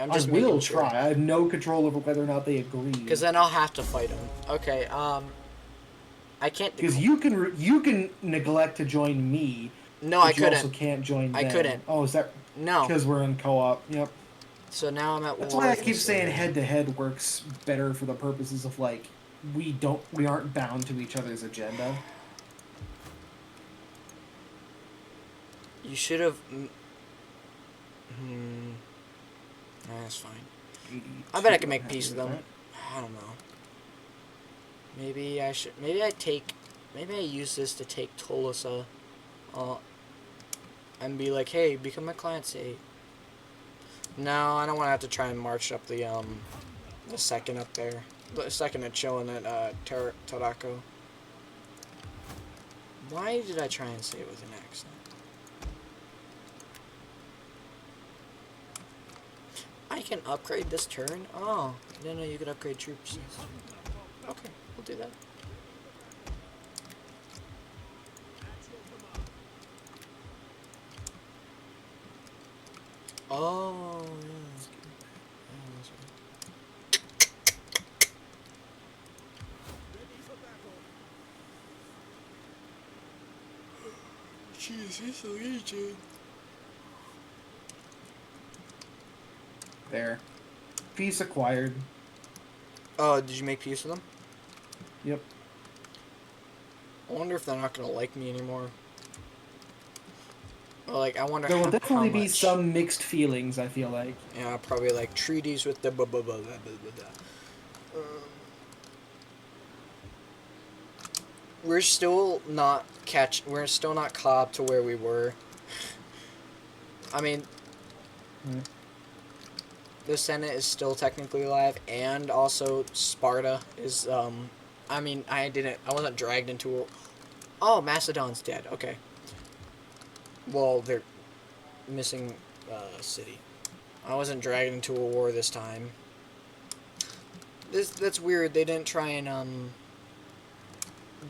I'm just I will making sure. try. I have no control over whether or not they agree. Because then I'll have to fight them. Okay. I can't. Because you can neglect to join me. No, I but couldn't. You also can't join them. I couldn't. Oh, is that? No. Because we're in co-op. Yep. So now I'm at That's war. why I with keep this saying guy. head-to-head works better for the purposes of like we aren't bound to each other's agenda. You should have. That's fine. I bet I can make peace with them. I don't know. Maybe I should. Maybe I use this to take Tolosa, and be like, hey, become my client state. No, I don't want to have to try and march up the second up there. The second at chilling at Tarako. Why did I try and say it with an accent? I can upgrade this turn? Oh, I didn't know you could upgrade troops. Okay, we'll do that. Oh, yeah, that's good. Oh, that's right. Jeez, he's a legion. There. Peace acquired. Oh, did you make peace with them? Yep. I wonder if they're not gonna like me anymore. Or like, I wonder There will how definitely be much. some mixed feelings, I feel like. Yeah, probably like treaties with the blah blah blah blah blah blah. We're still not we're still not caught up to where we were. I mean, the Senate is still technically alive, and also Sparta is, I mean, I wasn't dragged into oh, Macedon's dead, okay. Well, they're missing a city. I wasn't dragged into a war this time. That's weird, they didn't try and,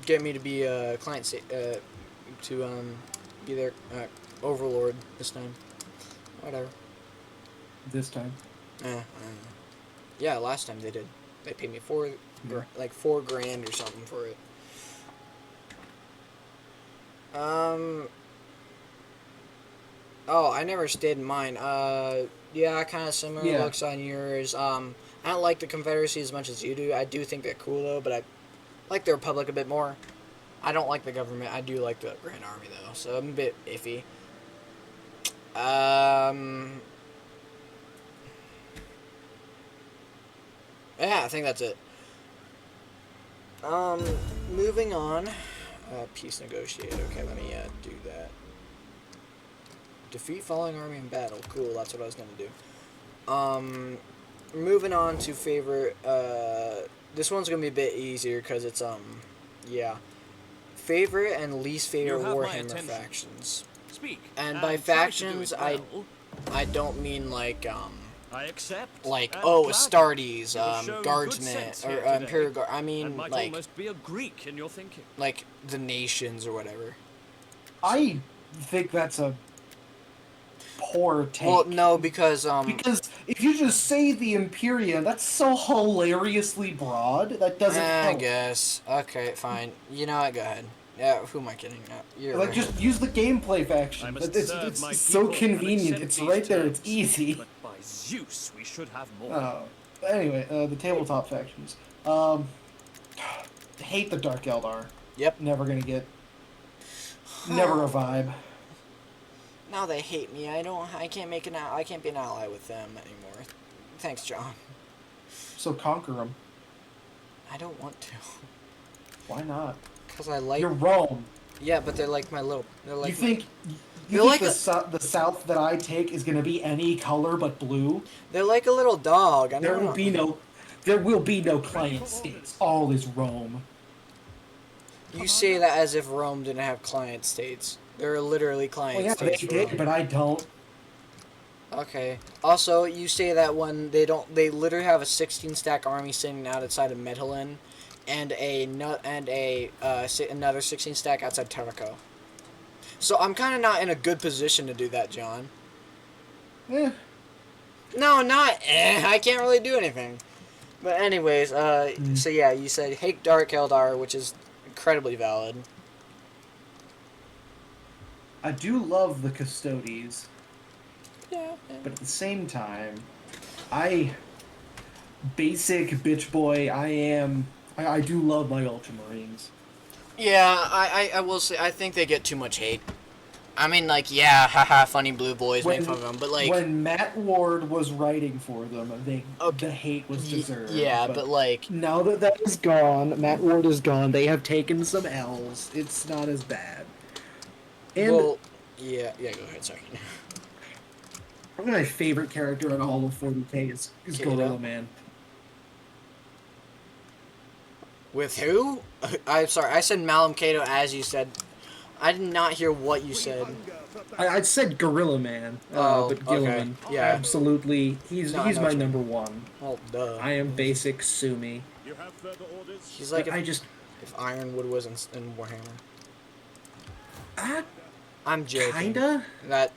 get me to be a client, to, be their, overlord this time. Whatever. This time. Yeah, last time they did. They paid me $4 grand or something for it. Oh, I never stayed in mine. Yeah, kind of similar looks on yours. I don't like the Confederacy as much as you do. I do think they're cool though, but I like the Republic a bit more. I don't like the government. I do like the Grand Army though, so I'm a bit iffy. Yeah, I think that's it. Moving on. Peace negotiate. Okay, let me do that. Defeat falling army in battle. Cool, that's what I was gonna do. Moving on to favorite. This one's gonna be a bit easier because it's yeah. Favorite and least favorite Warhammer factions. Speak. And by factions, I don't mean like I accept. like and oh gladly. Astartes, You've shown Guardsmen, good sense or here today, Imperial Guard. I mean and might like almost be a Greek in your thinking. like the nations or whatever. I think that's a poor take. Well, no, because Because if you just say the Imperium, that's so hilariously broad. That doesn't I help. guess. Okay, fine. You know what? Go ahead. Yeah, who am I kidding? You're Like, right. just use the gameplay faction. I must It's serve my so people and convenient. accept It's these right there. It's terms. easy. But by Zeus, we should have more. But anyway, the tabletop factions. Hate the Dark Eldar. Yep. Never gonna get. Never a vibe. Now they hate me. I can't make I can't be an ally with them anymore. Thanks, John. So conquer them. I don't want to. Why not? Cause I like. You're Rome. Yeah, but they're like my little. They're like. You think? They're You like think the South that I take is gonna be any color but blue? They're like a little dog. I There don't will know. be no. There will be no client states. All is Rome. You say that as if Rome didn't have client states. There are literally client Well, yeah, they states. for did, Rome. but I don't. Okay. Also, you say that when they don't, they literally have a 16-stack army sitting outside of Medellin, and another 16-stack outside Taraco. So I'm kind of not in a good position to do that, John. Eh. No, not. I can't really do anything. But anyways, so yeah, you said hate Dark Eldar, which is incredibly valid. I do love the Custodes, Yeah. but at the same time, basic bitch boy, I do love my Ultramarines. Yeah, I will say I think they get too much hate. I mean, like, yeah, haha, funny blue boys make fun of them, but like, when Matt Ward was writing for them, Okay. the hate was deserved. yeah, but like, now that that is gone, Matt Ward is gone. They have taken some L's. It's not as bad. And well, yeah, go ahead, sorry. probably my favorite character in all of 40K is Kato. Gorilla Man. With who? I'm sorry, I said Malum Cato as you said. I did not hear what you said. I said Gorilla Man, Oh, but okay. Gilliman, Yeah. absolutely, he's No, I know my what you number one. Well, duh. I am basic Sumi. You have further orders? He's like I if, just if Ironwood was in Warhammer. ah, I'm joking. kinda. That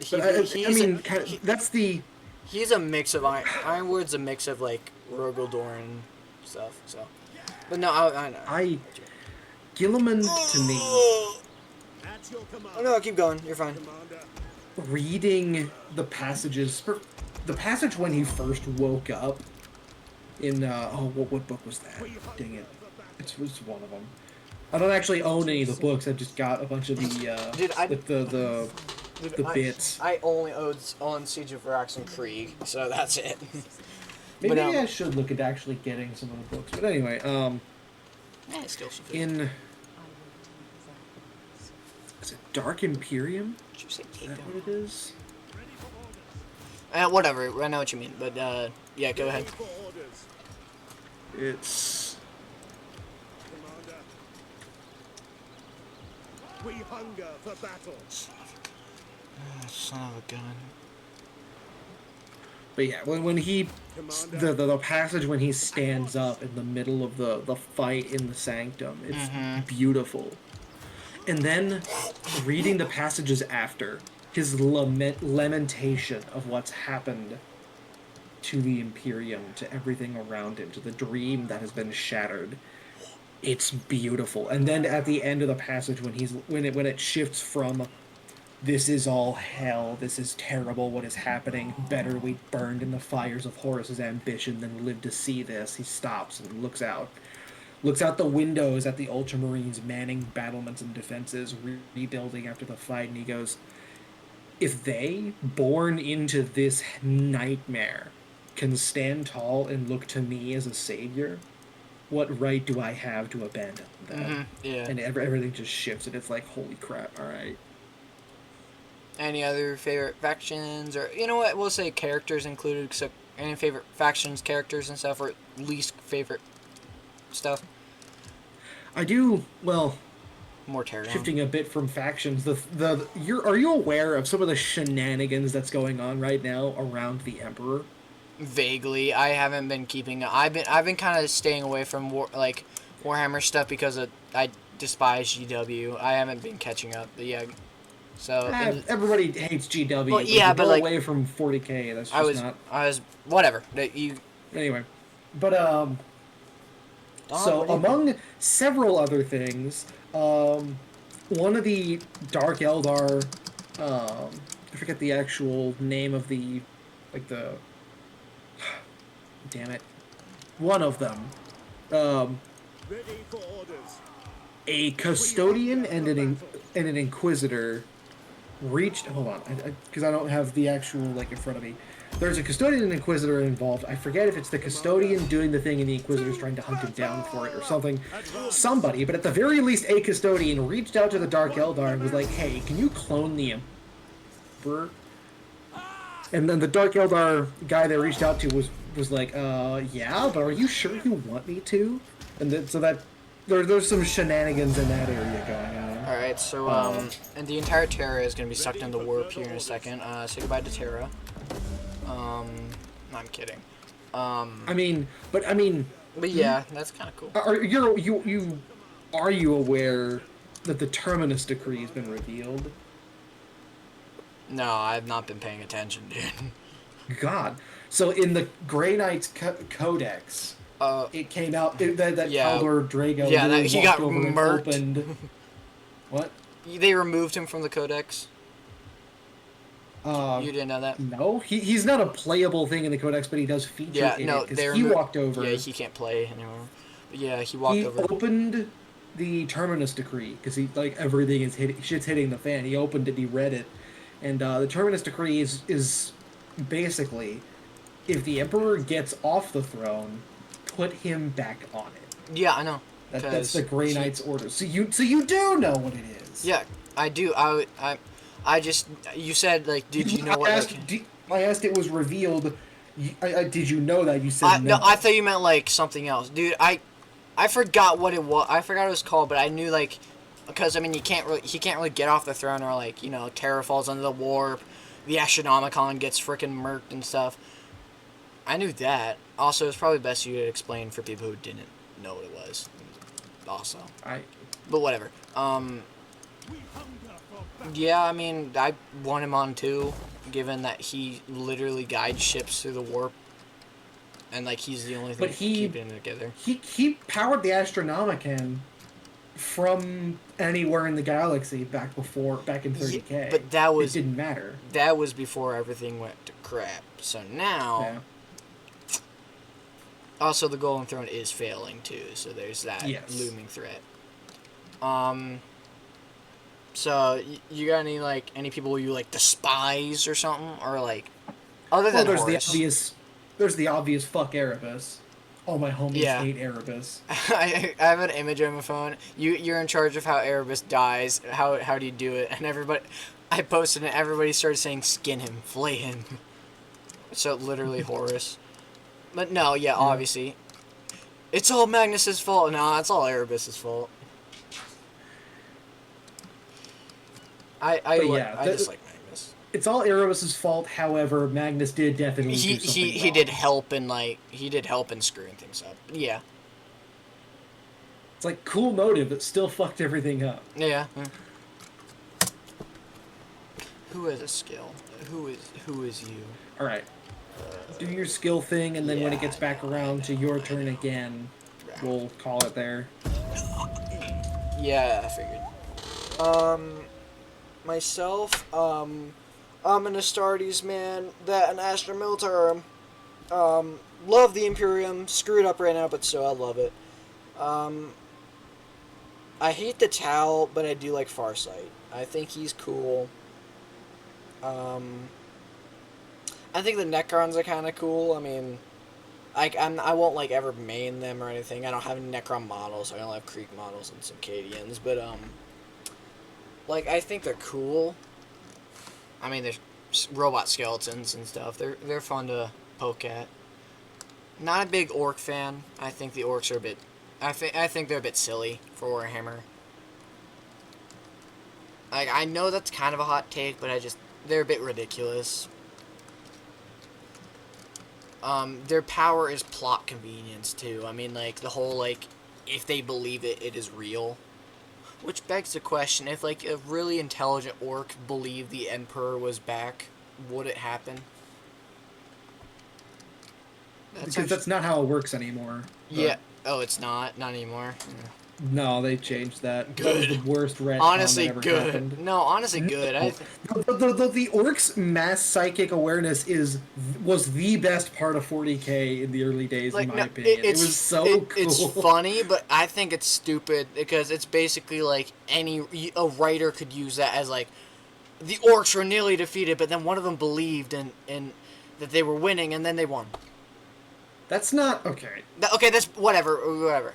he's a mix of Ironwood's a mix of like Rogeldoran stuff. So, but no, I know. Gilliman to me, At your command, Oh no, keep going. You're fine. Commander. reading the passages, the passage when he first woke up in what book was that? Dang it, it was one of them. I don't actually own any of the books. I just got a bunch of the Dude, the bits. I only own Siege of Varax and Krieg, so that's it. Maybe but, I should look at actually getting some of the books. But anyway, Yeah, still should be. in is it Dark Imperium? Did you say Is take that down? what it is? Whatever. I know what you mean, but yeah, go ahead. Ready for orders, It's Commander. We hunger for battle. Son of a gun. but yeah, when he Commander. the passage when he stands up in the middle of the fight in the sanctum, it's beautiful. And then reading the passages after, his lamentation of what's happened to the Imperium, to everything around him, to the dream that has been shattered. It's beautiful. And then at the end of the passage when it shifts from this is all hell, this is terrible, what is happening, better we burned in the fires of Horus's ambition than live to see this, he stops and looks out the windows at the Ultramarines manning battlements and defenses, rebuilding after the fight, and he goes, if they, born into this nightmare, can stand tall and look to me as a savior, what right do I have to abandon them? Yeah. And everything just shifts, and it's like, holy crap, alright. Any other favorite factions, or you know what? We'll say characters included. So any favorite factions, characters, and stuff, or least favorite stuff. I do, well, More Terran. shifting a bit from factions, are you aware of some of the shenanigans that's going on right now around the Emperor? Vaguely, I haven't been keeping. I've been kind of staying away from Warhammer stuff because I despise GW. I haven't been catching up. But yeah. So Everybody hates GW. Well, but yeah, if you but, go like, away from 40K, that's just not. I was whatever. That you. Anyway, but Don, so what do you among several other things, one of the Dark Eldar, I forget the actual name of the, like the, damn it, one of them, um, Ready for orders. a custodian and and an inquisitor reached. Hold on, because I don't have the actual like in front of me. There's a custodian and inquisitor involved. I forget if it's the custodian doing the thing and the inquisitor's trying to hunt him down for it or something. Somebody, but at the very least, a custodian reached out to the Dark Eldar and was like, "Hey, can you clone the Emperor?" And then the Dark Eldar guy they reached out to was like, yeah, but are you sure you want me to?" And then, so that there's some shenanigans in that area going on. All right, so and the entire Terra is gonna be sucked into warp here in a second. Say goodbye to Terra. No, I'm kidding. I mean, but yeah, that's kind of cool. Are you aware that the Terminus decree has been revealed? No, I've not been paying attention, dude. God. So in the Grey Knight's Codex, it came out that yeah. Caldor Drago Yeah, really he walked got over and murked. opened. What? They removed him from the Codex. You didn't know that? No, he's not a playable thing in the Codex, but he does feature Yeah, in no, it because he walked over. Yeah, he can't play anymore. But yeah, he walked He over. opened the Terminus decree because he like everything is shit's hitting the fan. He opened it, he read it, and the Terminus decree is basically if the Emperor gets off the throne, put him back on it. Yeah, I know. That's the Grey Knight's order. So you do know what it is. Yeah, I do. I just you said like, did you know what? I asked. It was revealed. Did you know that? You said no. No, I thought you meant like something else, dude. I forgot what it was. I forgot what it was called, but I knew like, because I mean, he can't really get off the throne, or like, you know, Terra falls under the warp, the Astronomicon gets freaking murked and stuff. I knew that. Also, it's probably best you to explain for people who didn't know what it was. Also, but whatever. Yeah, I mean, I want him on too, given that he literally guides ships through the warp, and like he's the only thing keeping it together. He powered the Astronomicon from anywhere in the galaxy back in 30K. Yeah, but it didn't matter. That was before everything went to crap. So now. Yeah. Also, the Golden Throne is failing too, so there's that looming threat. So you got any people you like despise or something, or like other than Horus? There's the obvious fuck Erebus. All my homies hate Erebus. I have an image on my phone. You're in charge of how Erebus dies. How do you do it? And I posted it. Everybody started saying skin him, flay him. So literally Horus. But no, yeah, obviously. It's all Magnus's fault. No, it's all Erebus's fault. I just like Magnus. It's all Erebus's fault. However, Magnus did definitely do something he wrong. did help in screwing things up. Yeah. It's like cool motive, but still fucked everything up. Yeah. Who has a skill? Who is you? All right. Do your skill thing, and then when it gets back around to your turn again, we'll call it there. Yeah, I figured. Myself, I'm an Astartes man, that an Astra Militarum. Love the Imperium, screw it up right now, but still, I love it. I hate the Tau, but I do like Farsight. I think he's cool. I think the Necrons are kind of cool. I mean, I won't like ever main them or anything. I don't have any Necron models. I only have Creek models and some Cadians, but like I think they're cool. I mean, there's robot skeletons and stuff. They're fun to poke at. Not a big orc fan. I think the orcs are a bit. I think they're a bit silly for Warhammer. Like I know that's kind of a hot take, but they're a bit ridiculous. Their power is plot convenience too. I mean, like the whole like, if they believe it, it is real. Which begs the question, if like a really intelligent orc believed the Emperor was back, would it happen? Because that's not how it works anymore. Yeah. Oh, it's not? Not anymore? No, they changed that. Good. That was the worst retcon Honestly, that ever good. happened. No, honestly, good. No. The orcs' mass psychic awareness was the best part of 40k in the early days, Like, in my no, opinion. It was so cool. It's funny, but I think it's stupid because it's basically like a writer could use that as like, the orcs were nearly defeated, but then one of them believed in that they were winning, and then they won. That's not okay. Okay, that's whatever.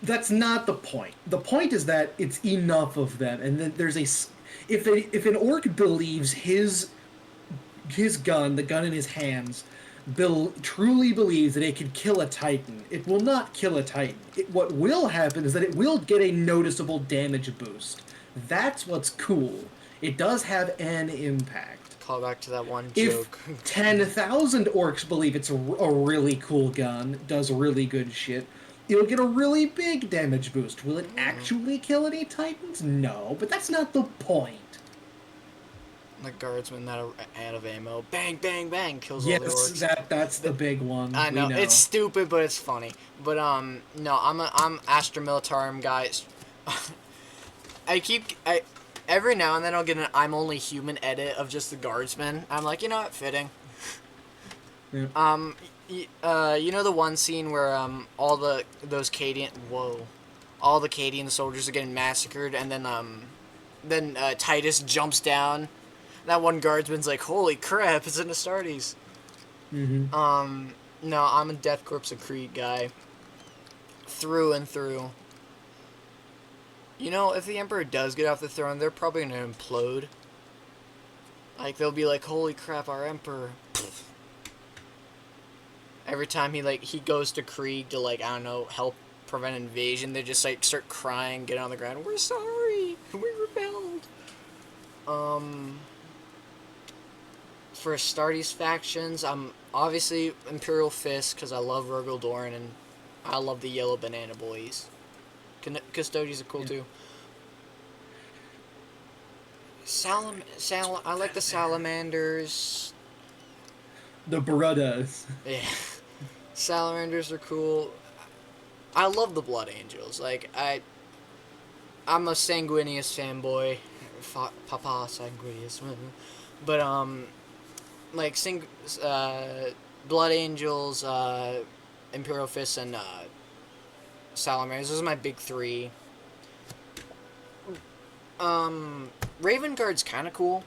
That's not the point. The point is that it's enough of them, and then there's if an orc believes his gun, the gun in his hands, truly believes that it could kill a titan, it will not kill a titan. What will happen is that it will get a noticeable damage boost. That's what's cool. It does have an impact. Call back to that one If joke. 10,000 orcs believe it's a really cool gun, does really good shit, it'll get a really big damage boost. Will it actually kill any titans? No, but that's not the point. The guardsman that are out of ammo, bang, bang, bang, kills all the orcs. Yes, that's the big one. I know. We It's stupid, but it's funny. But no, I'm Astra Militarum guy. Every now and then I'll get an I'm Only Human edit of just the guardsman. I'm like, you know what, fitting. Yeah. You know the one scene where all the Cadian soldiers are getting massacred, and then Titus jumps down. That one guardsman's like, holy crap, it's an Astartes. Mm-hmm. No, I'm a Death Corps of Creed guy. Through and through. You know, if the Emperor does get off the throne, they're probably gonna implode. Like, they'll be like, holy crap, our Emperor. Every time he goes to Krieg to, like, I don't know, help prevent invasion, they just, like, start crying, get on the ground, we're sorry, we rebelled. For Astartes factions, I'm obviously Imperial Fist, because I love Rogel Doran, and I love the Yellow Banana Boys. Custodians are cool, too. I like the Salamanders. The brothers. Yeah. Salamanders are cool. I love the Blood Angels. Like, I'm a Sanguinius fanboy. Papa Sanguinius. But, like, Blood Angels, Imperial Fists, and, Salamanders. Those are my big three. Raven Guard's kind of cool.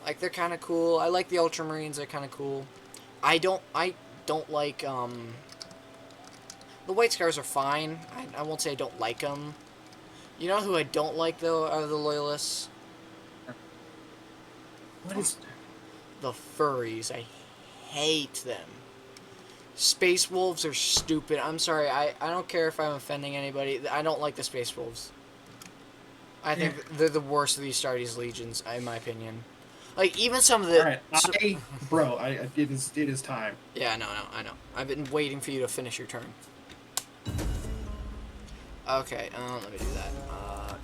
Like, they're kind of cool. I like the Ultramarines. They're kind of cool. I don't like, the White Scars are fine. I won't say I don't like them. You know who I don't like, though, are the Loyalists? What is... The furries. I hate them. Space Wolves are stupid. I'm sorry. I don't care if I'm offending anybody. I don't like the Space Wolves. I think they're the worst of the Astartes legions, in my opinion. Like, even some of the... Alright, it is time. Yeah, I know. I've been waiting for you to finish your turn. Okay, let me do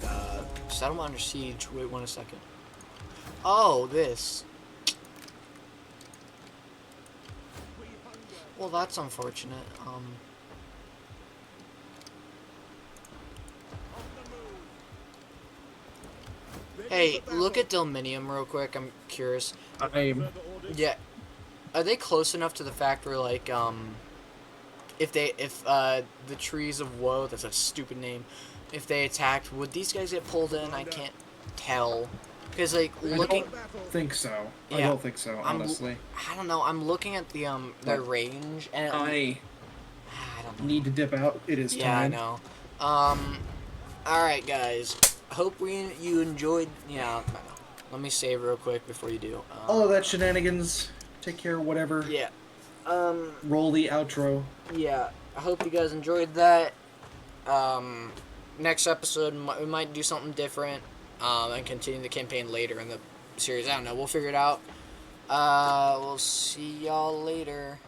that. Settlement under siege. Wait 1 second. Oh, this. Well, that's unfortunate. Hey, look at Delminium real quick. I'm curious. Yeah. Are they close enough to the fact where, like, if the Trees of Woe, that's a stupid name, if they attacked, would these guys get pulled in? I can't tell. Because, like, looking... I don't think so. Yeah. I don't think so, honestly. I don't know. I'm looking at the, their range, and... I don't know. need to dip out. It is time. Yeah, I know. Alright, guys. Hope you enjoyed... Yeah, I know. Let me save real quick before you do. All of that shenanigans. Take care, whatever. Yeah. Roll the outro. Yeah. I hope you guys enjoyed that. Next episode, we might do something different. And continue the campaign later in the series. I don't know. We'll figure it out. We'll see y'all later.